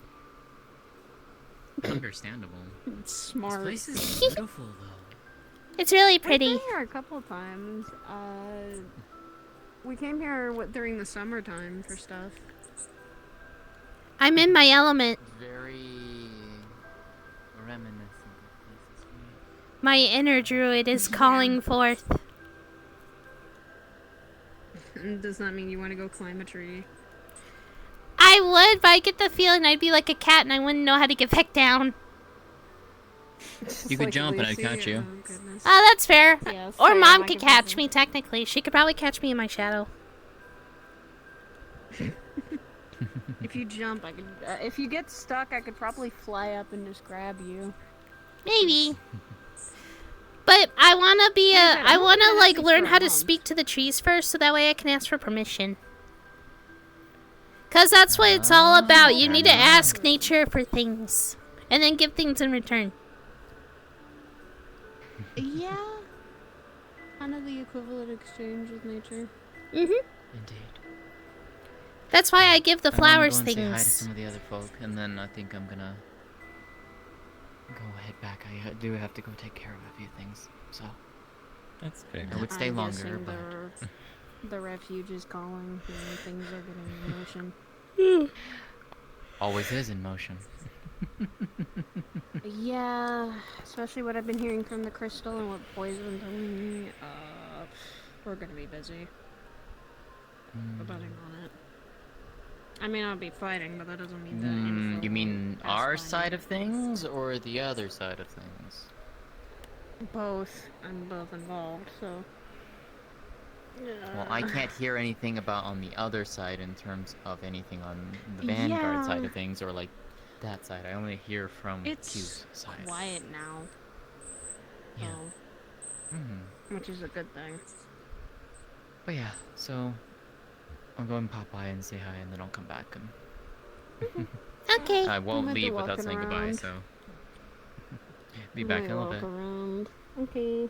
Understandable. It's smart. This place is beautiful, though. It's really pretty. We've been here a couple of times. We came here during the summertime for stuff. I'm in my element. Very reminiscent of places. My inner druid is calling forth. Does that mean you want to go climb a tree? I would, but I get the feeling I'd be like a cat and I wouldn't know how to get back down. You could jump and I'd catch you. Oh, that's fair. Yes, Or same, Mom I could could catch me, technically. She could probably catch me in my shadow. If you jump, I could. If you get stuck, I could probably fly up and just grab you. Maybe. But I wanna be I wanna like learn how to speak to the trees first, so that way I can ask for permission. Cause that's what it's all about. You need to ask nature for things, and then give things in return. Yeah. Kind of the equivalent exchange with nature. Mhm. Indeed. That's why I give the flowers I'm gonna go and say hi to things. some of the other folk, and then I think I'm gonna go head back. I do have to go take care of a few things, so. That's fair. I would stay I'm longer, guessing but the refuge is calling. And things are getting in motion. always is in motion. Yeah, especially what I've been hearing from the crystal and what Poison telling me. We're gonna be busy. Betting on it. I mean, I'll be fighting, but that doesn't mean that. You mean our side of things, or the other side of things? Both. I'm both involved, so. Well, I can't hear anything about on the other side in terms of anything on the Vanguard side of things, or like that side. I only hear from Q's side. It's quiet now. Yeah. So, which is a good thing. But yeah, so I'll go and pop by and say hi, and then I'll come back and. Okay. I I won't might be leave without walking saying goodbye, around. so. Be back in a little bit. Around. Okay.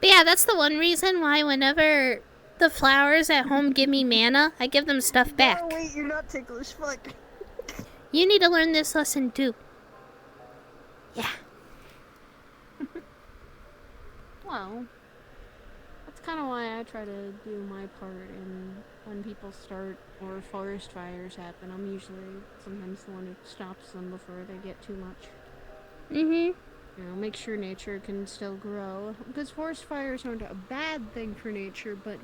But yeah, that's the one reason why whenever the flowers at home give me mana, I give them stuff back. Oh wait, you're not ticklish. Fuck. You need to learn this lesson too. Yeah. Well, that's kind of why I try to do my part in when people start or forest fires happen. I'm usually sometimes the one who stops them before they get too much. You know, make sure nature can still grow. Because forest fires aren't a bad thing for nature, but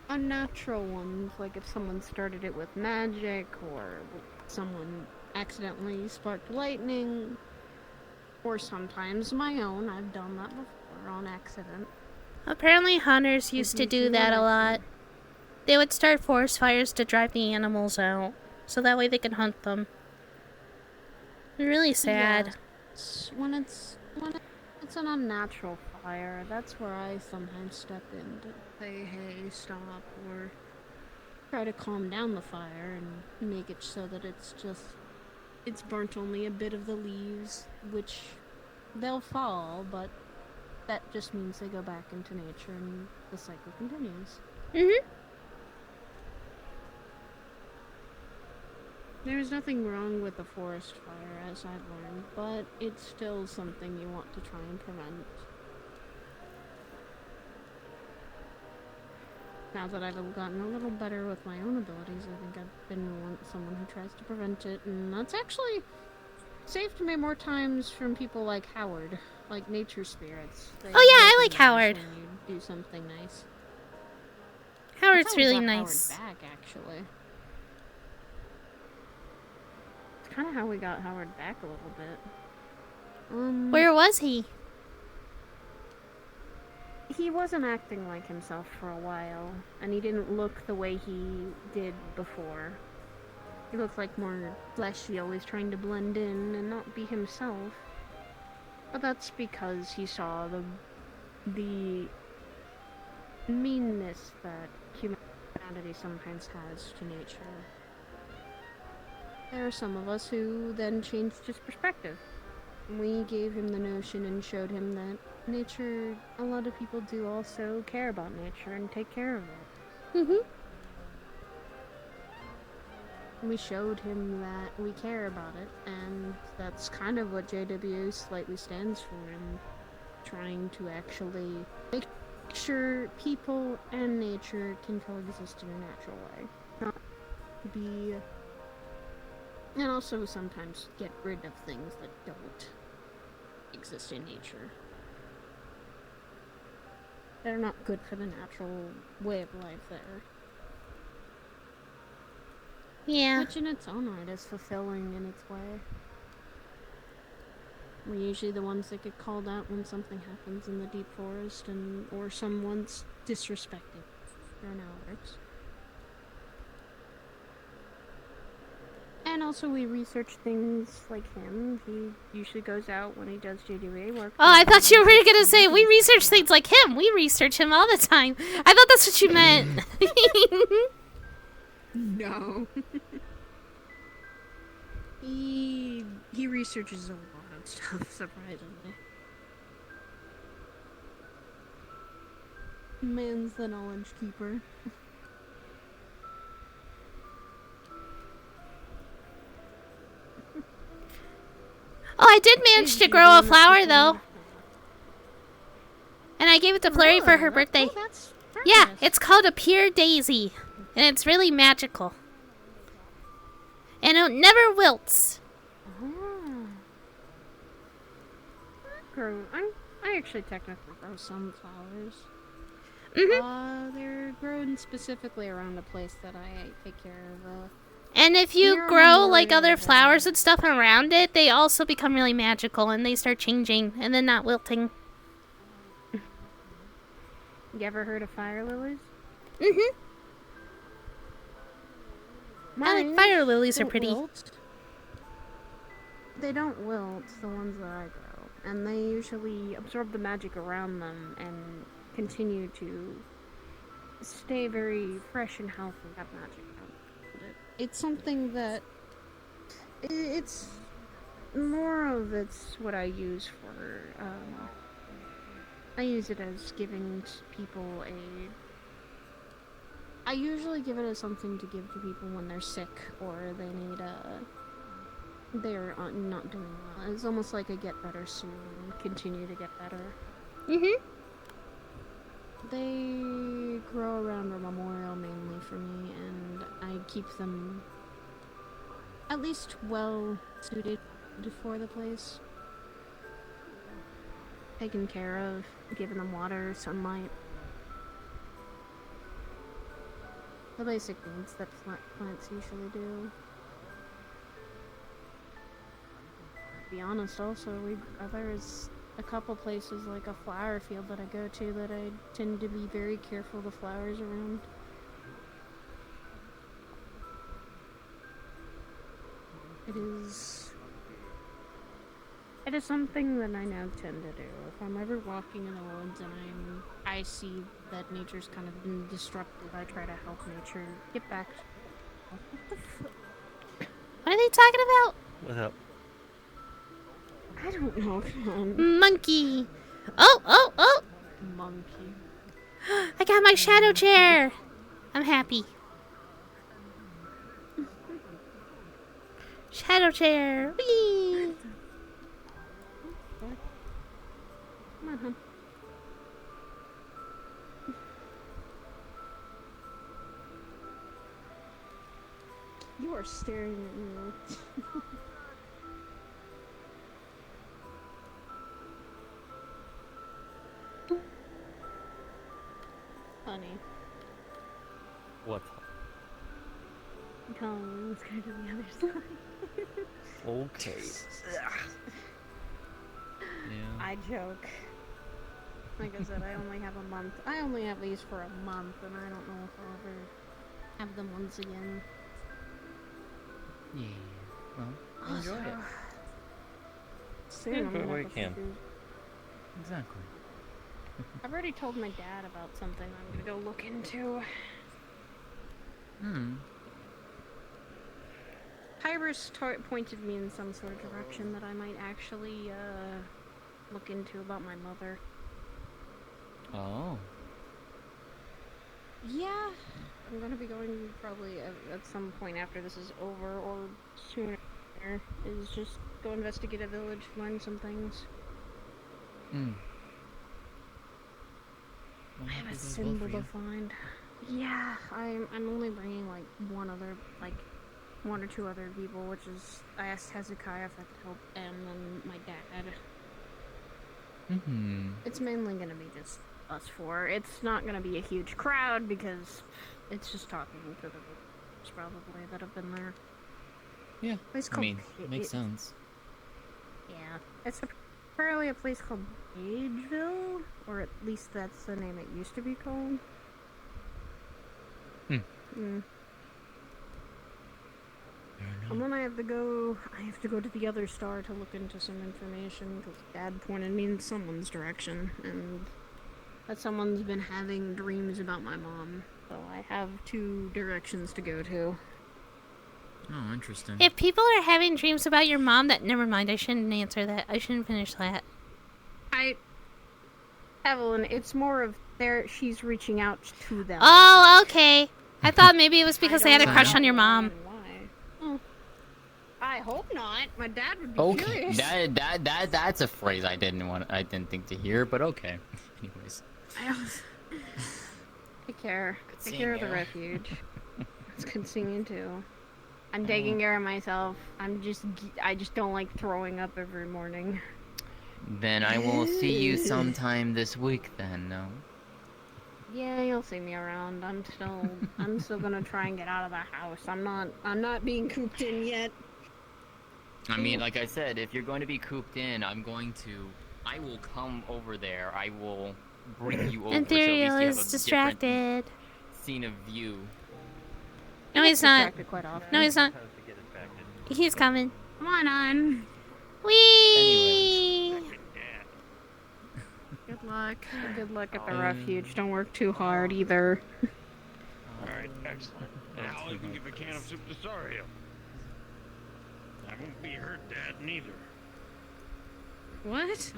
unnatural ones, like if someone started it with magic, or someone accidentally sparked lightning, or sometimes my own. I've done that before on accident. Apparently hunters used to do that a lot. They would start forest fires to drive the animals out, so that way they could hunt them. Really sad. Yes. When it's an unnatural fire, that's where I sometimes step in to say, hey, stop, or try to calm down the fire and make it so that it's burnt only a bit of the leaves, which they'll fall, but that just means they go back into nature and the cycle continues. There's nothing wrong with a forest fire, as I've learned, but it's still something you want to try and prevent. Now that I've gotten a little better with my own abilities, I think I've been someone who tries to prevent it, and that's actually saved me more times from people like Howard, like nature spirits. Oh yeah, I like Howard. When you do something nice. Howard's really nice. Howard back, actually. It's kind of how we got Howard back a little bit. Where was he? He wasn't acting like himself for a while, and he didn't look the way he did before. He looked like more fleshy, always trying to blend in and not be himself. But that's because he saw the meanness that humanity sometimes has to nature. There are some of us who then changed his perspective. We gave him the notion and showed him that nature, a lot of people do also care about nature and take care of it. We showed him that we care about it, and that's kind of what JWO slightly stands for, in trying to actually make sure people and nature can coexist in a natural way. Not be... And also sometimes get rid of things that don't exist in nature. They're not good for the natural way of life there. Yeah. Which in its own right is fulfilling in its way. We're usually the ones that get called out when something happens in the deep forest or someone's disrespected. There are now works. And also we research things like him. He usually goes out when he does JDA work. Oh, I thought you were gonna say we research things like him. We research him all the time. I thought that's what you meant. No. He researches a lot of stuff, surprisingly. Man's the knowledge keeper. Oh, I did manage to grow a flower, though. And I gave it to Flurry for her birthday. Yeah, it's called a pure daisy. And it's really magical. And it never wilts. I actually technically grow some flowers. They're grown specifically around a place that I take care of. And if you grow like other flowers and stuff around it, they also become really magical and they start changing and then not wilting. You ever heard of fire lilies? I like fire lilies are pretty. They don't wilt, the ones that I grow. And they usually absorb the magic around them and continue to stay very fresh and healthy. Have magic around it. It's something that... It's... More of it's what I use for... I use it as giving people a... I usually give it as something to give to people when they're sick or they need they're not doing well. It's almost like a get better soon and continue to get better. They grow around a memorial mainly for me, and I keep them at least well suited for the place. taken care of, giving them water, sunlight. The basic needs that plants usually do. To be honest, also, there's a couple places like a flower field that I go to that I tend to be very careful of the flowers around. It is something that I now tend to do. If I'm ever walking in the woods and I see that nature's kind of been disrupted, I try to help nature get back. What the fuck? What are they talking about? What's up? I don't know. Come on. Monkey. Oh. Monkey. I got my shadow chair. I'm happy. Shadow chair. Whee! Come on, hon. You are staring at me. Funny. What? Colin, let's go to the other side. Okay. Yeah. I joke. Like I said, I only have a month. I only have these for a month, and I don't know if I'll ever have them once again. Yeah. Well, enjoy it. Soon, I'm Enjoy gonna what have you to can. figure- Exactly. I've already told my dad about something I'm gonna go look into. Hybris pointed me in some sort of direction that I might actually look into about my mother. Oh. Yeah, I'm gonna be going probably at some point after this is over or sooner. Is just go investigate a village, learn some things. I have a symbol to find. Yeah, I'm only bringing like one or two other people, which is I asked Hezekiah if I could help him and my dad. It's mainly gonna be just us four. It's not gonna be a huge crowd because it's just talking to the villagers probably that have been there. Yeah, Place I called mean, makes sense. Yeah, it's apparently a place called Pageville, or at least that's the name it used to be called. And then I have to go to the other star to look into some information because Dad pointed me in someone's direction, and that someone's been having dreams about my mom. So I have 2 directions to go to. Oh, interesting. If people are having dreams about your mom, never mind. I shouldn't answer that. I shouldn't finish that. Evelyn, it's more of she's reaching out to them. Oh, okay. I thought maybe it was because they had a crush on your mom. I hope not. My dad would be Okay, curious. that's a phrase I didn't think to hear, but okay. Anyways. Take care. Good Take seeing care of the you. refuge. It's good seeing you too. I'm taking care of myself. I just don't like throwing up every morning. Then I will see you sometime this week then, no? Yeah, you'll see me around. I'm still gonna try and get out of the house. I'm not being cooped in yet. I mean, like I said, if you're going to be cooped in, I will come over there. I will bring you over so at least you Ethereal have is a distracted. different scene of view. No, he's not. Quite often. No, he's not. He's coming. Come on. Whee! Good luck. Good luck at the refuge. Don't work too hard either. Alright, excellent. Now I can give a can of soup to Sario. I won't be hurt, Dad, neither. What?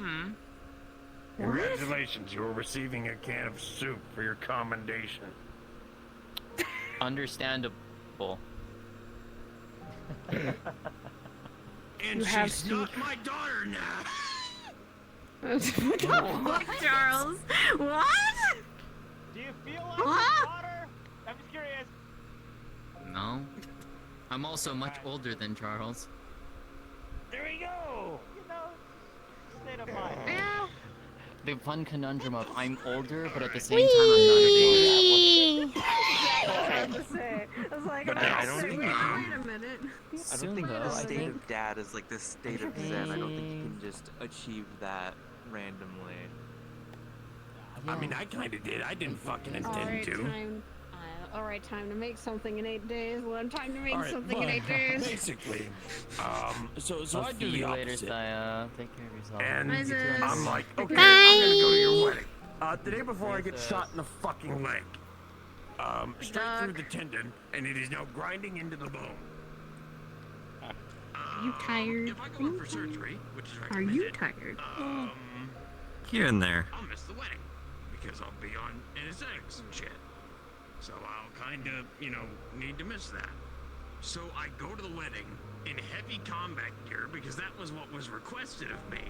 Congratulations, you're receiving a can of soup for your commendation. Understandable. And have she's not my daughter now. What the fuck, Charles? What? Do you feel like What? daughter? I'm just curious. No. I'm also much older than Charles. There we go. You know, state of mind. Yeah. the fun conundrum of I'm older, but at the same time I'm not a baby. I was like, But I don't think wait a minute. I don't think though, the I state think- of dad is like the state of zen. I don't think you can just achieve that randomly. I mean, I kind of did. I didn't fucking intend to. Alright, time to make something in 8 days. Well, time to make All right, something in but 8 days. basically, so I'll I do see the you later, opposite. Saya. Take care of yourself. And Bye, sis. I'm like, okay, Bye. I'm gonna go to your wedding. The day before I get shot in the fucking leg. Straight through the tendon, and it is now grinding into the bone. You tired? If I go in for surgery, which is Are recommended, you tired? here and there, I'll miss the wedding because I'll be on anesthetics and shit. So I'll kind of, need to miss that. So I go to the wedding in heavy combat gear because that was what was requested of me.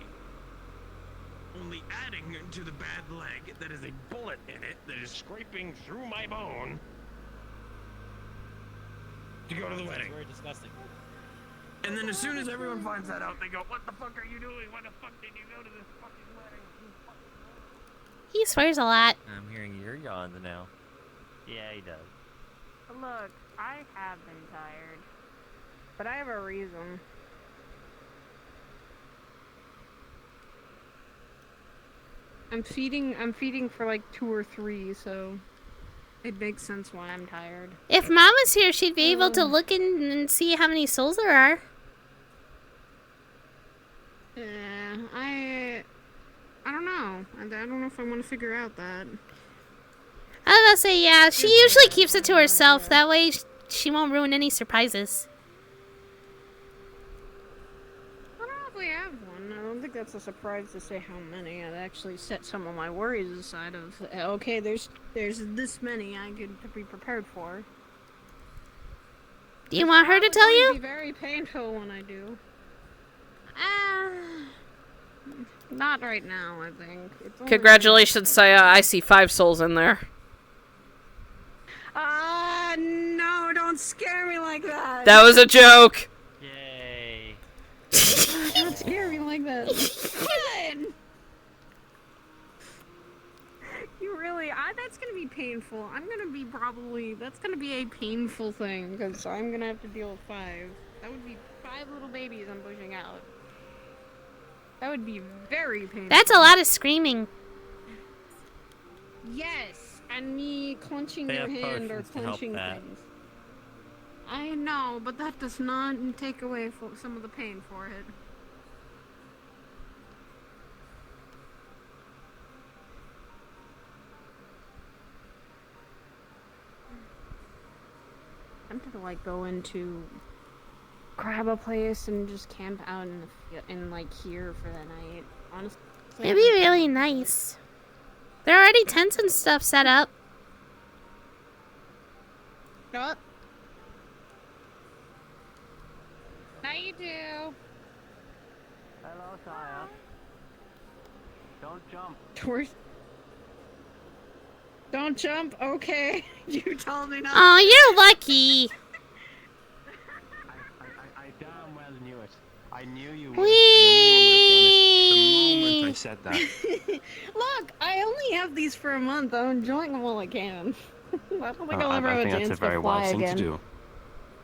Only adding to the bad leg that is a bullet in it that is scraping through my bone to go to the wedding. Very disgusting. And then as soon as everyone finds that out, they go, "What the fuck are you doing? Why the fuck did you go to this fucking wedding?" He swears a lot. I'm hearing your yawns now. Yeah, he does. Look, I have been tired. But I have a reason. I'm feeding for like 2 or 3, so it makes sense why I'm tired. If Mom was here, she'd be able to look in and see how many souls there are. Yeah, I don't know. I don't know if I want to figure out that. I was gonna say, yeah, she usually keeps it to herself. That way she won't ruin any surprises. I don't know if we have one. I don't think that's a surprise to say how many. I'd actually set some of my worries aside of, okay, there's this many I could be prepared for. Do you want her to tell It you? would be very painful when I do. Not right now, I think. It's only- Congratulations, Saya. I see 5 souls in there. No, don't scare me like that. That was a joke. Yay. Don't scare me like that. Good. You really, that's gonna be painful. That's gonna be a painful thing, because I'm gonna have to deal with 5. That would be 5 little babies I'm pushing out. That would be very painful. That's a lot of screaming. Yes, and me clenching They your have hand or potions to help clenching that. things. I know, but that does not take away some of the pain for it. I'm gonna like go into grab a place and just camp out in like here for the night. Honestly, It'd be really nice. There are already tents and stuff set up. What? Now you do. Hello, Saya. Don't jump. Don't jump. Okay, you told me not. Oh, you're lucky. I damn well knew it. I knew you would. Whee! The moment I said that. Look, I only have these for a month. I'm enjoying them while I can. I don't think I'll ever I have a think chance that's a very to fly wise thing again. to do.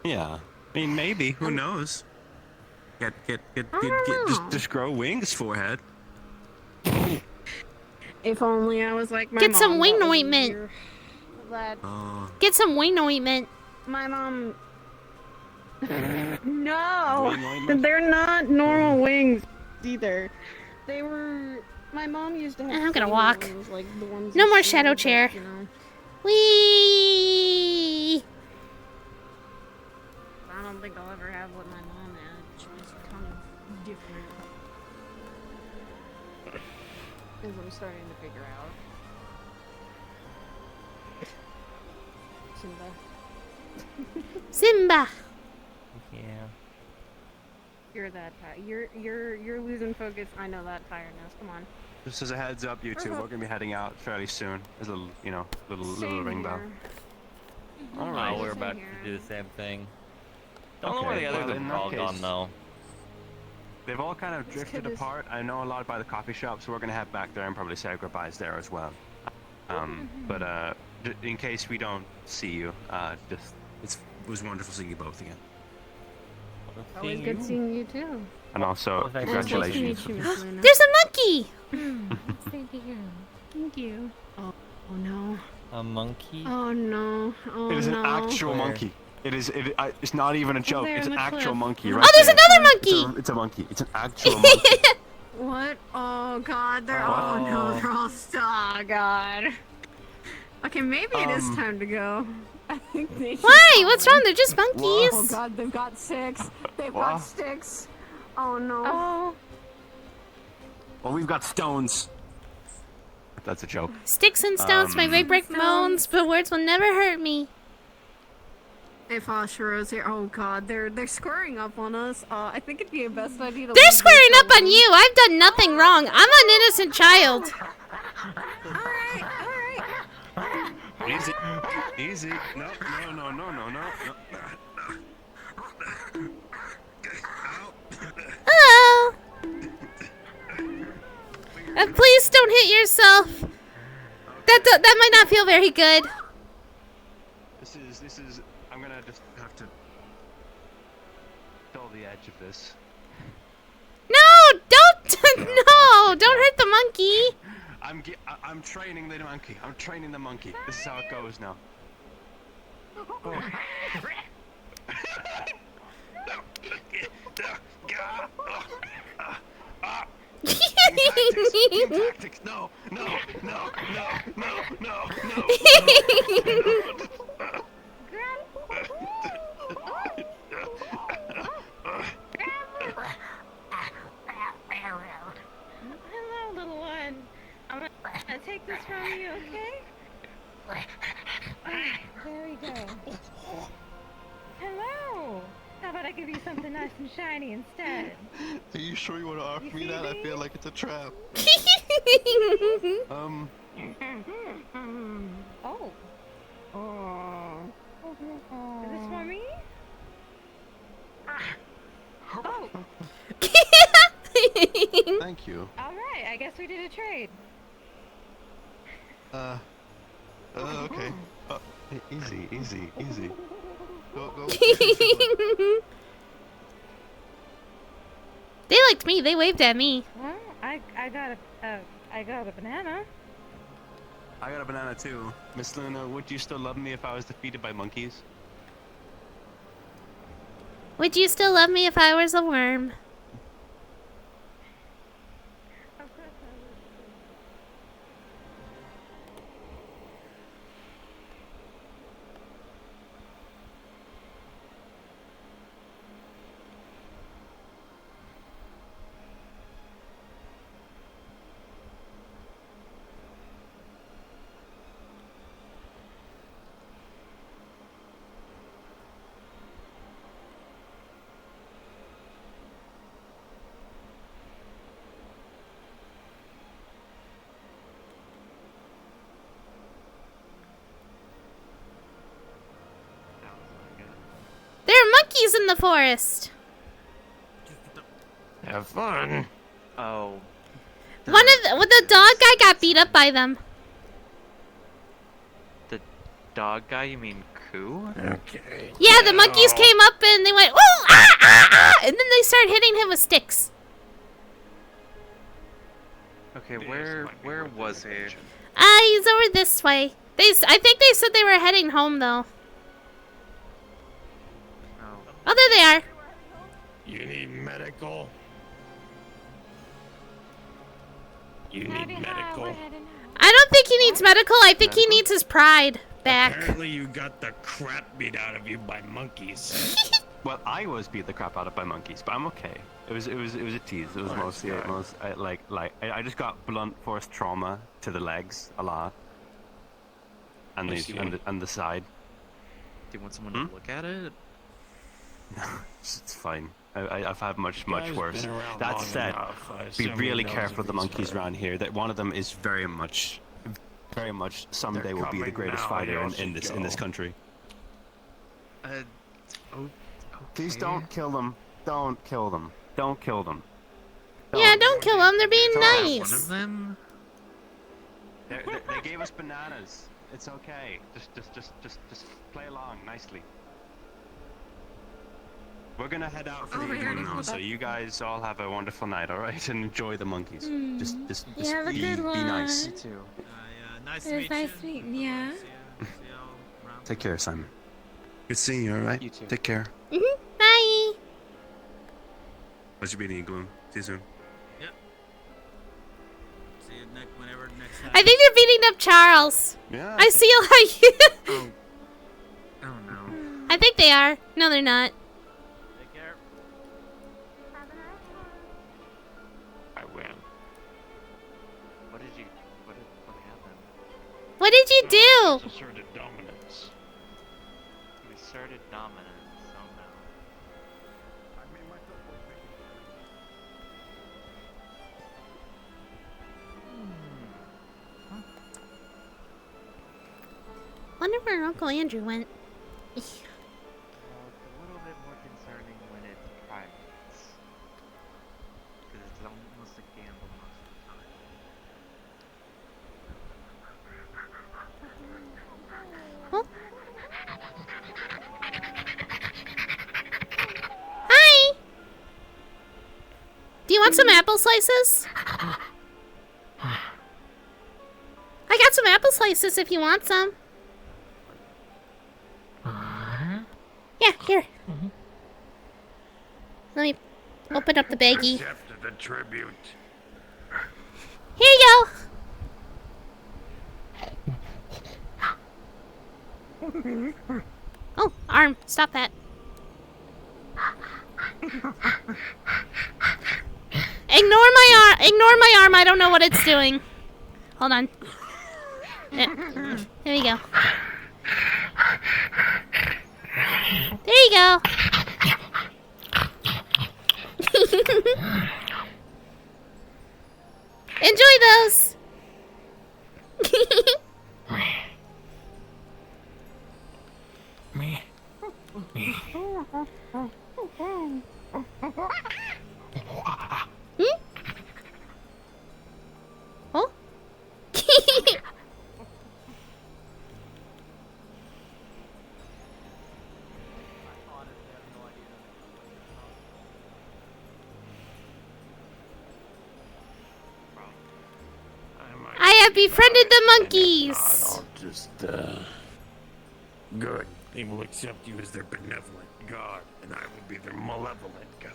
Yeah, I mean maybe. Who knows? Just grow wings, forehead. If only I was like my Get mom. some wing that was ointment. here. That Get some wing ointment. my mom. Wing No, ointment? they're not normal wings either. They were. My mom used to have. I'm gonna flaming walk. wings, like the ones No you more see, shadow but, chair. You know. Whee! I don't think I'll ever have what my mom had. She was kind of different. As I'm starting to figure out. Simba. Yeah. You're that tired. You're losing focus. I know that tiredness. Come on. Just as a heads up, you two, we're gonna be heading out fairly soon. There's a little, little ring bell. All right. right. We're about to do the same thing. Don't know where Okay, the well, others in are that all gone case- though. They've all kind of drifted apart. I know a lot by the coffee shop, so we're gonna head back there and probably say our goodbyes there as well. But in case we don't see you, it was wonderful seeing you both again. Always good seeing you too. And also, congratulations. Nice to meet you, Miss Luna. There's a monkey! Same to you. Thank you. Oh no. A monkey? Oh no. Oh no. It is an actual monkey. It's not even a joke. there It's in an the actual cliff. monkey. Oh, Right there's there. another monkey! It's a monkey. It's an actual monkey. What? Oh god, they're oh no, they're all oh god. Okay, maybe it is time to go. I think they should Why? go What's in. wrong? They're just monkeys. Oh god, they've got sticks. They've What? got sticks. Oh no. Oh. Well, we've got stones. That's a joke. Sticks and stones may break bones, but words will never hurt me. If Ashiro's here, oh god, they're squaring up on us. I think it'd be a best idea to They're leave squaring this up on alone. you. I've done nothing wrong. I'm an innocent child. Alright. Easy. Easy. No. Oh. And please don't hit yourself. That might not feel very good. This is. I'm gonna just have to dull the edge of this. No, don't. No, don't hurt the monkey. I'm training the monkey. I'm training the monkey. This is how it goes now. Team tactics. No. Hello, little one. I'm gonna take this from you, okay? There we go. Hello. How about I give you something nice and shiny instead? Are you sure you want to offer me that? I feel like it's a trap. Oh. Is this for me? Oh. Thank you. All right. I guess we did a trade. Okay. Easy. Go. They liked me. They waved at me. Well, I got a banana. I got a banana too. Miss Luna, would you still love me if I was defeated by monkeys? Would you still love me if I was a worm? There are monkeys in the forest. Have fun. Oh. The dog guy got beat up by them. The dog guy? You mean Koo? Okay. Yeah, the monkeys came up and they went, oh, and then they started hitting him with sticks. Okay, where was he? He's over this way. I think they said they were heading home though. Oh, there they are. You need medical. You need medical. I don't think he needs medical. I think he needs his pride back. Apparently you got the crap beat out of you by monkeys. Well, I was beat the crap out of by monkeys, but I'm okay. It was a tease. It was mostly I just got blunt force trauma to the legs a lot. And the side. Do you want someone to look at it? No, it's fine. I've had much worse. That said, be really careful of the monkeys around here. That one of them is very much someday will be the greatest fighter in this country. Please don't kill them. Don't kill them. Don't kill them. Yeah, don't kill them. They're being It's all right. nice. them? They gave us bananas. It's okay. Just play along nicely. We're gonna head out for the evening now, so you guys all have a wonderful night, all right? And enjoy the monkeys. Just have a be good one. nice. You too. Nice It to was meet nice you. meeting ya. Take care, Simon. Good seeing you, all right? You too. Take care. Bye. Pleasure meeting you, Gloom. See you soon. Yep. See you whenever next time. I think they're beating up Charles. Yeah. I see like. Oh. Oh no. I think they are. No, they're not. Take care. I win. What happened? What did you do? Asserted dominance. We asserted dominance. Oh no. Wonder where Uncle Andrew went. Well, it's a little bit more concerning when it's private. Because it's almost a gamble most of the time. Oh. Hi. Do you want some apple slices? I got some apple slices if you want some. Yeah, here. Let me open up the baggie. Accepted the tribute. Here you go. Oh, arm. Stop that. Ignore my arm. I don't know what it's doing. Hold on. There we go. There you go. Enjoy those. Hmm? Oh? I have befriended the monkeys. I'll just, good. They will accept you as their benevolent god, and I will be their malevolent god.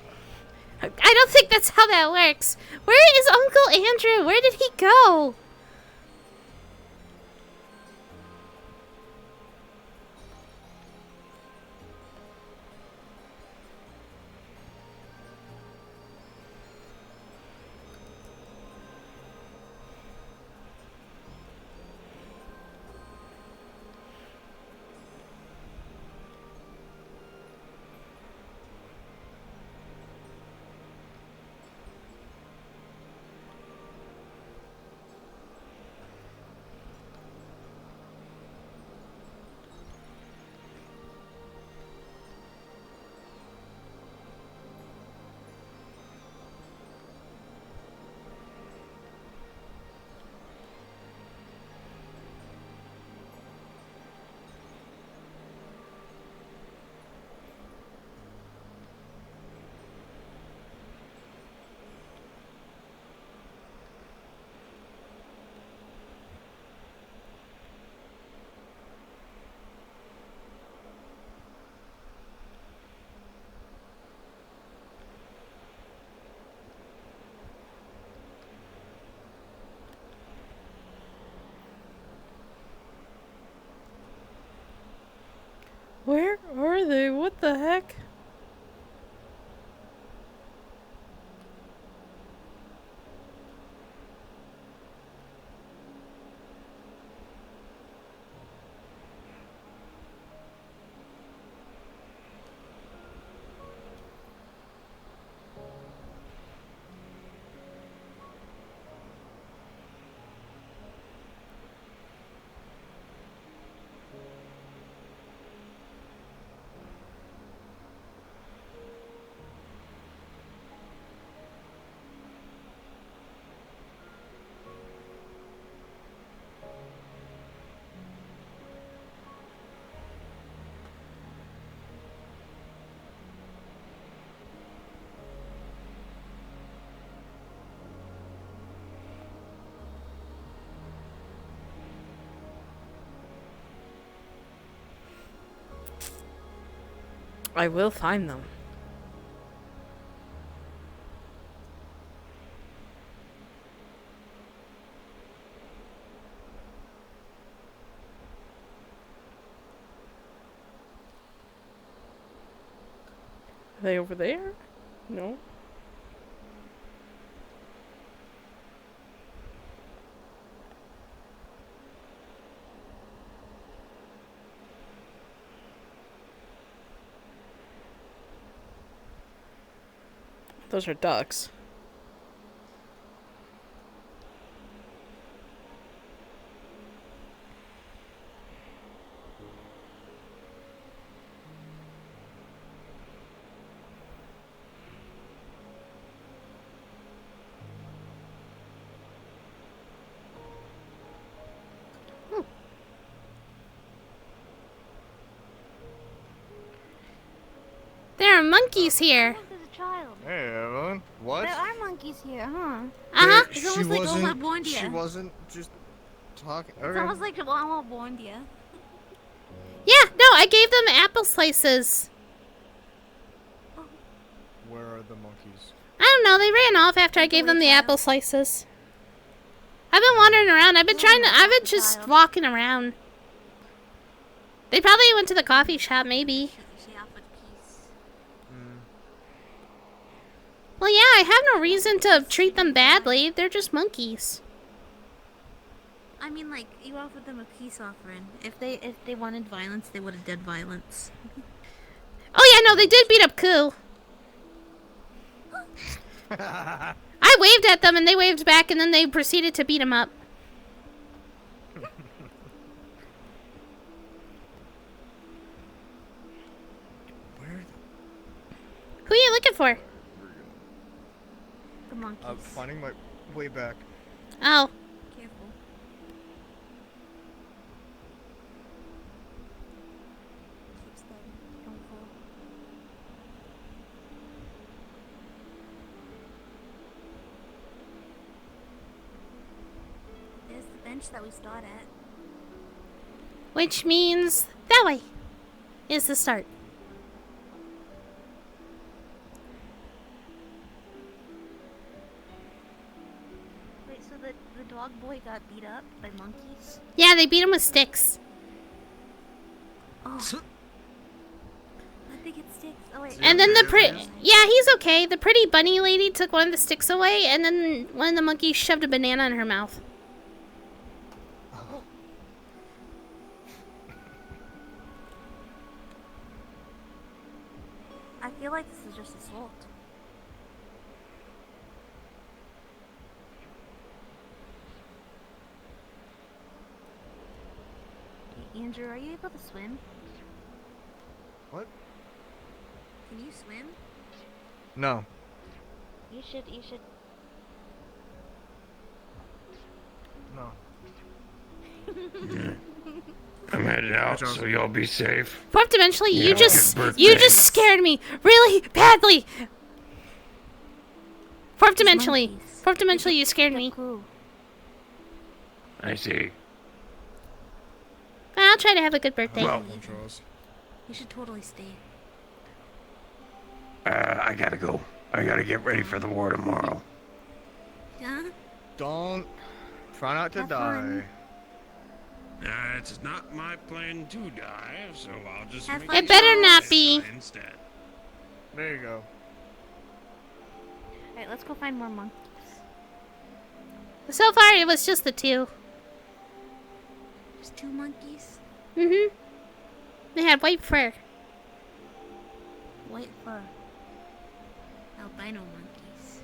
I don't think that's how that works. Where is Uncle Andrew? Where did he go? I will find them. Are they over there? No. Those are ducks. There are monkeys here. There's a child. Hey, Evelyn. What? There are monkeys here, huh? Uh-huh. It's almost like Oma Bondia. She wasn't just talking. It's almost like Oma Bondia. Yeah, no, I gave them apple slices. Where are the monkeys? I don't know, they ran off after I gave them the apple slices. I've been wandering around. I've been just walking around. They probably went to the coffee shop, maybe. Well, yeah, I have no reason to treat them badly. They're just monkeys. I mean, like, you offered them a peace offering. If they wanted violence, they would have did violence. Oh yeah, no, they did beat up Koo. I waved at them and they waved back and then they proceeded to beat him up. Who are you looking for? The monkeys. I'm finding my way back. Oh. Careful. Keep steady. Don't fall. There's the bench that we start at. Which means that way is the start. Wait, so the dog boy got beat up by monkeys? Yeah, they beat him with sticks. Oh. I think it sticks. Oh wait. And then yeah, he's okay. The pretty bunny lady took one of the sticks away, and then one of the monkeys shoved a banana in her mouth. I feel like this is just assault. Hey, Andrew, are you able to swim? What? Can you swim? No. You should. No. I'm headed out, so y'all be safe. Fourth dimensionally, Yeah, you just good birthday. scared me really badly. Fourth dimensionally, you scared me. I see. I'll try to have a good birthday. Well, You should totally stay. I gotta go. I gotta get ready for the war tomorrow. Yeah? Don't. Try not to Have die. fun. It's not my plan to die, so I'll just Have make fun, It better Charles. not be. instead. There you go. Alright, let's go find more monkeys. So far, it was just the two. There's 2 monkeys. Mm-hmm. They had white fur. White fur. Albino monkeys.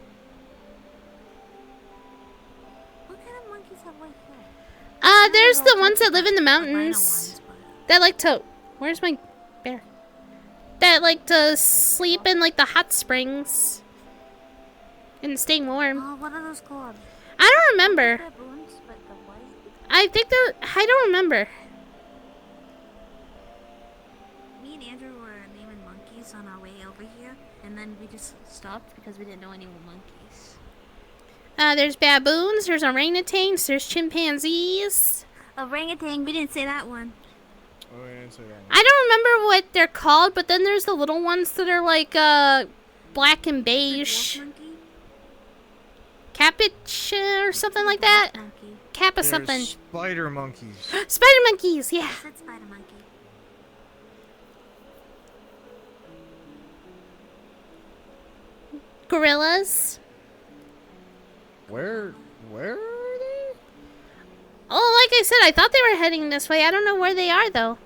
What kind of monkeys have white fur? There's the ones that live in the mountains. That like to... Where's my bear? That like to sleep in like the hot springs. And staying warm. Oh, what are those called? I don't remember. Baboons, but the white? I think I don't remember. Me and Andrew were naming monkeys on our way over here, and then we just stopped because we didn't know any more monkeys. There's baboons, there's orangutans, there's chimpanzees. Orangutan, we didn't say that one. Oh, I didn't say that one. I don't remember what they're called, but then there's the little ones that are like black and beige. Capuchin or something like that. Kappa They're something. spider monkeys. Spider monkeys, yeah. That's spider monkey. Gorillas. Where are they? Oh, like I said, I thought they were heading this way. I don't know where they are though.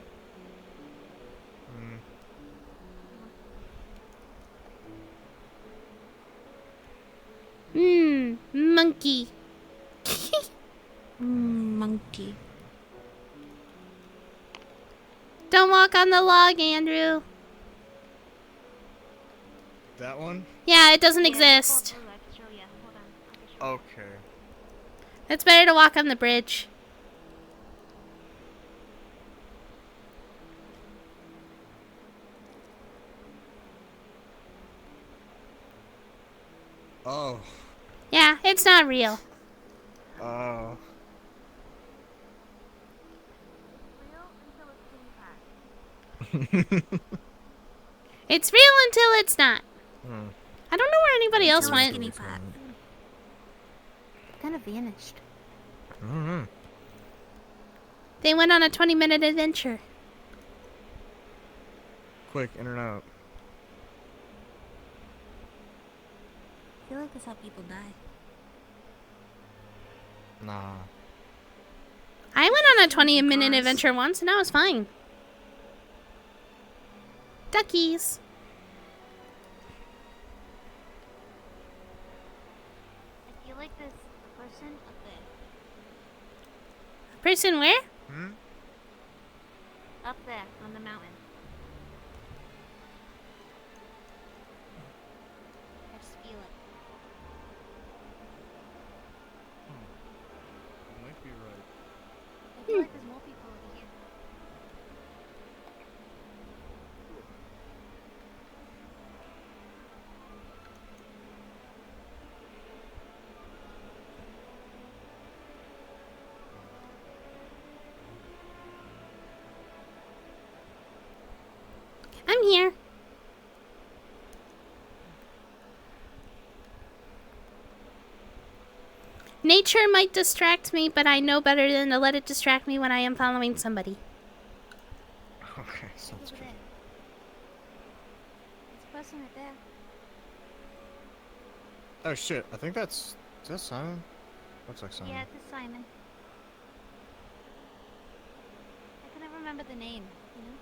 Monkey. Monkey. Don't walk on the log, Andrew. That one? Yeah, it doesn't exist. Okay. It's better to walk on the bridge. Oh. Yeah, it's not real. Oh. It's real until it's not. Hmm. I don't know where anybody else went. Kind of vanished. I don't know. They went on a 20-minute adventure. Quick, in and out. I feel like that's how people die. Nah. I went on a 20-minute adventure once and I was fine. Duckies. I feel like this person up there. Person where? Up there on the mountain. I just feel it. You might be right. I feel like there's more people over here. I'm here. Nature might distract me, but I know better than to let it distract me when I am following somebody. Okay, sounds good. There's a person right there. Oh shit, I think that's... Is that Simon? Looks like Simon. Yeah, it's Simon. I can never remember the name, you know?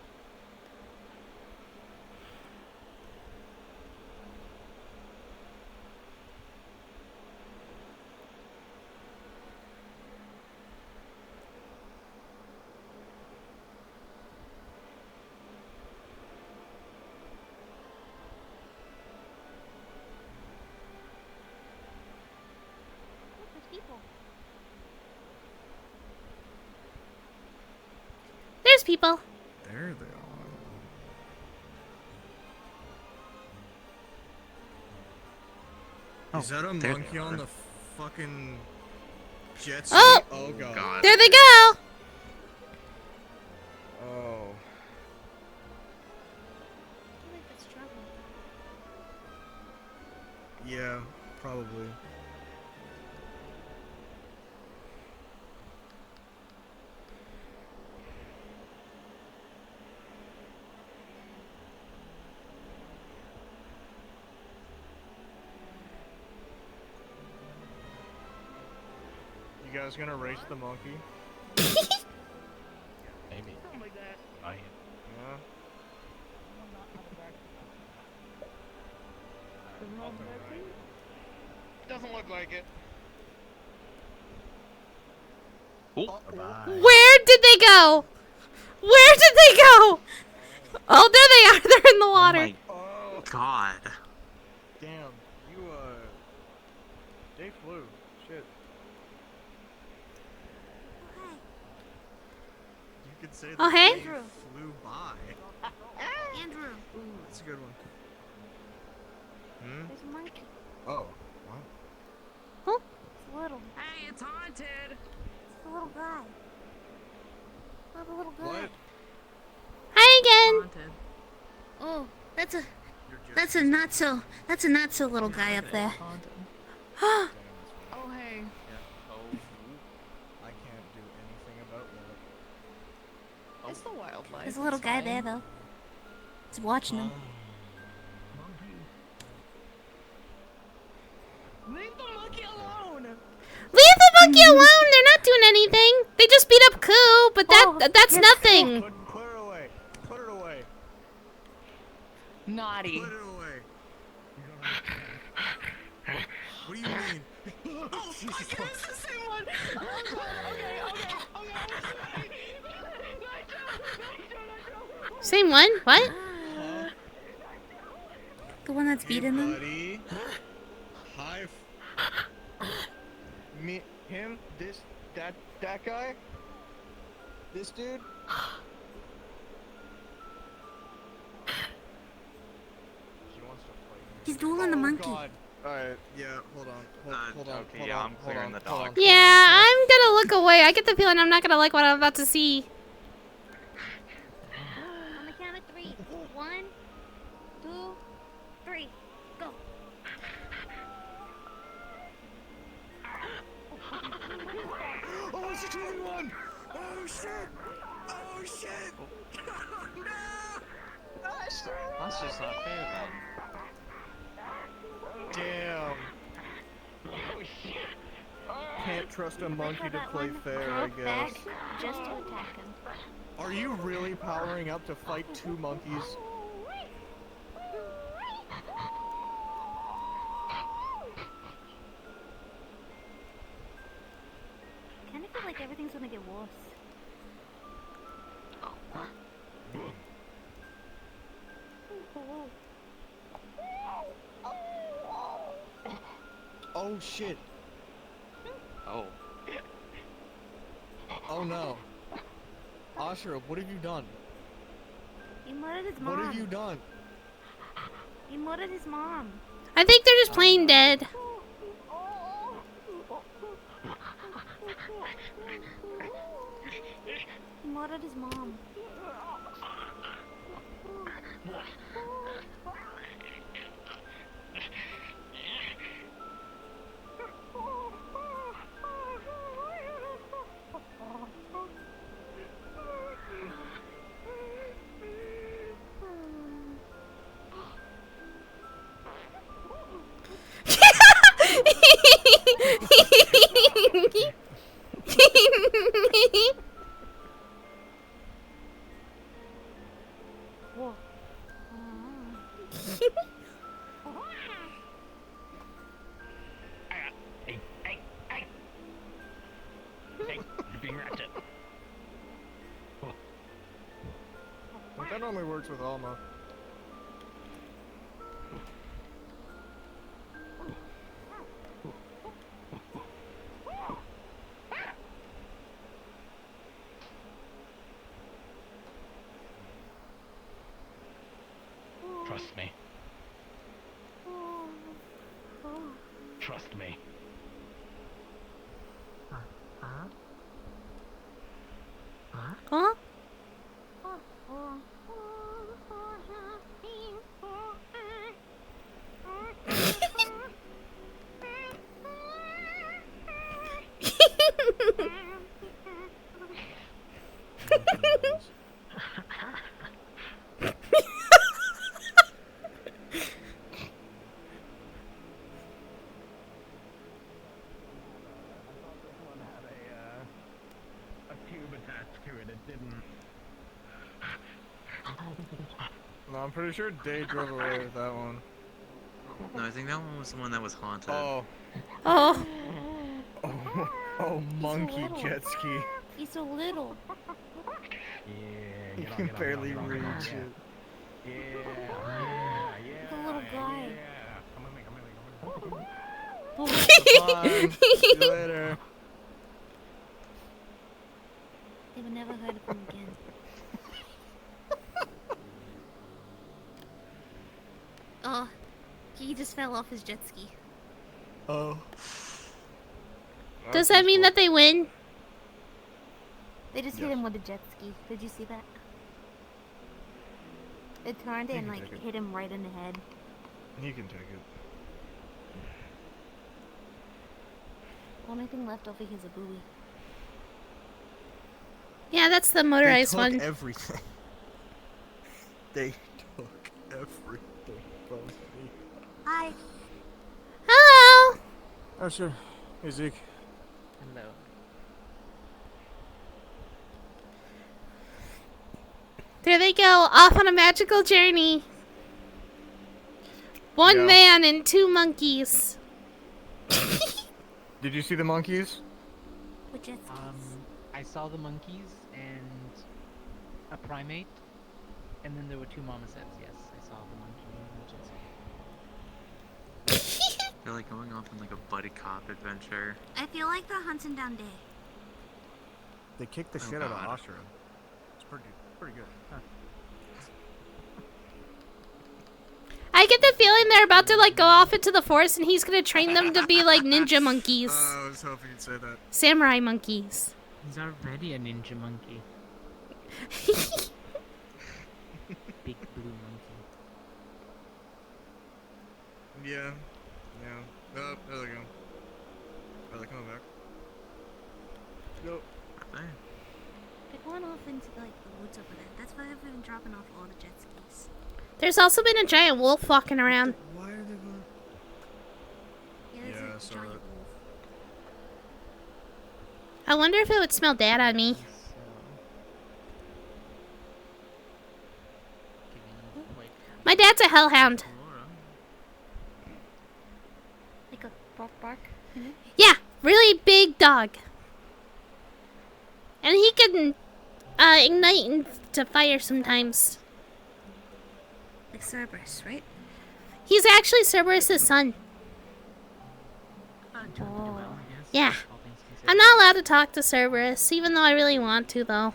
People. There's people. There they are. Is that a monkey on the fucking jet ski? Oh! God. There they go! Oh. I feel like that's trouble. Yeah, probably. You guys gonna race the monkey? Maybe. Something like that. I am. Yeah. Doesn't look like it. Where did they go? Where did they go? Oh, there they are. They're in the water. Oh God. damn. You they flew. Shit. You could say Oh, that hey? they flew by. Andrew. Ooh, that's a good one. Hmm? There's a monkey. Oh. What? It's little. Hey, it's haunted. It's the little guy. Oh, the little guy. What? That's a not so little guy up there. Oh, hey. I can't do anything about that. It's the wildlife. There's a little guy there though. He's watching him. Leave the monkey alone! Leave the monkey alone! They're not doing anything. They just beat up Koo, but that's nothing. Put it away. Put it away. Naughty. Put it away. What do you mean? Oh, fuck, it is the same one! Oh, God, okay. Same one? What? The one that's beating them? Buddy. Hi. Me, him, this, that guy? This dude? He wants to fight me. He's dueling the monkey. God. Alright, yeah, hold on. Hold on. Okay, yeah, I'm clearing the dog. Yeah, I'm gonna look away. I get the feeling I'm not gonna like what I'm about to see. On the count of 3. 1, 2, 3. Go. Oh, it's a 2-in-1! Oh, shit! Oh, shit! No! That's just not fair then. Damn. Can't trust a monkey to play fair, I guess. Just to attack him. Are you really powering up to fight 2 monkeys? I kind of feel like everything's gonna get worse. Oh shit. Oh. Oh no. Ashura, what have you done? He murdered his mom. What have you done? He murdered his mom. I think they're just plain dead. He murdered his mom. Whoa. Hey, you're being wrapped up. That only works with Alma. Trust me. Trust me. Huh? No, I'm pretty sure Day drove away with that one. No, I think that one was the one that was haunted. Oh. Oh. Oh, monkey jet ski. He's so little. You can barely reach it. The little guy. Bye. See you later. They would never heard of him again. Oh, he just fell off his jet ski. Oh. Does that mean that they win? They just hit him with a jet ski. Did you see that? It turned You and can like take it. hit him right in the head. You can take it. Only thing left over here is a buoy. Yeah, that's the motorized They one. took everything. They took everything from me. Hi. Hello. Oh, sure. Hey, Zeke. Hello. There they go, off on a magical journey. One Yeah. man and 2 monkeys. Did you see the monkeys? Which is I saw the monkeys and a primate, and then there were 2 marmosets. Yes, I saw the monkey and the jet ski. They're like going off on like a buddy cop adventure. I feel like they're hunting down Day. They kicked the Oh, shit out of God. Ashra. It's pretty good. Huh. I get the feeling they're about to like go off into the forest and he's gonna train them to be like ninja monkeys. I was hoping you'd say that. Samurai monkeys. He's already a ninja monkey. Big blue monkey. Yeah. Yeah. Oh, there they go. Are they coming back? Go. There. They're going off into like the woods over there. That's why I've been dropping off all the jet skis. There's also been a giant wolf walking around. Why are they going? Yeah, there's Yeah, I a saw giant that. wolf. I wonder if it would smell dad on me. My dad's a hellhound. Like a bark. You know? Yeah, really big dog. And he can ignite into fire sometimes. Like Cerberus, right? He's actually Cerberus' son. Oh. Yeah. I'm not allowed to talk to Cerberus, even though I really want to, though.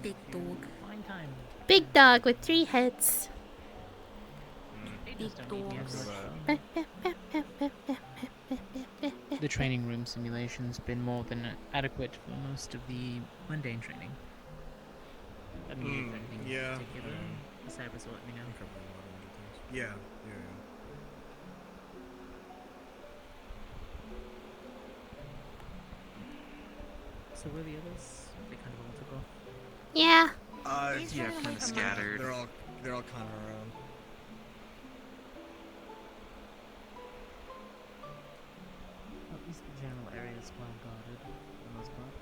Big dog. Big dog with 3 heads. Big dogs. The training room simulation's been more than adequate for most of the mundane training. I mean, if anything yeah. particular, Cypress will let me know. Yeah. Yeah. So where are the others? They kind of all took off. Yeah. Yeah, kind of scattered. They're all kind of around. At least the general area is well guarded for the most part.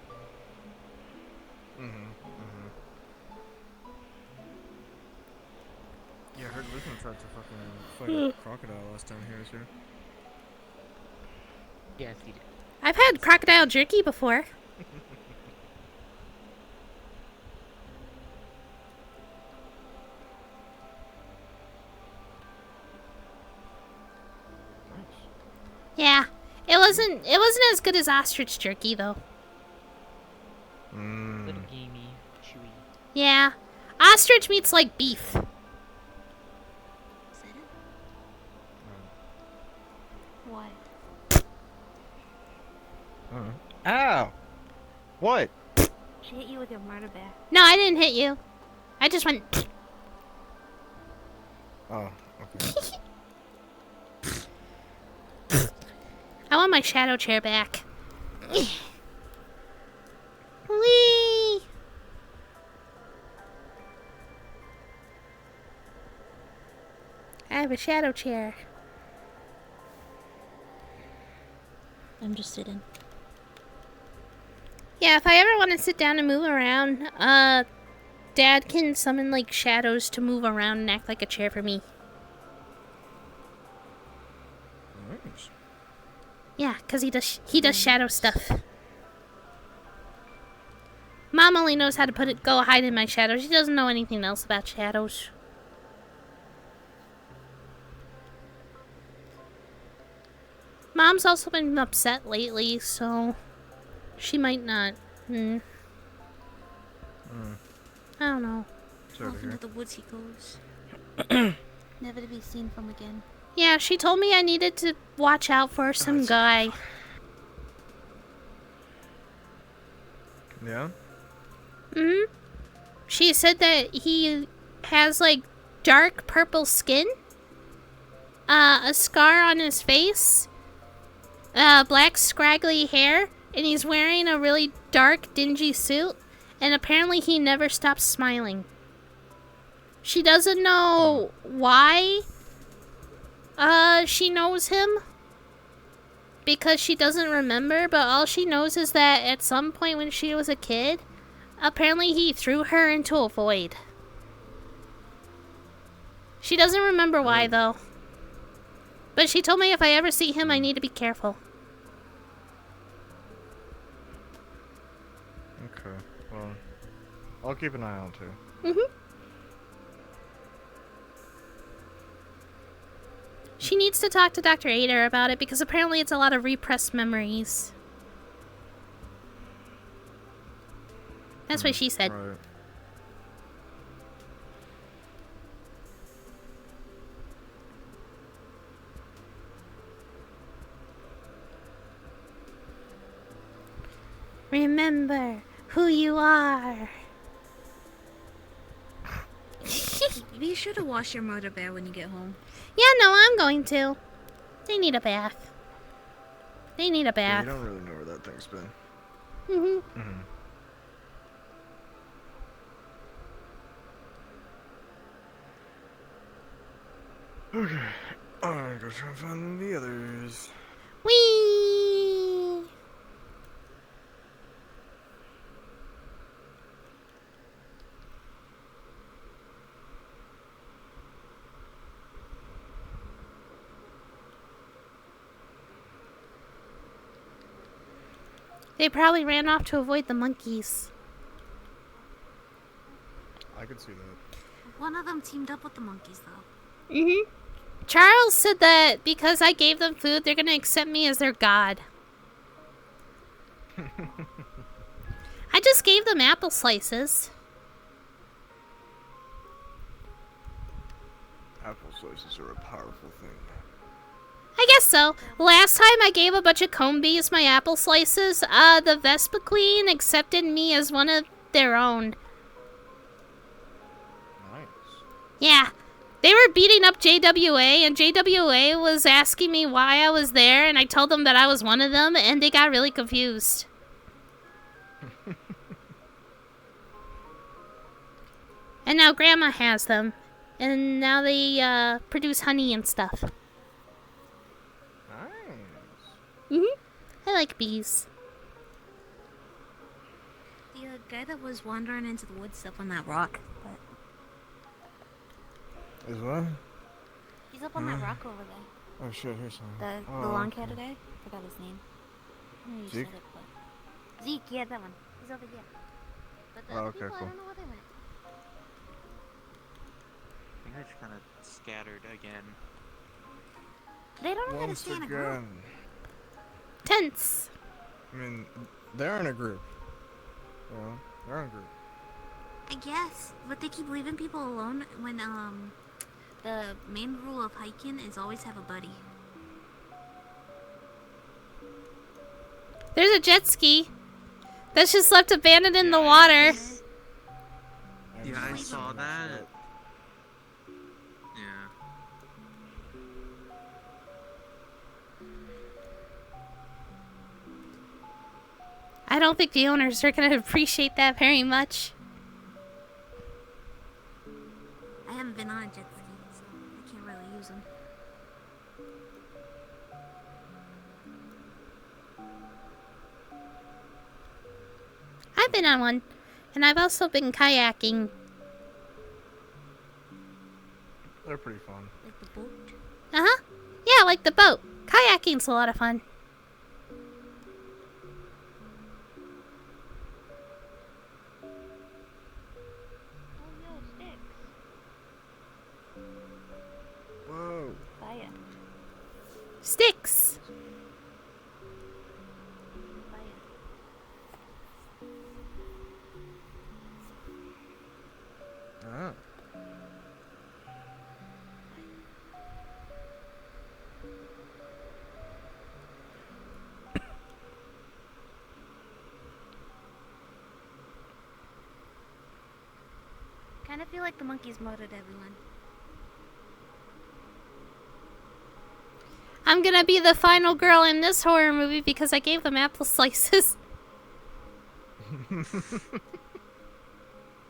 Yeah, I heard Lisman tried to fucking fight a crocodile last time he was here. Yes, he did. I've had crocodile jerky before. Yeah, it wasn't as good as ostrich jerky though. Little gamey, chewy. Yeah, ostrich meat's like beef. What? Ow! What? She hit you with your murder bear. No, I didn't hit you. I just went. Oh, okay. I want my shadow chair back. Whee! I have a shadow chair. I'm just sitting. Yeah, if I ever want to sit down and move around, Dad can summon like shadows to move around and act like a chair for me. Nice. Yeah, 'cause he does shadow stuff. Mom only knows how to go hide in my shadows. She doesn't know anything else about shadows. Mom's also been upset lately, so she might not. I don't know. Off into the woods he goes. Never to be seen from again. Yeah, she told me I needed to watch out for some guy. Yeah? Hmm? she said that he has like dark purple skin, a scar on his face, black scraggly hair, and he's wearing a really dark, dingy suit, and apparently he never stops smiling. She doesn't know why she knows him, because she doesn't remember, but all she knows is that at some point when she was a kid, apparently he threw her into a void. She doesn't remember why, though. But she told me if I ever see him, I need to be careful. Okay, well, I'll keep an eye out too. She needs to talk to Dr. Ader about it because apparently it's a lot of repressed memories. That's what she said. Right. Remember who you are. Be sure to wash your murder bear when you get home. Yeah, no, I'm going to. They need a bath. They need a Yeah, bath. you don't really know where that thing's been. Okay, I'm gonna go try and find the others. Whee! They probably ran off to avoid the monkeys. I could see that. One of them teamed up with the monkeys, though. Charles said that because I gave them food, they're gonna accept me as their god. I just gave them apple slices. Apple slices are a powerful thing. I guess so. Last time I gave a bunch of comb bees my apple slices, the Vespa Queen accepted me as one of their own. Nice. Yeah. They were beating up JWA, and JWA was asking me why I was there, and I told them that I was one of them, and they got really confused. And now Grandma has them. And now they, produce honey and stuff. I like bees. The guy that was wandering into the woods up on that rock. Is what? He's up on that rock over there. Oh shit, here's some. The long cat today? Forgot his name. I know you Zeke? said it, but... Zeke, yeah, that one. He's over here. But the Oh, other okay, people, cool. I don't know where they went. I think they're just kind of scattered again. They don't know how to Once stay in a group. again. Tense. I mean, they're in a group. You know, they're in a group. I guess, but they keep leaving people alone when, the main rule of hiking is always have a buddy. There's a jet ski that's just left abandoned in the water. Yeah, I saw that. Yeah. I don't think the owners are gonna appreciate that very much. I haven't been on a jet ski, so I can't really use them. I've been on one, and I've also been kayaking. They're pretty fun. Like the boat? Uh-huh. Yeah, like the boat. Kayaking's a lot of fun. Whoa. Fire. Sticks. Ah. kind of feel like the monkeys murdered everyone. I'm gonna be the final girl in this horror movie because I gave them apple slices. You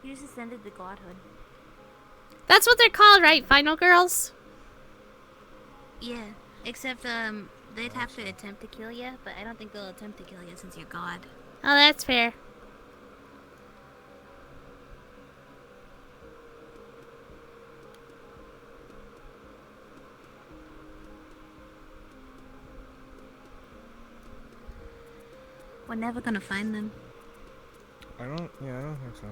just ascended to godhood. That's what they're called, right? Final girls? Yeah, except they'd have to attempt to kill you, but I don't think they'll attempt to kill you since you're god. Oh, that's fair. We're never gonna find them. I don't think so.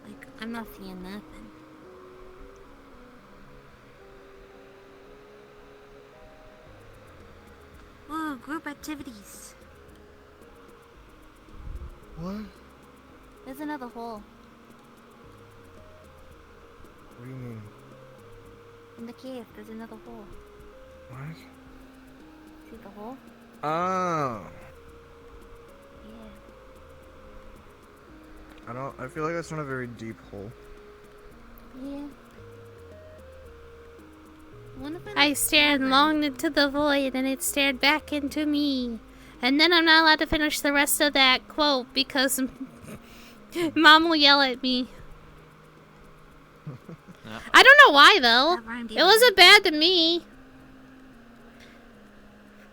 Like, I'm not seeing nothing. Ooh, group activities. What? There's another hole. What do you mean? In the cave, there's another hole. What? See the hole? Oh. Yeah. I feel like that's not a very deep hole. Yeah. I stared long into the void and it stared back into me. And then I'm not allowed to finish the rest of that quote because Mom will yell at me. I don't know why though. It wasn't bad to me.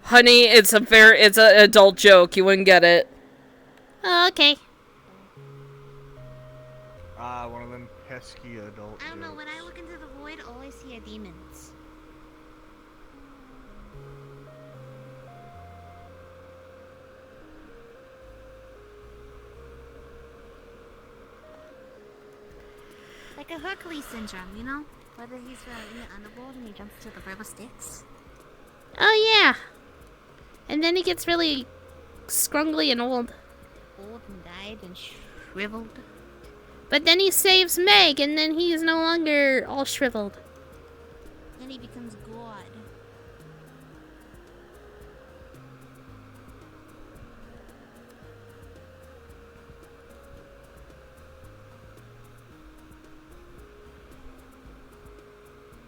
Honey, it's an adult joke. You wouldn't get it. Oh, okay. One of them pesky adult I don't know, when I look into the void, all I see are demons. Like a Hercules syndrome, you know? Whether he's in the underworld and he jumps to the river Styx. Oh yeah. And then he gets really scrungly and old. Old and died and shriveled. But then he saves Meg and then he is no longer all shriveled. Then he becomes God.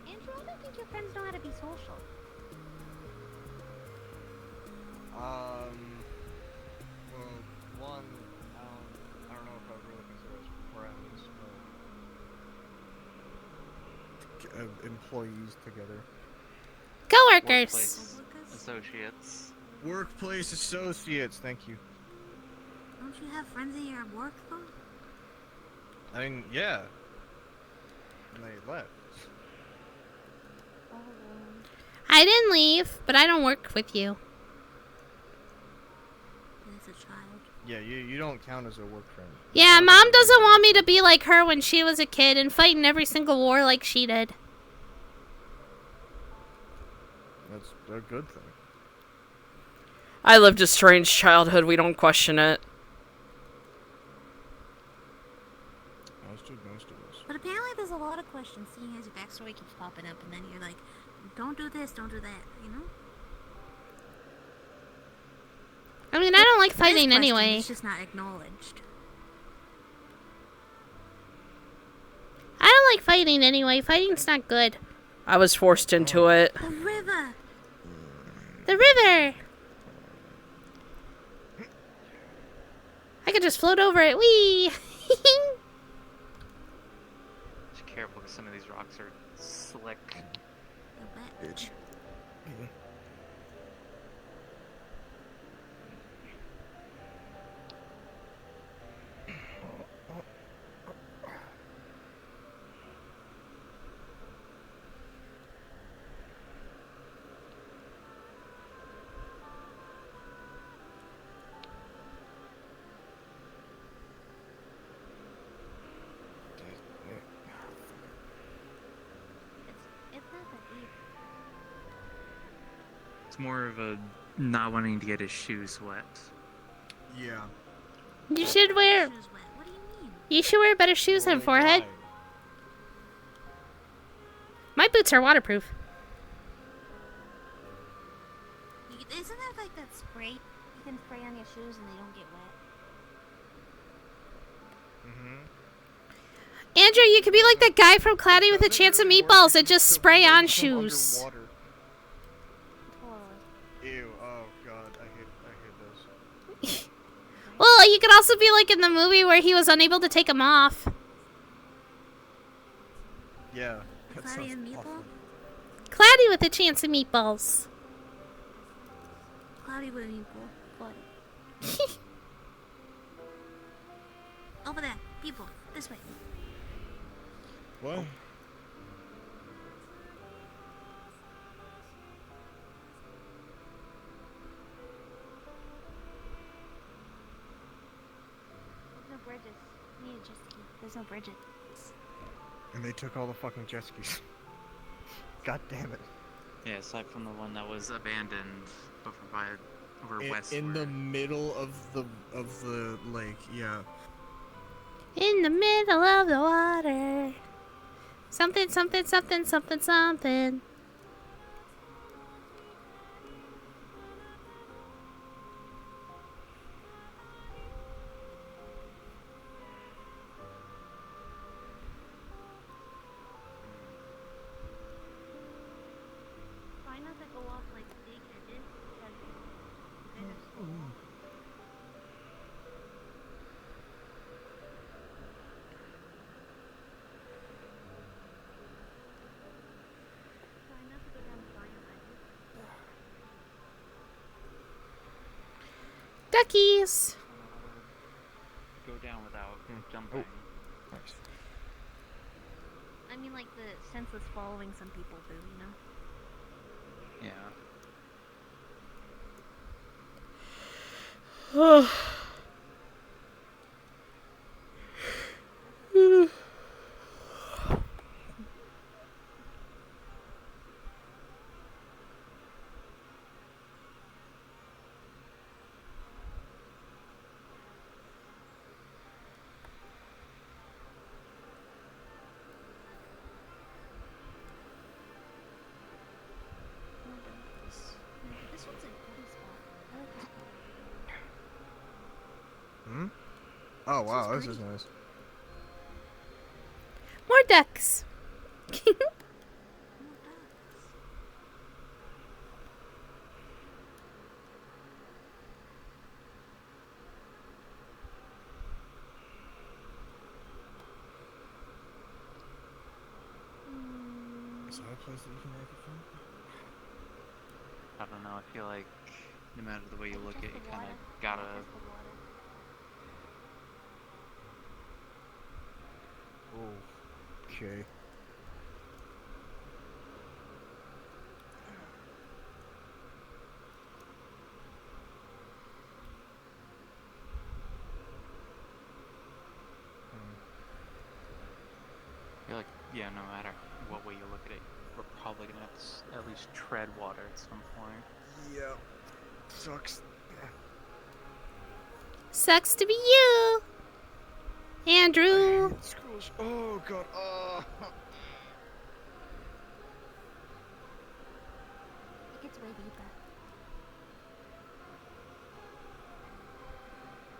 Andrew, I don't think your friends know how to be social. Well, one, I don't know if I would really consider us friends, but employees together. Co-workers. Workplace associates. Workplace associates, thank you. Don't you have friends at your work though? I mean, yeah. And they left. I didn't leave, but I don't work with you. As a child. Yeah, you don't count as a work friend. Yeah, Mom doesn't want me to be like her when she was a kid and fight in every single war like she did. That's a good thing. I lived a strange childhood. We don't question it. As did most of us. But apparently there's a lot of questions seeing as your backstory keeps popping up and then you're like, don't do this, don't do that, you know? I mean, I don't like This fighting question anyway. is just not acknowledged. I don't like fighting anyway. Fighting's not good. I was forced into it. The river! The river! I could just float over it. Whee! Just careful because some of these rocks are slick. Bitch. It's not that deep. It's more of a not wanting to get his shoes wet. Yeah. You should wear... You should wear better shoes than forehead. My boots are waterproof. Isn't there like that spray you can spray on your shoes and they don't get wet. Andrew, you could be like that guy from Cloudy with a Chance of Meatballs that just spray on shoes. Ew, oh god, I hate those. Well, you could also be like in the movie where he was unable to take them off. Yeah. Cloudy and Meatball? Cloudy with a Chance of Meatballs. Cloudy with Meatball. Cloudy. Over there. People. This way. What? There's no bridges. We need a jet ski. There's no bridges. And they took all the fucking jet skis. God damn it. Yeah, aside from the one that was abandoned over west. In the middle of the lake, yeah. In the middle of the water. Something, something, something, something, something. Try not to go off like big edges because you kind of slow off. Try not to go down giant edges. Duckies. Go down without jumping. Nice. I mean, like the senseless following some people do, you know? Yeah. This one's a good spot. I like this spot. Hmm? Oh wow, this is nice. More ducks. Is that a place that you can make it from? I don't know. I feel like no matter the way you look at it, you kind of gotta. Oh, okay. I feel like, yeah, no matter what way you look at it, we're probably gonna have to at least tread water at some point. Yeah. Sucks. Sucks to be you, Andrew. Schools. Oh god. It gets way deeper.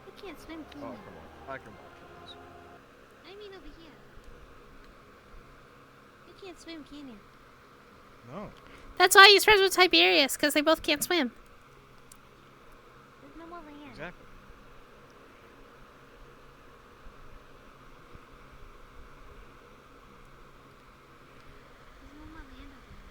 You can't swim, can Oh you? come on. I can watch this. I mean over here. You can't swim, can you? No. That's why he's friends with Tiberius, because they both can't swim. There's no more land. Exactly. There's no more land over there.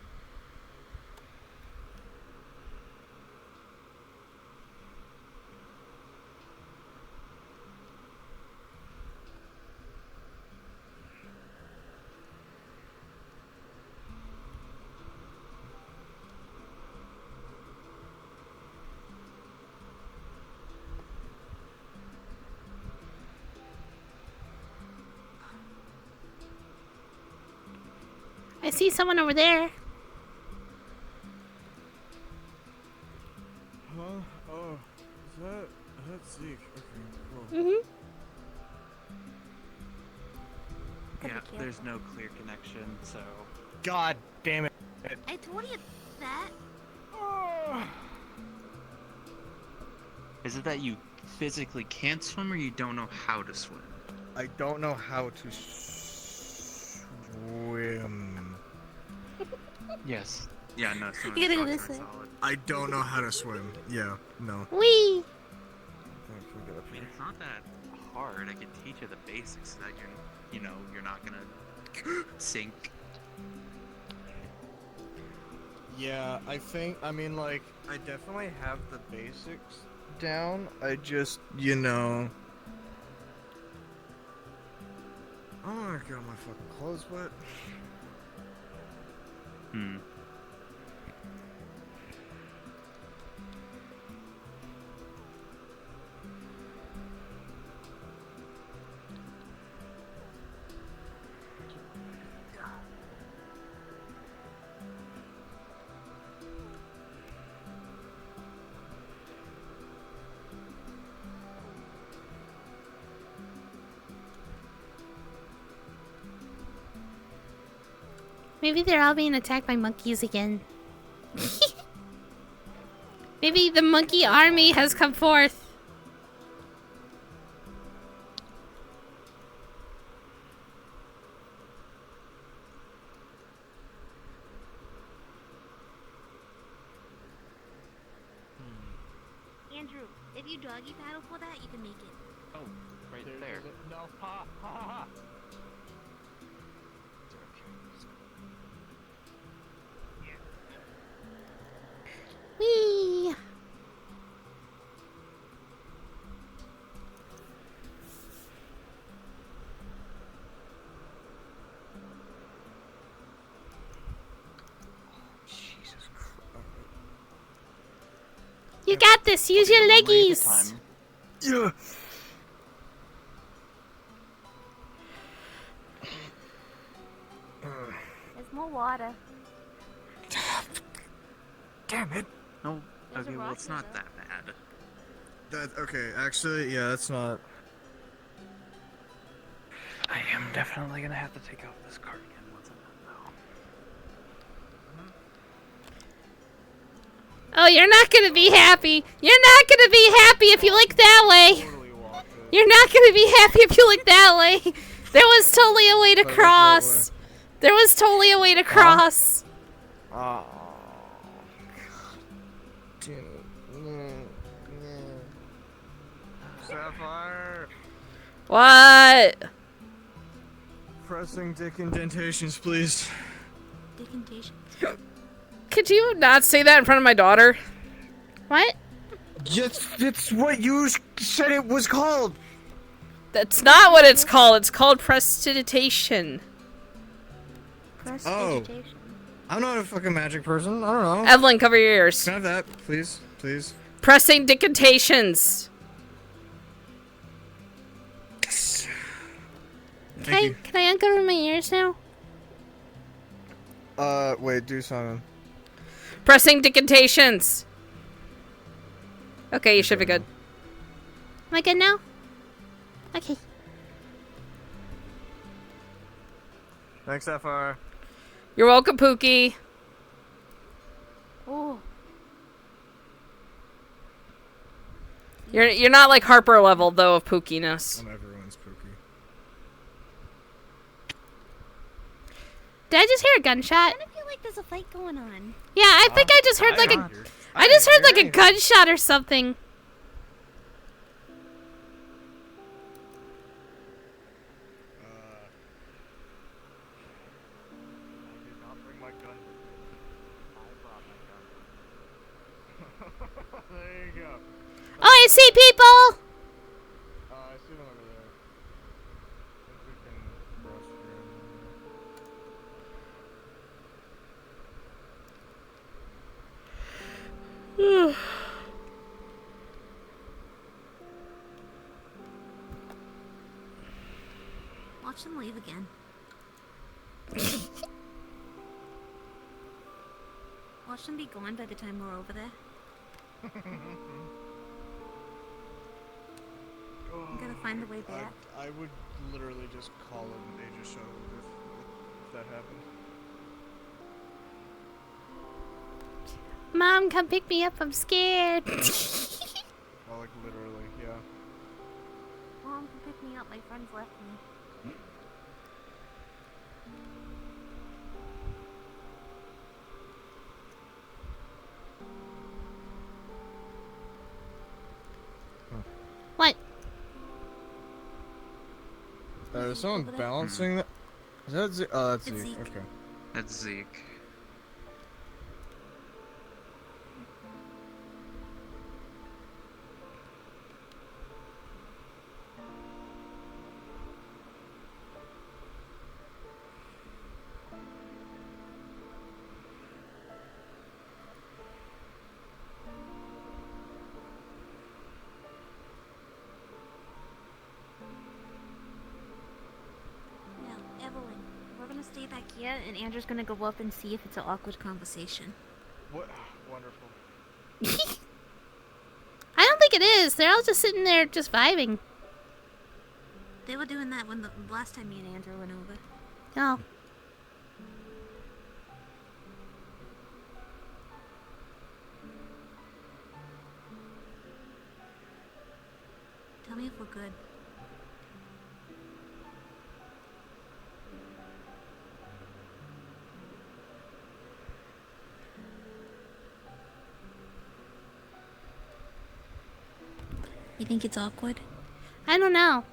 I see someone over there. Huh? Oh, is that Zeke? Okay, cool. Mm-hmm. Yeah, there's no clear connection, so. God damn it. I told you that. Is it that you physically can't swim, or you don't know how to swim? I don't know how to swim. Yes. Yeah, no, swimming You gotta go sucks, this that's way. solid. I don't know how to swim. Yeah, no. Wee! I mean, it's not that hard. I can teach you the basics so that you're not gonna sink. Yeah, I mean, like, I definitely have the basics down. I just, Oh my god, my fucking clothes wet. Hmm. Maybe they're all being attacked by monkeys again. Maybe the monkey army has come forth. Andrew, if you doggy paddle for that, you can make it. Oh, right there. No, ha, ha, ha. Whee! Jesus Christ. You got this. Use your leggies. Yeah. There's more water. Damn it. No. There's a Okay, well, rock it's here, not though. that bad. Okay, actually, yeah, that's not. I am definitely gonna have to take off this cardigan once I'm done, though. Oh, you're not gonna be happy. You're not gonna be happy if you look that way. You're not gonna be happy if you look that way. There was totally a way to cross. There was totally a way to cross. Oh. Sapphire. What? Pressing dick indentations, please. Decantation. Could you not say that in front of my daughter? What? It's what you said it was called. That's not what it's called. It's called prestidigitation. Oh. I'm not a fucking magic person. I don't know. Evelyn, cover your ears. Can I have that, please? Please. Pressing decantations. Thank you. Can I uncover my ears now? Wait, do something. Pressing decantations. Okay, you should be good. Am I good now? Okay. Thanks, Sapphire. You're welcome, Pookie. Oh. You're not like Harper level though of pookiness. I'm everyone's Pookie. Did I just hear a gunshot? I kind of feel like there's a fight going on. Yeah, I think I just heard like a. I just heard like a gunshot or something. There you go. Oh, I see people. I see them over there. I think we can cross Ugh. Watch them leave again. Watch them be gone by the time we're over there. I'm gonna find the way back. I would literally just call it an Aegis shuttle if that happened. Mom, come pick me up. I'm scared. Well, like me up. My friends left me. What? Is someone balancing that? Is that Zeke? Oh, that's It's Zeke. Zeke. Okay. That's Zeke. Now, Evelyn, we're gonna stay back here, and Andrew's gonna go up and see if it's an awkward conversation. What? Wonderful. I don't think it is. They're all just sitting there, just vibing. They were doing that when the last time me and Andrew went over. Oh. Tell me if we're good. You think it's awkward? I don't know.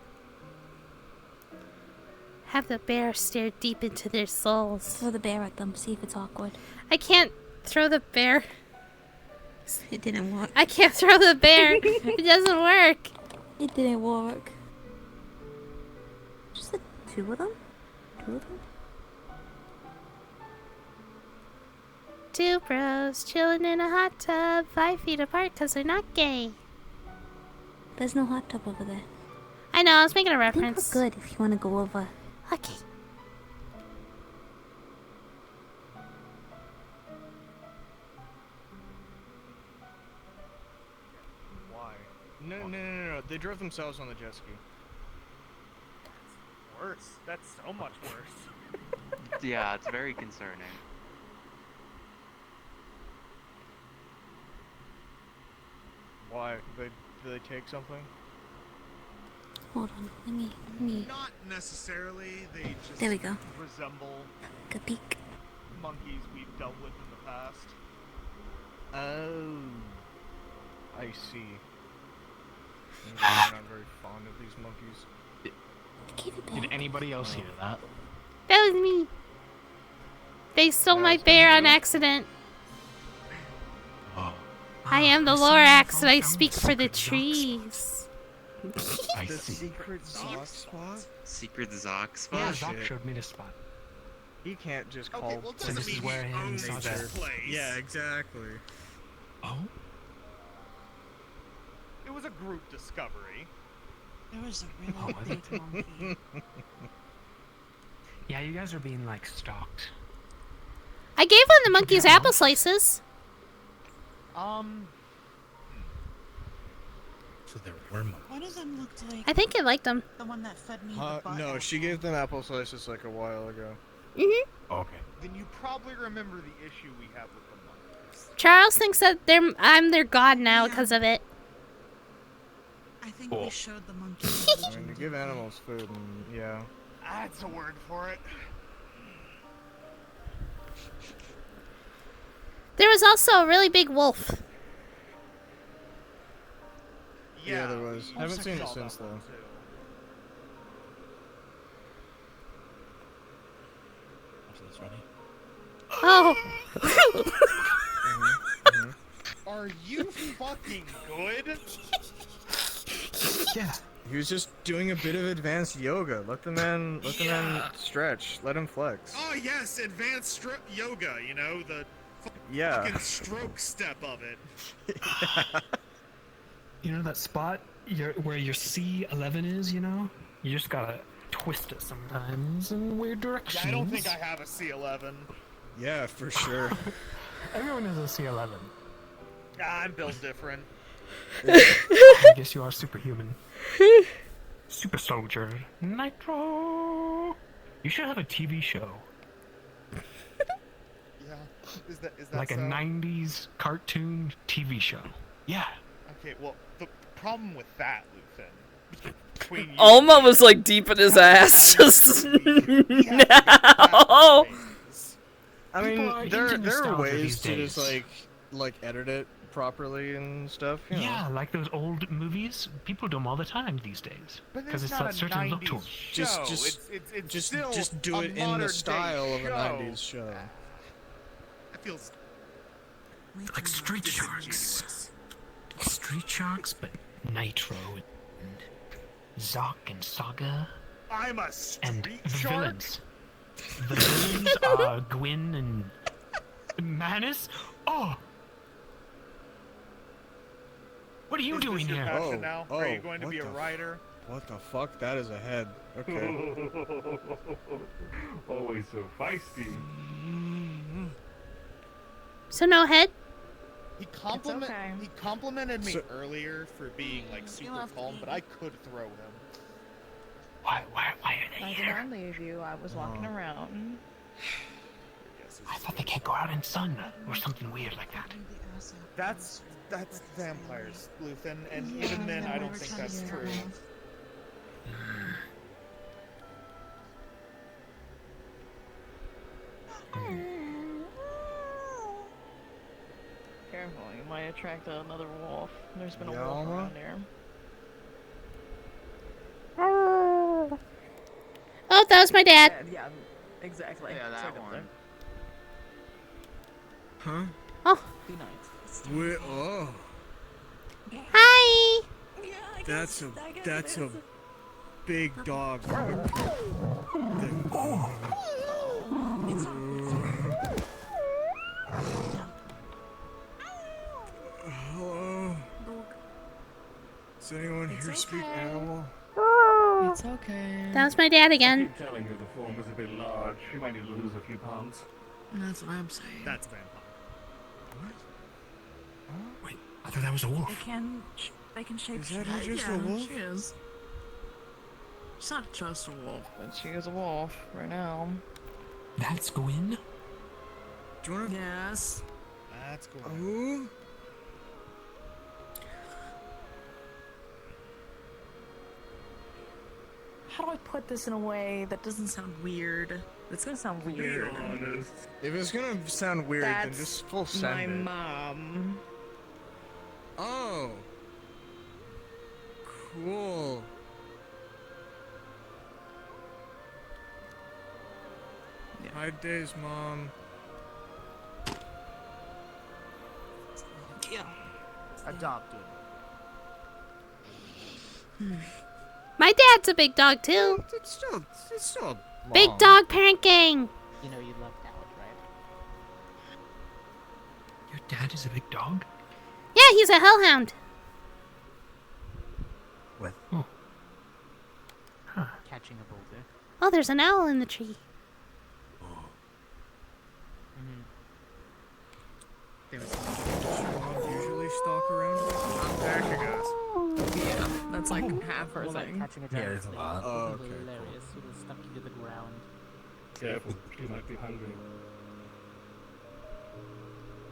Have the bear stare deep into their souls. Throw the bear at them, see if it's awkward. I can't throw the bear. It didn't work. I can't throw the bear. It doesn't work. It didn't work. Just the two of them? Two of them? Two bros chilling in a hot tub, 5 feet apart because they're not gay. There's no hot tub over there. I know, I was making a I think reference. we're good if you want to go over. Okay. Why? No. They drove themselves on the jet ski. Worse. That's so much worse. Yeah, it's very concerning. Why? Did they take something? Hold on, let me. Not necessarily. They just There we go. resemble Good peek. monkeys we've dealt with in the past. Oh. I see. I'm not very fond of these monkeys. Did anybody else hear that? That was me. They stole my bear on accident. Oh. I am the Lorax and I speak for the trees. I The see. secret Zoc spot? Secret Zoc spot? Yeah, Zoc showed me the spot. He can't just Okay, call. well, So this is where he owns saw this that. place. Yeah, exactly. Oh? It was a group discovery. There was a really Oh, was big it? monkey. Yeah, you guys are being like stalked. I gave one of the monkeys apple slices. So there were monkeys. One of them looked like I think it liked them. the one that fed me the butt. No, she gave them apple slices like a while ago. Okay. Then you probably remember the issue we had with the monkeys. Charles thinks that I'm their god now because of it. I think we showed the monkey. I mean, you give animals food and yeah. That's a word for it. There was also a really big wolf. Yeah, there was. I haven't seen it since though. After this, ready? Oh. Are you fucking good? Yeah. He was just doing a bit of advanced yoga. Let the man stretch. Let him flex. Oh yes, advanced yoga. You know the Yeah. fucking stroke step of it. You know that spot where your C11 is, you know? You just gotta twist it sometimes in weird directions. Yeah, I don't think I have a C11. Yeah, for sure. Everyone has a C11. I'm built different. I guess you are superhuman. Super soldier. Nitro! You should have a TV show. Yeah, is that Like a so? 90s cartoon TV show. Yeah. Okay, well, the problem with that, Luthen, between you. Alma was like deep in his ass just now. I mean, are there into are nostalgia ways these to just days. like edit it properly and stuff. You know. Yeah, like those old movies. People do them all the time these days. But Because it's it's not that a certain look to 90s them. show. It's still Just do a it in the modern-day style of a show. 90s show. That feels Like Street Sharks. Street Sharks, but Nitro and Zoc and Saga. I'm a And street the shark. villains. The villains are Gwyn and Manus. Oh! What are you Is doing this your here? passion now? Are you going to what be a the writer? What the fuck? That is a head. Okay. Always so feisty. So no head? He complimented me earlier for being like super calm, but I could throw him. Why are they I did here? not leave you. I was walking around. I thought they can't go out in sun or something weird like that. That's vampires, Luthen, and even then, I don't think that's true. Careful, you might attract another wolf. There's been a Yeah, wolf Alma? around here. Oh, that was my dad. Yeah, exactly. Yeah, It's that right up one. there. Huh? Oh. Be nice. Oh. Hi. That's a big dog. Hello. Does anyone here speak animal? It's okay. That was my dad again. Keep telling you the form is a bit large. You might need to lose a few pounds. That's what I'm saying. That's vampire. Wait, I thought that was a wolf. They can shape Is that just a wolf? She is. She's not just a wolf, but she is a wolf right now. That's Gwyn? Do you wanna... Yes. That's cool. Oh? How do I put this in a way that doesn't sound weird? It's gonna sound weird. If it's gonna sound weird, then That's just full send my it. mom. Oh. Cool. Hi, Dave's mom. Yeah. Adopted. My dad's a big dog too. It's still Big long. dog parent gang. You know you left out, right? Your dad is a big dog? Yeah, he's a hellhound. What? Oh. Catching a boulder. Oh, there's an owl in the tree. Usually stalk around. Oh, there she goes. Yeah, that's like half her More like thing. catching a Yeah, giant there's a snake. lot. Oh, It'll be okay, hilarious. It'll stuck you to the ground. Careful, she might be hungry.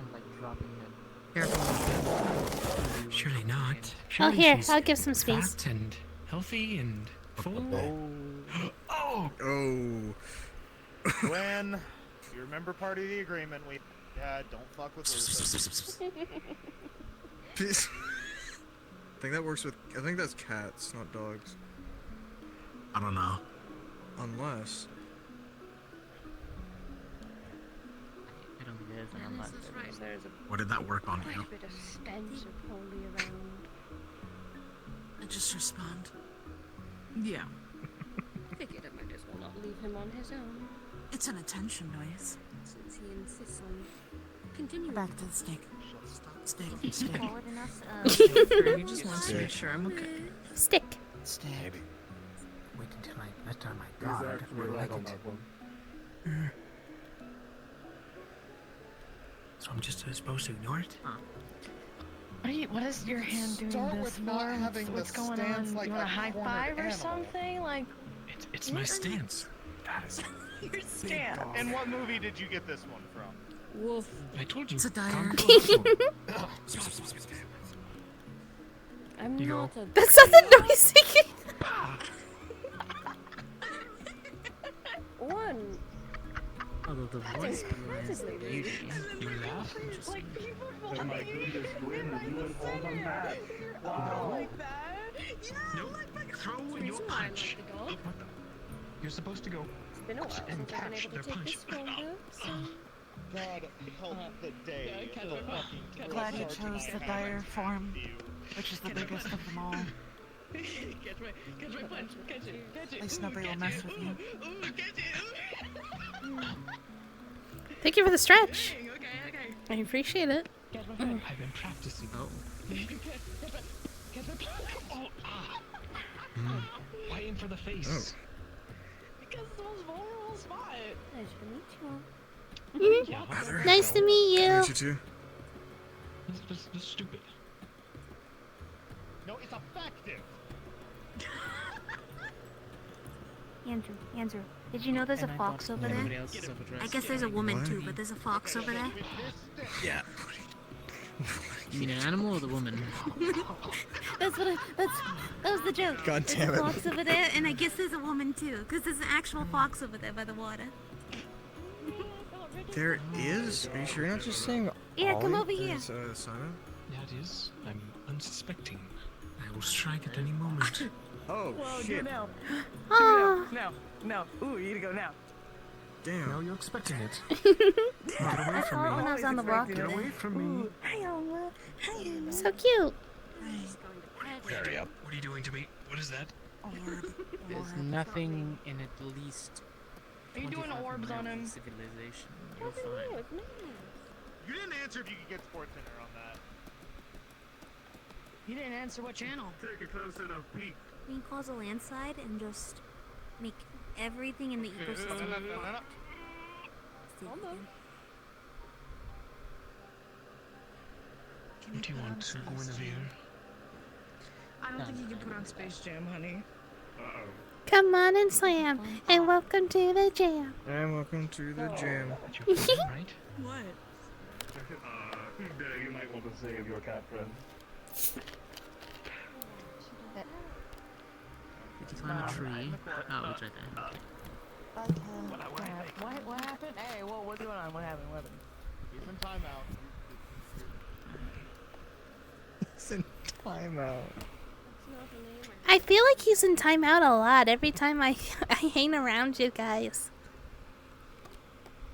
And like dropping it. Careful. Surely not. Oh, Surely here, she's I'll give some space. fat and healthy and full. Oh! Oh. When you remember part of the agreement we had, don't fuck with Luthen. I think that works with. I think that's cats, not dogs. I don't know. Unless. I don't think it is, and I'm not. There's a What did that work on you? bit of stench of holy around. I just respond. Yeah. Figured I might as well not leave him on his own, It's an attention noise. since he insists on continuing. Back to the steak. Steak. Steak. Forward enough, He just wants to make sure I'm okay. Stick. Steak. Wait until I better my He's guard. actually We'll right like on it. that one. So I'm just supposed to ignore it? What is your hand doing Start this with not for? having What's the going stance on? like You want a a high cornered five or animal. something? Like It's my stance. That is. your stance. And what movie did you get this one from? Wolf. I told you. It's a dire. I'm You not a. That's not the noise he gave. One. Although the voice belies the beauty. You laugh? Like, Oh my goodness, Gwen, you and all the match. Wow. Like that? No, throw your punch. You're supposed to go It's been a while and since I've been catch able their to take punch. this stronger, so... God help the day. Glad you chose the dire form, which is the biggest of them all. Catch my punch. Catch it. At least nobody will mess with you. Thank you for the stretch. I appreciate it. I've been practicing. Oh. Why aim for the face? Because it's the most vulnerable spot. Nice to meet you. Nice to meet you. Meet you too. This is stupid. No, it's effective. Andrew, did you know there's a fox over there? I guess there's a woman too, but there's a fox over there. Yeah. You mean an animal or the woman? That was the joke. God There's damn a it. fox over there, and I guess there's a woman too, because there's an actual fox over there by the water. There is? Are you sure you're not just saying Yeah, come Ollie? over here. It's, Simon? Yeah, it is. I'm unsuspecting. I will strike at any moment. Oh, Well, shit. do now. Oh. No. Ooh, you need to go now. Damn. No, you're expecting it. I saw it when I was on the rock. Get away from me. Hi, Alma. Hi, Alma. So cute. Hurry up. What are you doing to me? What is that? There's nothing in at least. Are you doing 25 orbs on him? Civilization. You're fine. You didn't answer if you could get Sports Center on that. You didn't answer what channel. Take a close enough peek. We can cause a landslide and just make everything in the ecosystem. Do you want to Guinevere? I don't think you can put on Space Jam, honey. Uh-oh. Come on and slam, and welcome to the jam. And welcome to the jam. Right? What? There, you might want to save your cat friend. Did you climb a tree? Oh, which I think. What happened? Hey, what's going on? What happened? He's in timeout. It's in timeout. I feel like he's in timeout a lot every time I hang around you guys.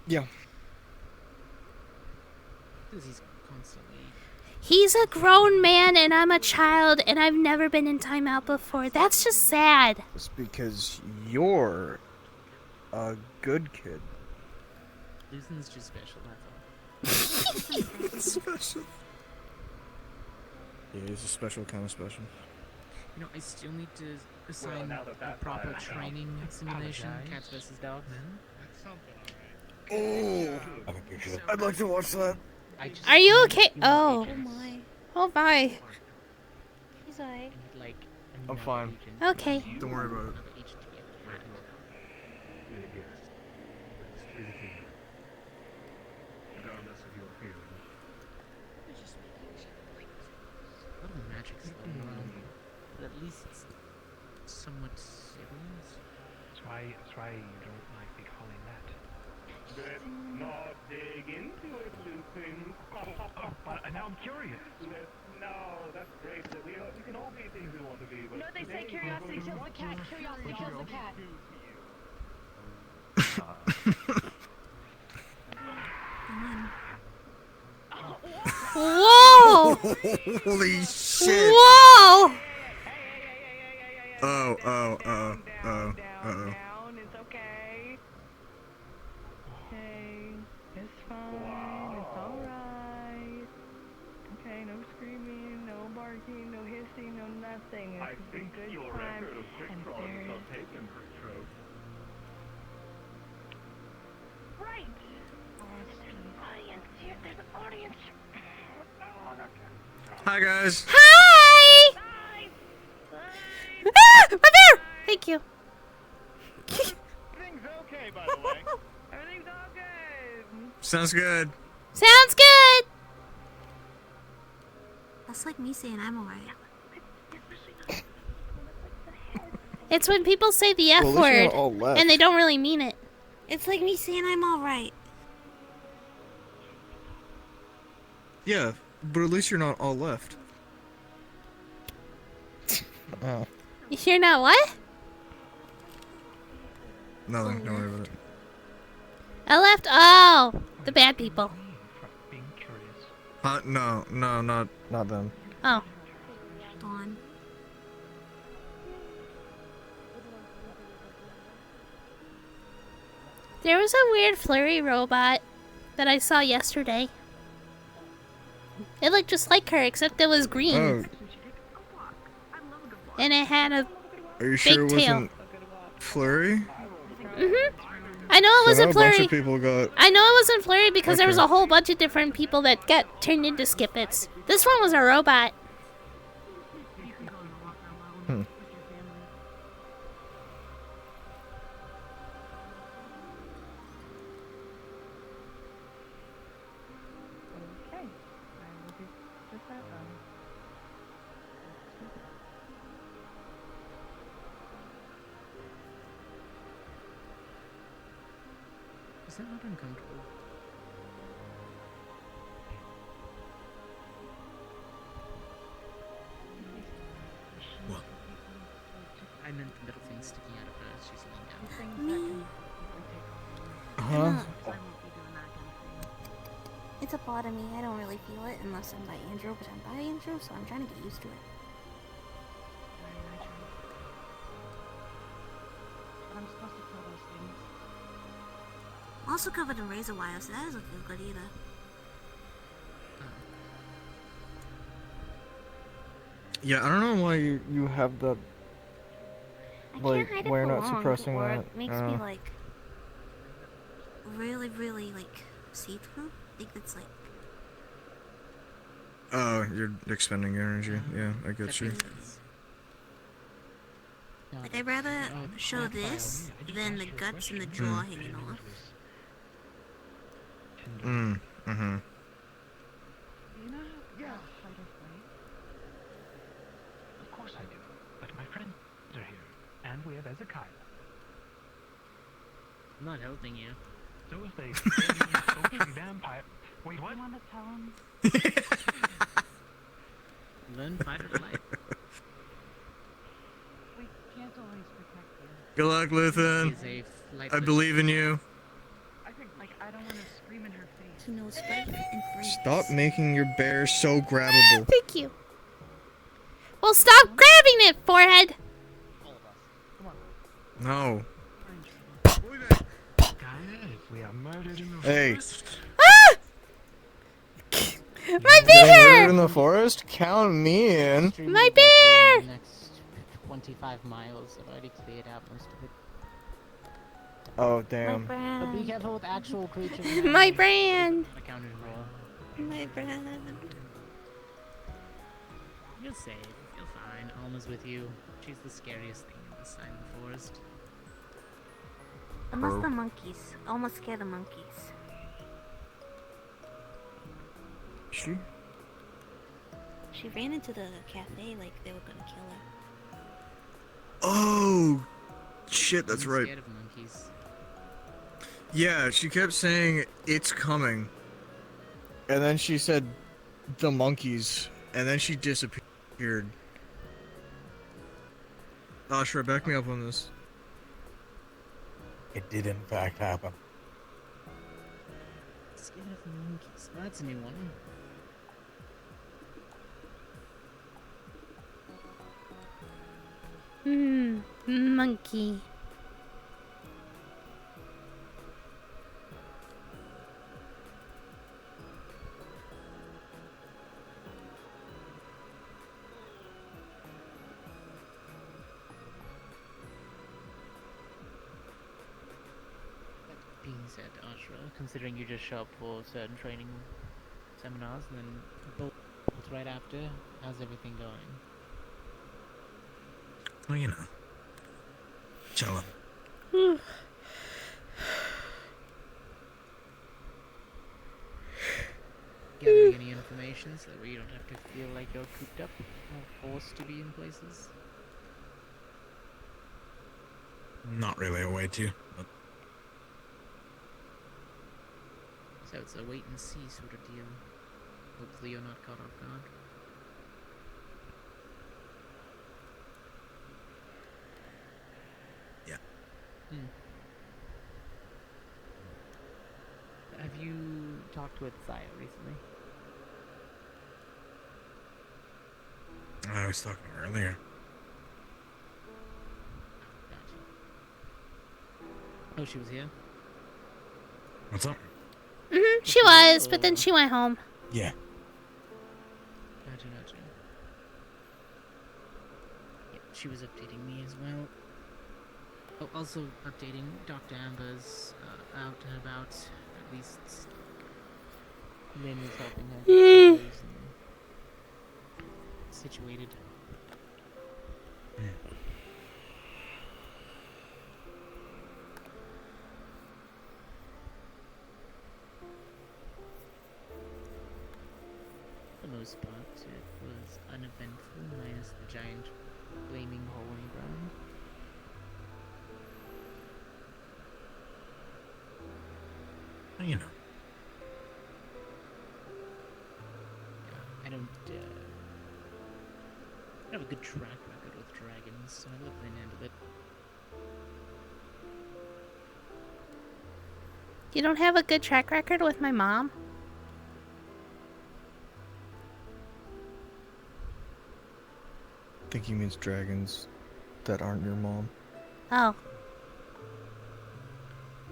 Yeah. Because he's constantly. He's a grown man and I'm a child and I've never been in timeout before. That's just sad. It's because you're a good kid. Lucen's just special, that's all. Special. Yeah, he's a special kind of special. You know, I still need to assign a proper training simulation, cats versus dogs. Oh, I'd like to watch that. Are you okay? Oh. Oh my. He's alright. I'm fine. Okay. Don't worry about it. Regardless of your feelings. A lot of magic's going on, but at least it's somewhat civilized. That's why you don't like me calling that. Let's not dig into it, Lupin. But now I'm curious. No, that's great. We can all be things we want to be. But No, they say curiosity kills the cat. Curiosity kills the cat. Whoa! Holy shit! Whoa! Oh. It's okay. Hey, it's fine. It's alright. Okay, no screaming, no barking, no hissing, no nothing. It's I think a good your time. record of trick And fraud is there's not taken for stroke. Right. There's an audience here. There's an audience. Hi guys. Hi! Ah! My bear! Thank you. Everything's okay, by the way. Everything's all good. Sounds good. Sounds good! That's like me saying I'm alright. It's when people say the F Well, at least you're word not all left. and they don't really mean it. It's like me saying I'm alright. Yeah, but at least you're not all left. Oh. You're not what? Nothing, don't worry about it. I left. Oh, the bad people. No, not them. Oh. Dawn. There was a weird flurry robot that I saw yesterday. It looked just like her, except it was green. Oh. And it had a Are you big sure it tail. wasn't Flurry? I know it wasn't A flurry. bunch of people got. I know it wasn't flurry because there was Okay. a whole bunch of different people that got turned into Skippets. This one was a robot. Hmm. Okay. I will do just that then. Is that not uncomfortable? What? I meant the middle thing sticking out of her as she's laying down. Huh? It's a part of me. I don't really feel it unless I'm by Andrew, but I'm by Andrew, so I'm trying to get used to it. But I'm supposed to kill those things. I'm also covered in razor wire, so that doesn't feel good either. Yeah, I don't know why you have the. Like, I can't hide why it you're for not long, suppressing or that. it makes me like really like see-through. I think it's like Oh, you're expending your energy. Yeah, I get you. like I'd rather show this than the guts and the jaw hanging off. Mm. Mm-hmm. You know how to fight or flight? Of course I do. But my friends are here. And we have Ezekiel. I'm not helping you. So is the soaking vampire. Wait, what? You want to tell him? Learn fight or flight. We can't always protect you. Good luck, Luthen. Is a flight I believe in you. I think, like, I don't want to scream in her face. To know spike and freeze. Stop making your bear so grabbable. Thank you. Well, stop grabbing it, forehead. No. Guys, we are murdered in the Hey. forest. Ah! My Getting bear! murdered in the forest? Count me in. My bear! The next 25 miles, I've already cleared out most of it. Oh, damn. But be careful with actual creatures. My brand. Accounted for. My brand. You're safe. You're fine. Alma's with you. She's the scariest thing in this side of the forest. Unless the monkeys. Almost scared of monkeys. She? She ran into the cafe like they were gonna kill her. Oh, shit, that's I'm right. scared of monkeys. Yeah, she kept saying, it's coming. And then she said, the monkeys. And then she disappeared. Ashra, back me up on this. It did in fact happen. Scared of monkeys. Well, that's a new one. Monkey. Being said, Ashra, considering you just show up for certain training seminars and then bolt right after, how's everything going? Well, you know. Chillin'. Gathering any information so that way you don't have to feel like you're cooped up or forced to be in places? Not really a way to, but So it's a wait and see sort of deal. Hopefully you're not caught off guard. yeah. Have you talked with Saya recently? I was talking to her earlier. Gotcha. Oh, she was here? What's up? She was, but then she went home. Yeah. Gotcha. Yep, she was updating me as well. Oh, also updating Dr. Amber's out and about. At least Lynn was helping her get supplies and situated. For the most part, it was uneventful, minus the giant flaming hole in the ground. You know. I don't have a good track record with dragons, so I let Lynn handle it. You don't have a good track record with my mom? I think he means dragons that aren't your mom. Oh.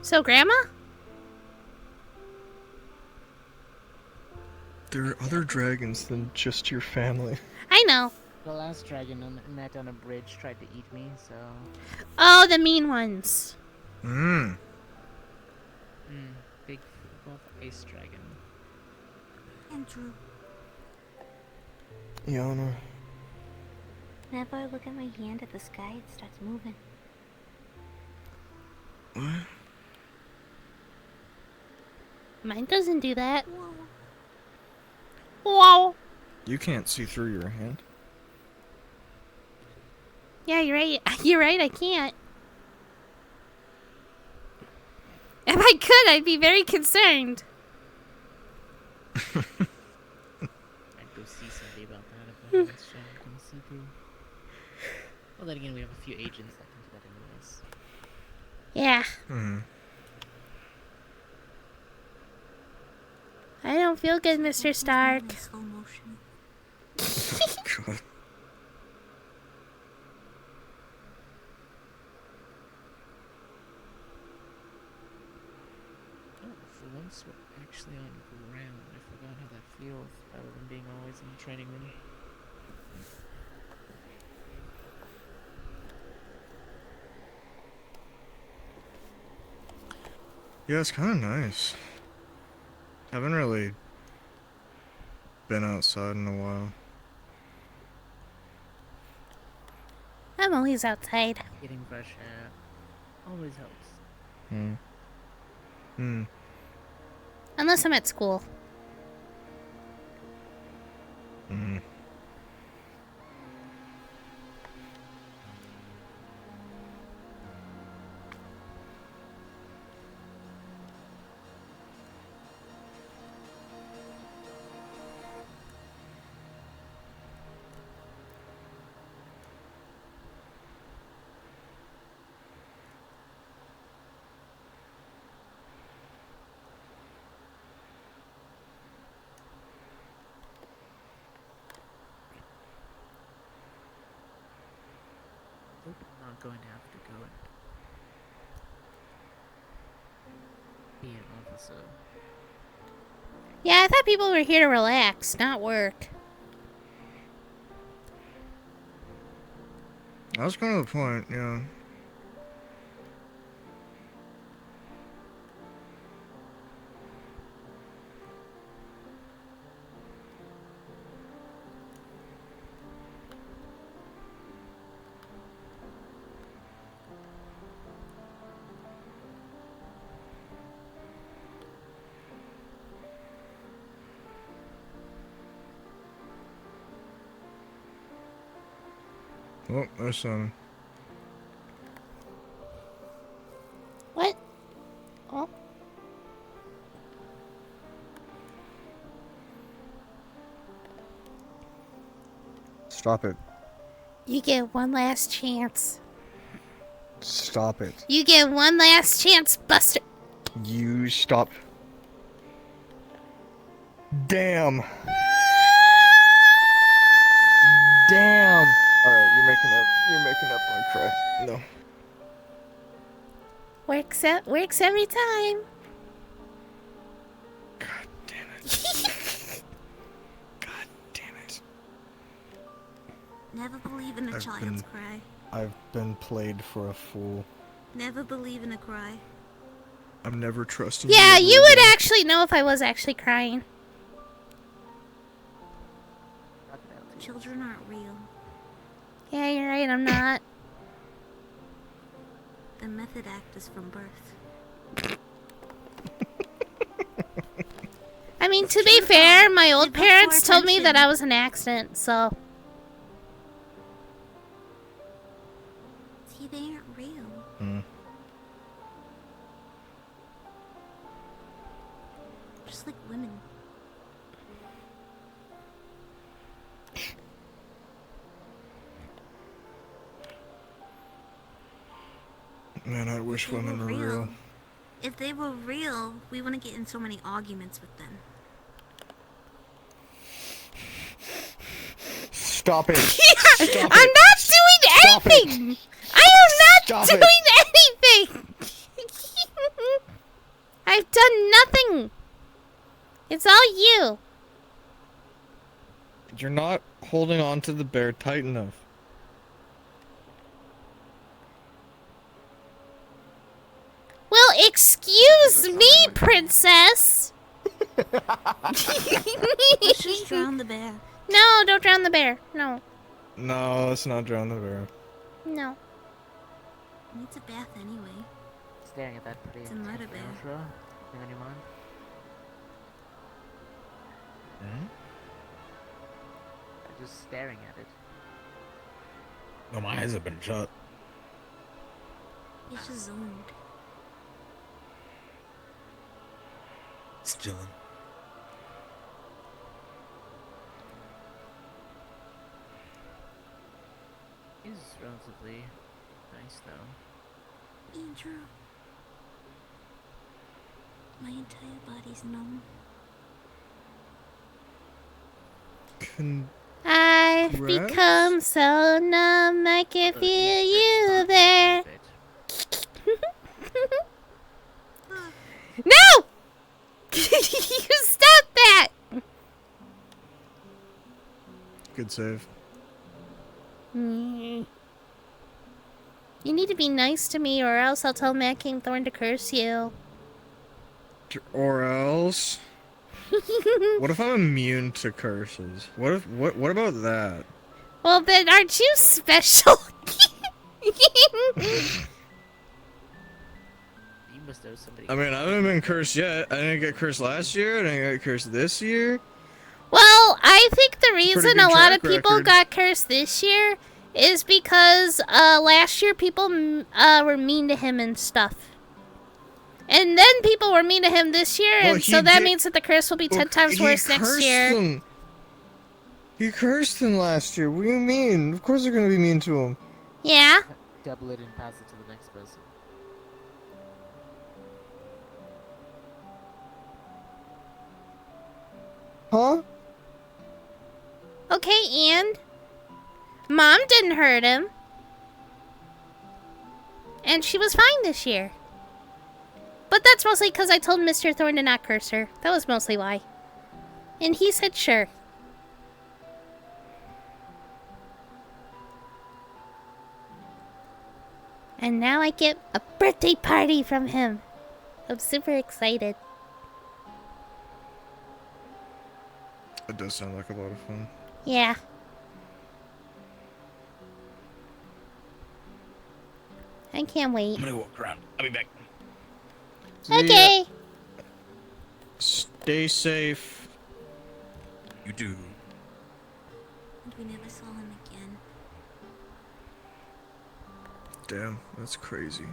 So, Grandma? There are other dragons than just your family. I know. The last dragon I met on a bridge tried to eat me, so... Oh, the mean ones. Big buff ice dragon. Andrew. Yana. Whenever I look at my hand at the sky, it starts moving. What? Mine doesn't do that. Whoa. You can't see through your hand. Yeah, you're right. You're right, I can't. If I could, I'd be very concerned. I'd go see somebody about that if I was trying to see through. Well, then again, we have a few agents that can do that anyways. Yeah. I don't feel good, Mr. Stark. Slow motion. God. For once, we're actually on ground. I forgot how that feels, rather than being always in the training room. Yeah, it's kind of nice. Haven't really been outside in a while. I'm always outside. Getting fresh air always helps. Unless I'm at school. Hope I'm not going to have to go and be an officer. Yeah, I thought people were here to relax, not work. That was kind of the point, yeah. Oh, there's some. Stop it. You get one last chance. Stop it. You get one last chance, Buster. You stop. Damn. Damn. Alright, you're making up my cry. No. Works every time. God damn it. God damn it. Never believe in a child's cry. I've been played for a fool. Never believe in a cry. I'm never trusting Yeah, you. you would actually know if I was actually crying. Children aren't real. Yeah, you're right, I'm not. The method act is from birth. I mean, to be fair, my old parents told me that I was an accident, so... See, they aren't real. Just like women. Man, I wish women were real. If they were real, we wouldn't get in so many arguments with them. Stop it. I'm not doing anything! I am not doing anything! I've done nothing! It's all you. You're not holding on to the bear tight enough. Well, excuse me, princess! Let's just drown the bear. No, don't drown the bear. No. No, let's not drown the bear. No. It needs a bath anyway. Staring at that pretty It's a murder bear. Anything on your mind? Hmm? I'm just staring at it. No, my eyes have been shut. It's just zoomed. It's chilling. He's relatively nice, though. Andrew. My entire body's numb. I've become so numb I can feel you there. No! You stop that! Good save. You need to be nice to me or else I'll tell Matt King Thorn to curse you. Or else? What if I'm immune to curses? What about that? Well, then aren't you special? You must know somebody. I mean, I haven't been cursed yet. I didn't get cursed last year. I didn't get cursed this year. Well, I think the reason good a lot of track people record. got cursed this year is because last year people were mean to him and stuff. And then people were mean to him this year, Well, and so that means that the curse will be 10 times worse next year. Them. He cursed him last year. What do you mean? Of course they're gonna be mean to him. Yeah? Double it and pass it to the next person. Huh? Okay, and Mom didn't hurt him. And she was fine this year. But that's mostly because I told Mr. Thorne to not curse her. That was mostly why. And he said sure. And now I get a birthday party from him. I'm super excited. It does sound like a lot of fun. Yeah. I can't wait. I'm gonna walk around. I'll be back. Okay. Stay safe. You do. And we never saw him again. Damn, that's crazy.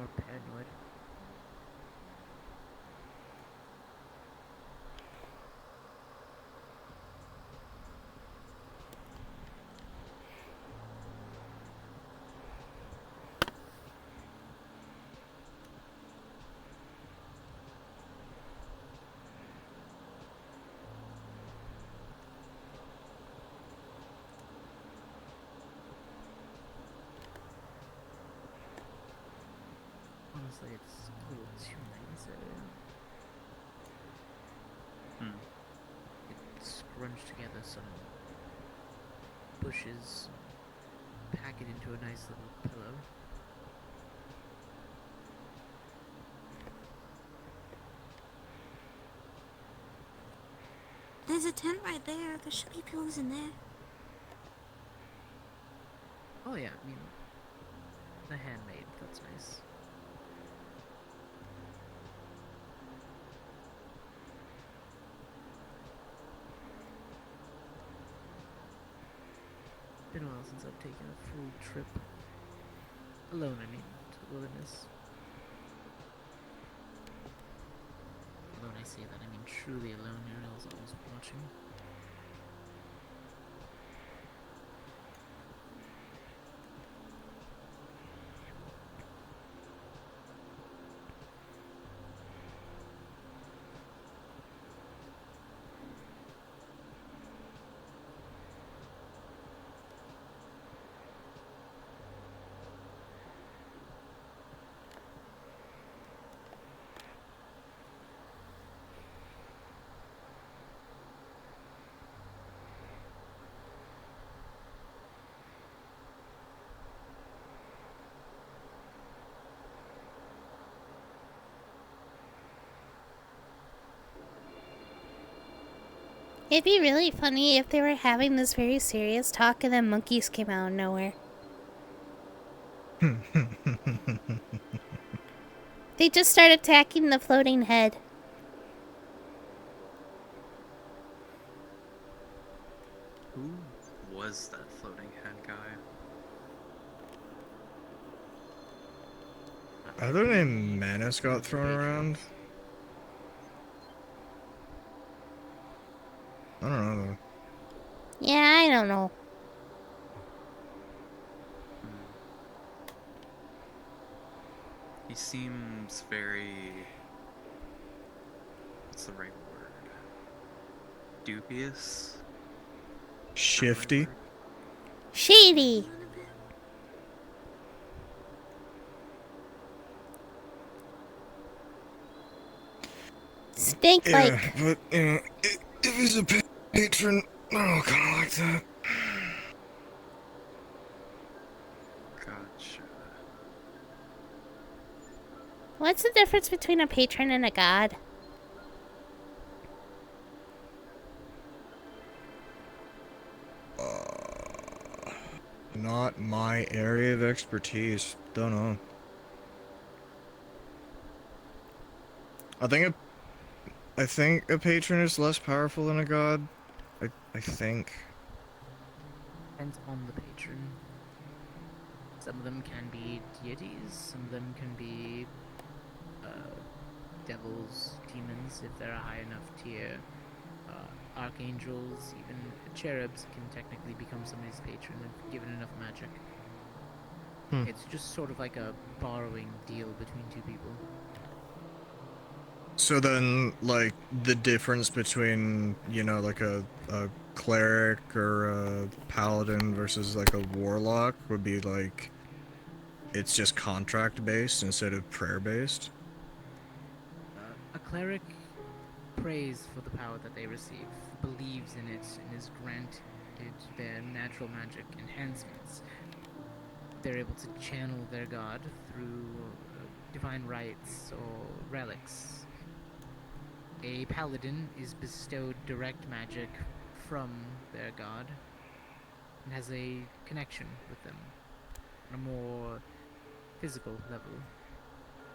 more paranoid. Honestly, it's a little too nice area. It's scrunched together some bushes, pack it into a nice little pillow. There's a tent right there. There should be pillows in there. Oh yeah, I mean, the handmade, that's nice. Been a while since I've taken a full trip. Alone, I mean, to the wilderness. Although when I say that, I mean truly alone, no one else always watching. It'd be really funny if they were having this very serious talk and then monkeys came out of nowhere. They just start attacking the floating head. Who was that floating head guy? Other name Manus got thrown around. I don't know though. Yeah, I don't know. He seems very... what's the right word? Dubious? Shifty. Shady. Snake-like. Yeah, but you know, if he's a patron, I kind of like that. Gotcha. What's the difference between a patron and a god? Not my area of expertise. Don't know. I think a patron is less powerful than a god. I think. Depends on the patron. Some of them can be deities, some of them can be devils, demons, if they're a high enough tier. Archangels, even cherubs can technically become somebody's patron if given enough magic. It's just sort of like a borrowing deal between two people. So then, like, the difference between, you know, like a cleric or a paladin versus, like, a warlock would be, like, it's just contract-based instead of prayer-based? A cleric prays for the power that they receive, believes in it, and is granted their natural magic enhancements. They're able to channel their god through divine rites or relics. A paladin is bestowed direct magic from their god and has a connection with them on a more physical level.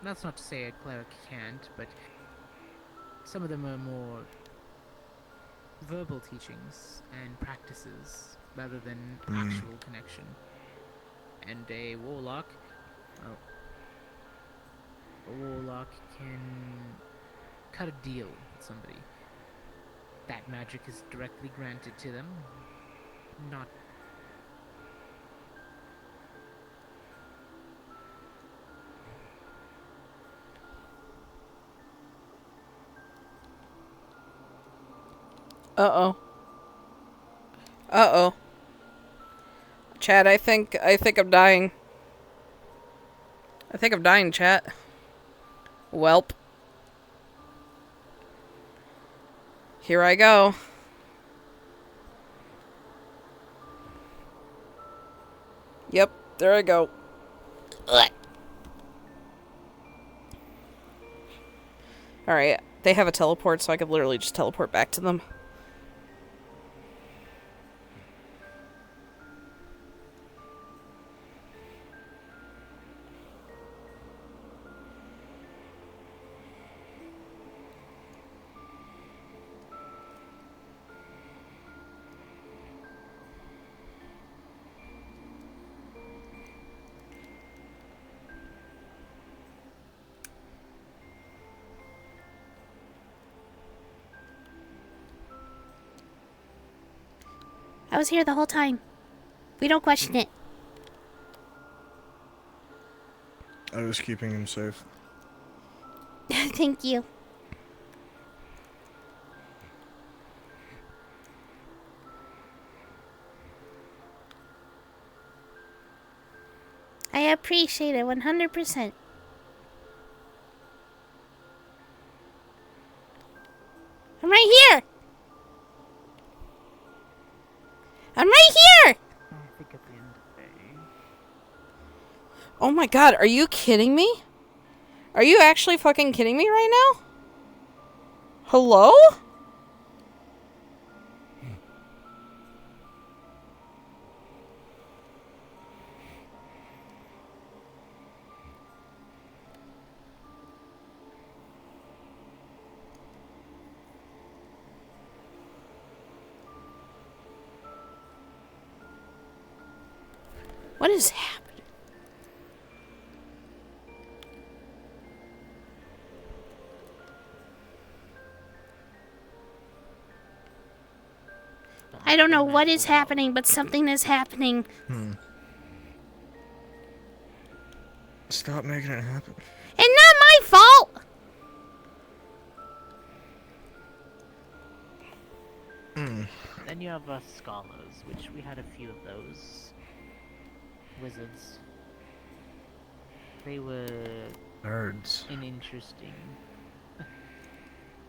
That's not to say a cleric can't, but some of them are more verbal teachings and practices rather than actual connection. And a warlock, well, Doc can cut a deal with somebody. That magic is directly granted to them, not... Uh-oh. Uh-oh. Chat, I think I'm dying. I think I'm dying, chat. Welp. Here I go. Yep, there I go. Alright, they have a teleport, so I could literally just teleport back to them. I was here the whole time. We don't question it. I was keeping him safe. Thank you. I appreciate it 100%. I'm right here! I'm right here! Oh my god, are you kidding me? Are you actually fucking kidding me right now? Hello? What is happening? I don't know what is happening, but something is happening. Stop making it happen. And not my fault! Then you have scholars, which we had a few of those. Wizards. They were... nerds. Interesting.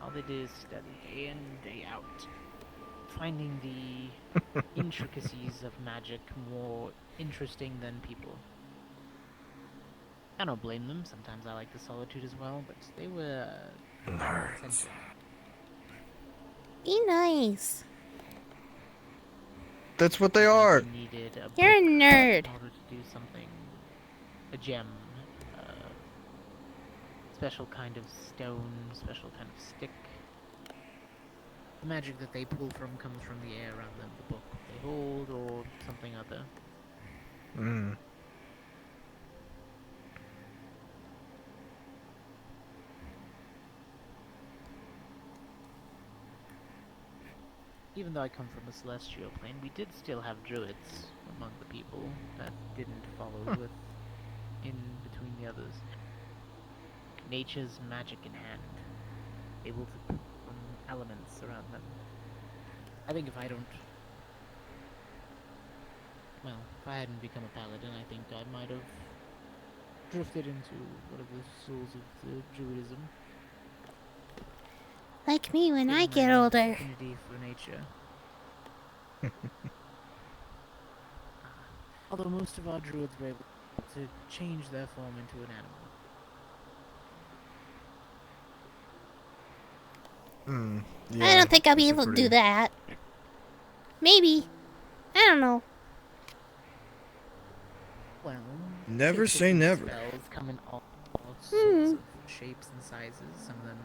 All they did is study day in, day out. Finding the intricacies of magic more interesting than people. I don't blame them. Sometimes I like the solitude as well, but they were... nerds. Be nice. That's what they are. You're a nerd. In order to do something, a gem, special kind of stone, special kind of stick. The magic that they pull from comes from the air around them, the book they hold, or something other. Even though I come from a celestial plane, we did still have druids among the people that didn't follow with in between the others. Nature's magic in hand, able to put elements around them. I think if I don't... Well, if I hadn't become a paladin, I think I might have drifted into one of the souls of the druidism. Like me when I get older. Affinity for nature. Although most of our druids were able to change their form into an animal. Yeah, I don't think I'll be able to do that. Maybe. I don't know. Well, never say never. Spells come in all sorts of shapes and sizes. Some of them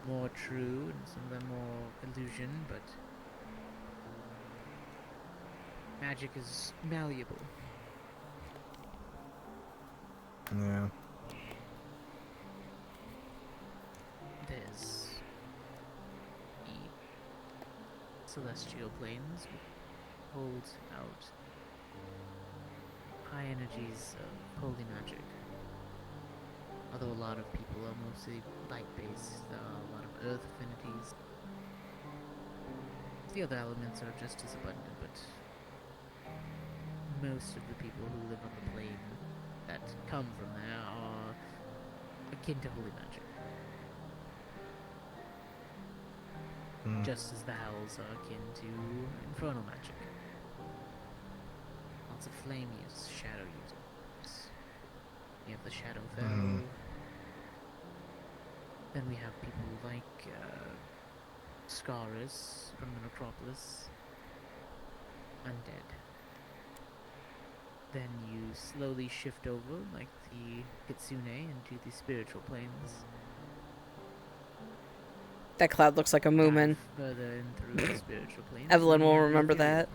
more true, and some of them more illusion, but magic is malleable. Yeah. celestial planes hold out high energies of holy magic. Although a lot of people are mostly light-based, there are a lot of earth affinities. The other elements are just as abundant, but most of the people who live on the plane that come from there are akin to holy magic. Just as the Howls are akin to infernal magic. Lots of flame use, shadow use. You have the Shadowfell. Then we have people like Scaris from the Necropolis. Undead. Then you slowly shift over, like the Kitsune, into the spiritual planes. That cloud looks like a Moomin. Further in through the spiritual planes. Evelyn then you will have the remember ethereal that.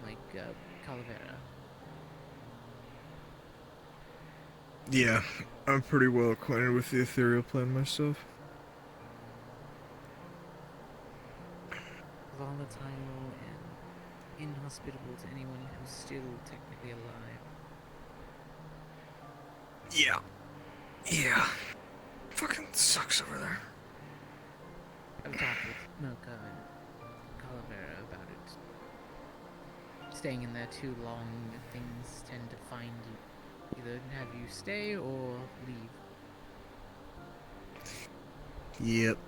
plane, like Calavera. Yeah, I'm pretty well acquainted with the ethereal plane myself. Volatile and inhospitable to anyone who's still technically alive. Yeah. Yeah. Fucking sucks over there. I've talked with Mocha and Calavera about it. Staying in there too long, things tend to find you. Either have you stay or leave. Yep.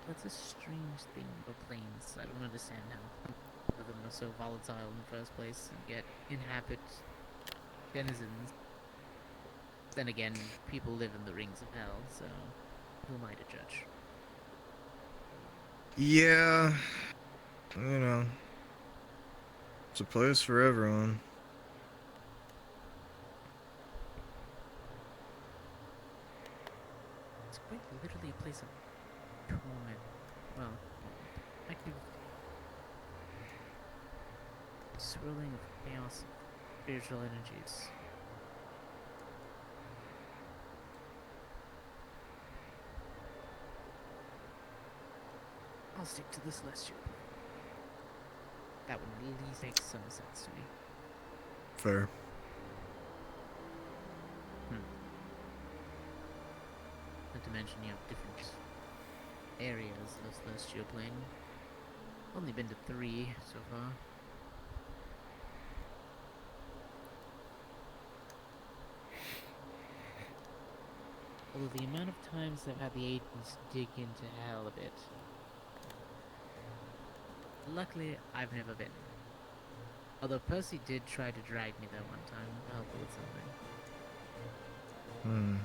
That's a strange thing about planes. I don't understand how them are so volatile in the first place and yet inhabit denizens. Then again, people live in the rings of hell, so who am I to judge? Yeah. You know. It's a place for everyone. It's quite literally a place of torment. Well, active swirling of chaos, spiritual energies. I'll stick to the celestial. That would at least make some sense to me. Fair. Not to mention you have different areas of the celestial plane. Only been to 3 so far. Although the amount of times I've had the Aegis dig into hell a bit. Luckily, I've never been. Although Percy did try to drag me there one time to help with something.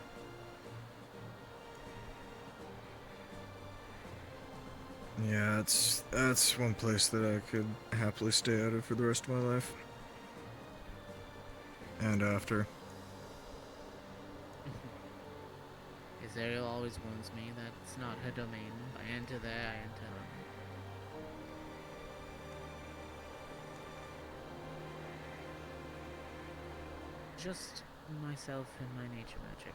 Yeah, that's one place that I could happily stay out of for the rest of my life. And after. Ariel always warns me that it's not her domain. If I enter there, I enter her. Just myself and my nature magic.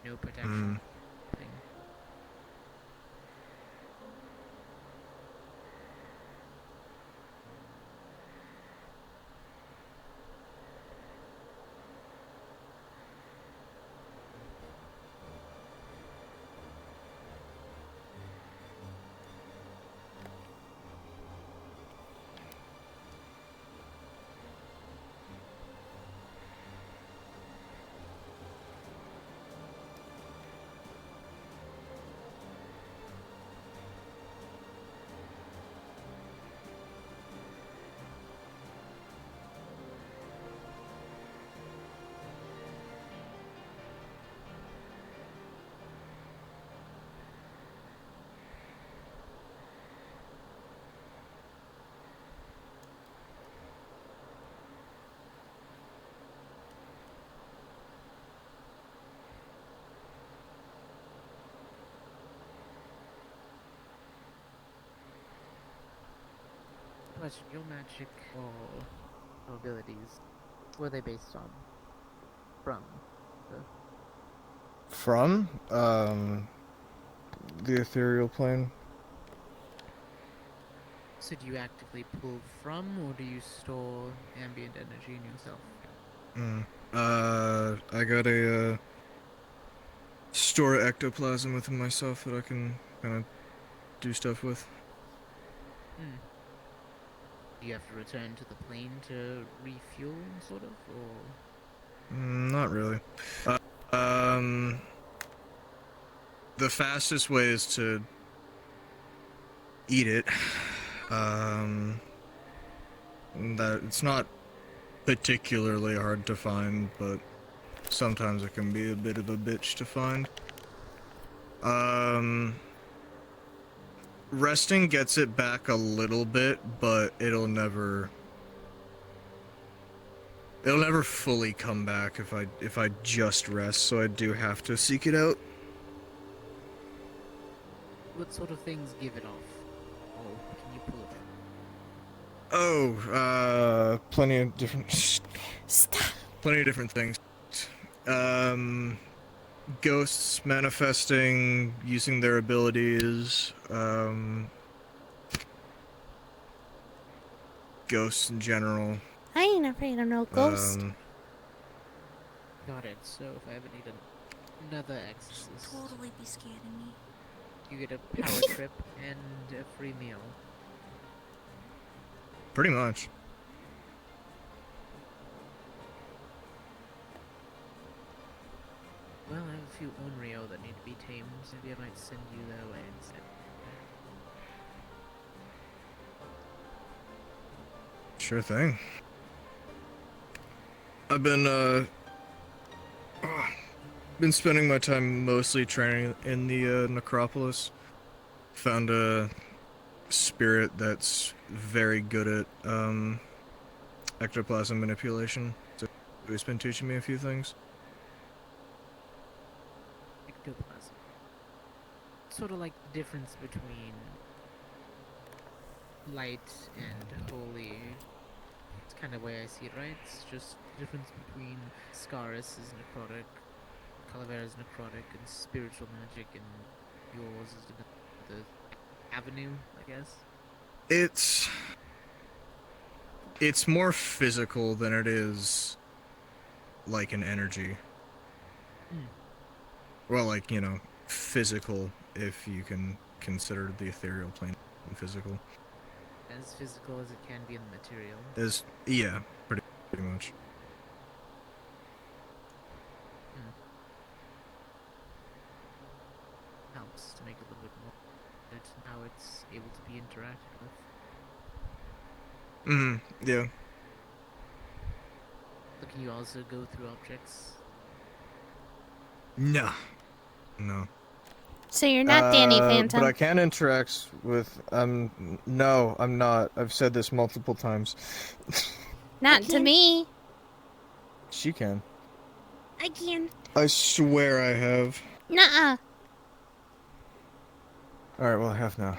No protection. Thing. Question, your magic or abilities, were they based on? From? From? The ethereal plane. So do you actively pull from, or do you store ambient energy in yourself? I got a, store ectoplasm within myself that I can kind of do stuff with. Do you have to return to the plane to refuel, sort of, or? Not really. The fastest way is to eat it. That it's not particularly hard to find, but sometimes it can be a bit of a bitch to find. Resting gets it back a little bit, but it'll never fully come back if I just rest, so I do have to seek it out. What sort of things give it off? Or can you pull it? Plenty of different plenty of different things. Ghosts manifesting, using their abilities, ghosts in general. I ain't afraid of no ghost. Got it. So if I ever need another exorcist, Totally be scared of me. you get a power trip and a free meal. Pretty much. Well, I have a few Onryo that need to be tamed. Maybe I might send you their way instead. Sure thing. I've been spending my time mostly training in the necropolis. Found a spirit that's very good at ectoplasm manipulation. So he's been teaching me a few things. Ectoplasm. Sort of like the difference between light and holy. It's kind of the way I see it, right? It's just the difference between Scaris is necrotic, Calavera is necrotic, and spiritual magic, and yours is the avenue, I guess. It's more physical than it is like an energy. Well, like, you know, physical, if you can consider the ethereal plane physical. As physical as it can be in the material. Yeah, pretty much. Helps to make it a little bit more how it's able to be interacted with. Yeah. But can you also go through objects? No. So you're not Danny Phantom. But I can interact with, no, I'm not. I've said this multiple times. Not to me. She can. I can. I swear I have. Nuh-uh. Alright, well, I have now.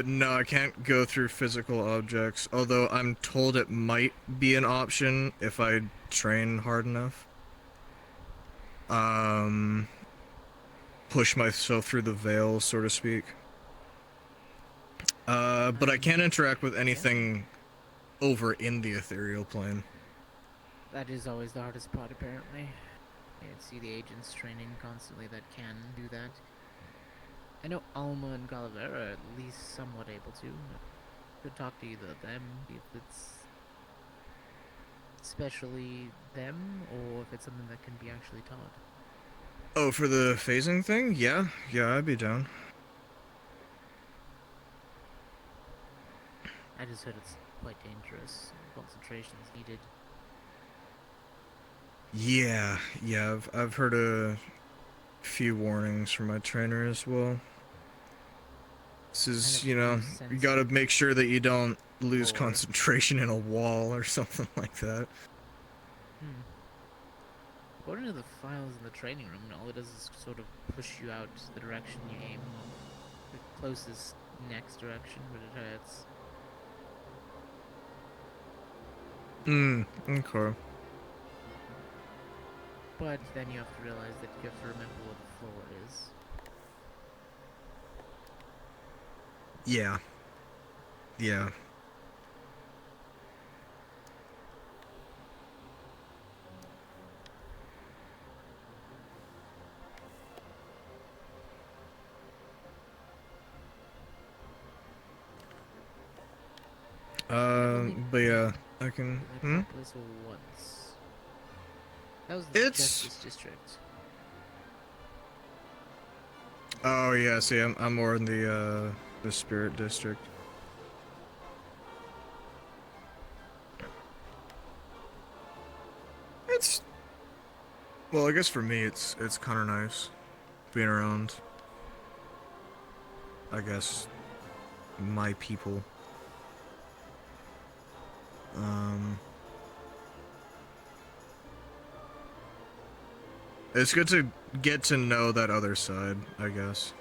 No, I can't go through physical objects, although I'm told it might be an option if I train hard enough. Push myself through the veil, so to speak. But I can't interact with anything over in the ethereal plane. That is always the hardest part, apparently. I see the agents training constantly that can do that. I know Alma and Calavera are at least somewhat able to. Could talk to either of them, if it's especially them, or if it's something that can be actually taught. Oh, for the phasing thing? Yeah, I'd be down. I just heard it's quite dangerous. Concentration is needed. Yeah, I've heard a few warnings from my trainer as well. This is, you know, you gotta make sure that you don't lose concentration in a wall or something like that. According to the files in the training room, all it does is sort of push you out the direction you aim. The closest next direction, but it hurts. Okay. But then you have to realize that you have to remember what the floor is. Yeah. Yeah. But yeah, I can. Metropolis once. That was the Justice District. Oh yeah, see, I'm more in the Spirit District. It's well, I guess for me, it's kind of nice being around. I guess my people. It's good to get to know that other side, I guess.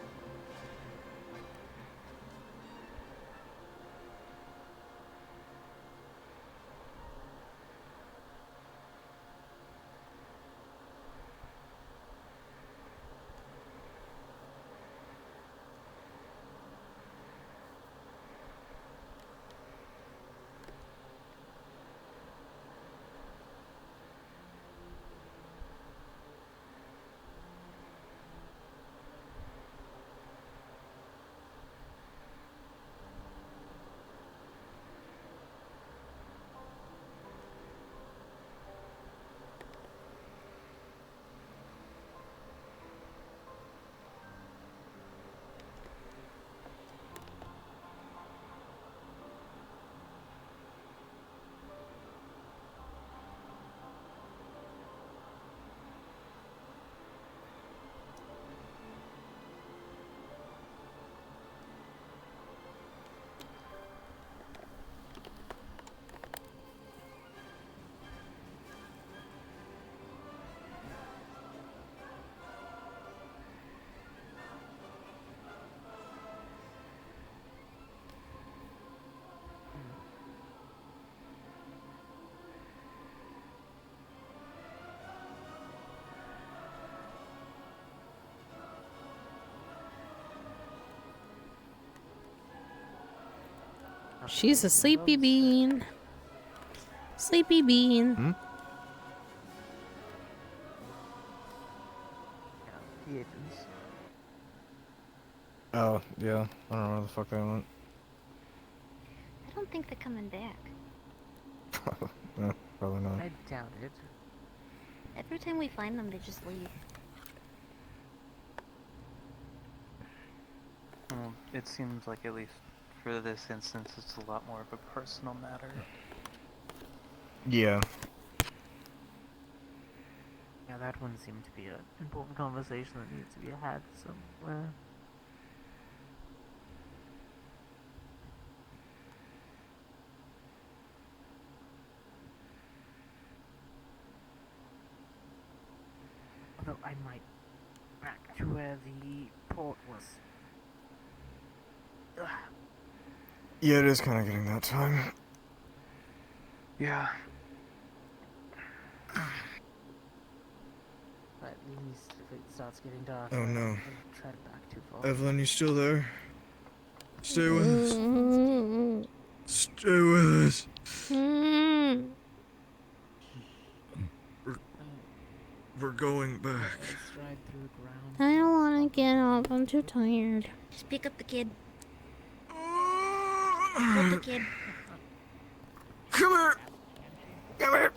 She's a sleepy bean. Sleepy bean. The agents. Oh yeah, I don't know where the fuck they went. I don't think they're coming back. No, probably not. I doubt it. Every time we find them, they just leave. Well, it seems like at least for this instance, it's a lot more of a personal matter. Yeah. Yeah, that one seemed to be an important conversation that needs to be had somewhere. Although I might back to where the port was. Ugh. Yeah, it is kind of getting that time. Yeah. At least if it starts getting dark, Oh no. don't tread back too far. Evelyn, you still there? Stay with us. Stay with us. We're going back. I don't want to get up. I'm too tired. Just pick up the kid. Hold the kid. Come here. Come here.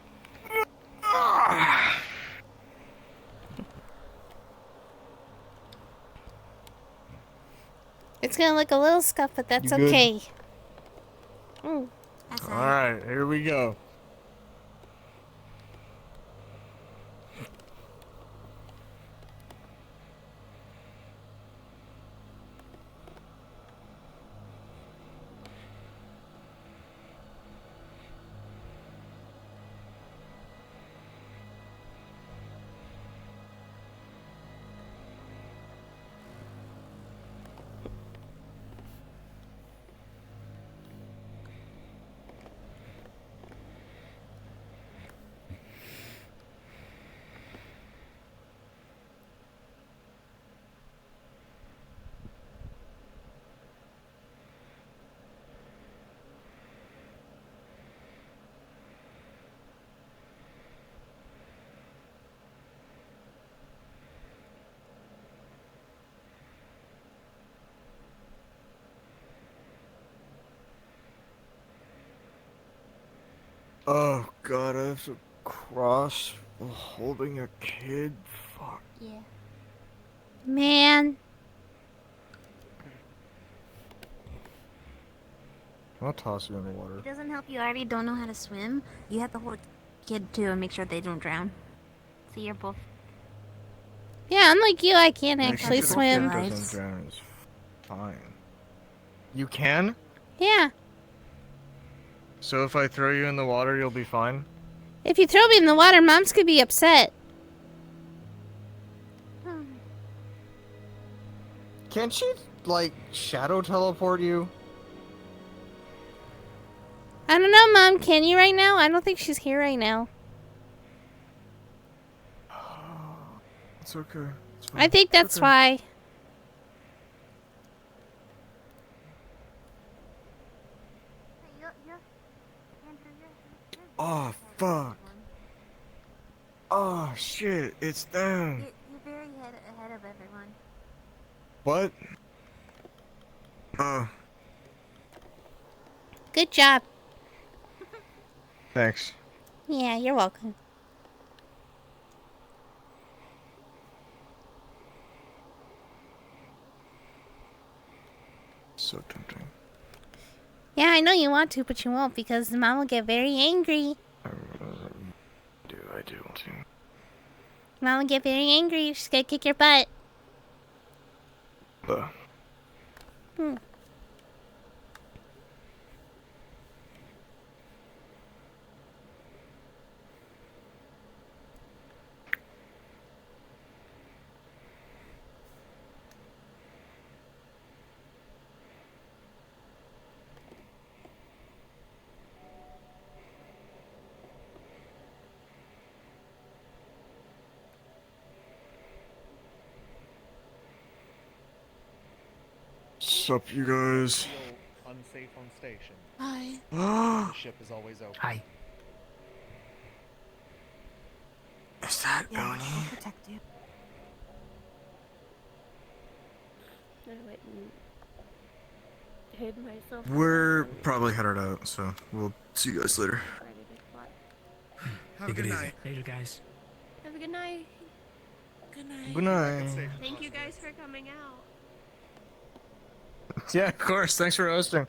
It's gonna look a little scuffed, but that's You good? okay. Mm. Alright, here we go. Oh god, I have to cross while holding a kid. Fuck. Yeah. Man. I'll toss you in the water. It doesn't help you already don't know how to swim. You have to hold a kid too and make sure they don't drown. So you're both. Yeah, unlike you, I can't Making actually sure the swim. kid doesn't drown is fine. You can? Yeah. So if I throw you in the water, you'll be fine? If you throw me in the water, Mom's gonna be upset. Can't she, like, shadow teleport you? I don't know, Mom. Can you right now? I don't think she's here right now. It's okay. It's fine. I think that's okay. why. Oh, fuck. Oh, shit. It's them. You're very ahead of everyone. What? Good job. Thanks. Yeah, you're welcome. So tempting. Yeah, I know you want to, but you won't because Mom will get very angry. I do want to. Mom will get very angry. She's gonna kick your butt. Hmm. Sup, you guys? Unsafe on station. Hi. The ship is always open. Hi. Is that Yeah, Oni? I'll protect you. I went and hid myself. We're probably headed out, so we'll see you guys later. Have a good night. Later, guys. Have a good night. Good night. Good night. Thank you guys for coming out. Yeah, of course. Thanks for hosting.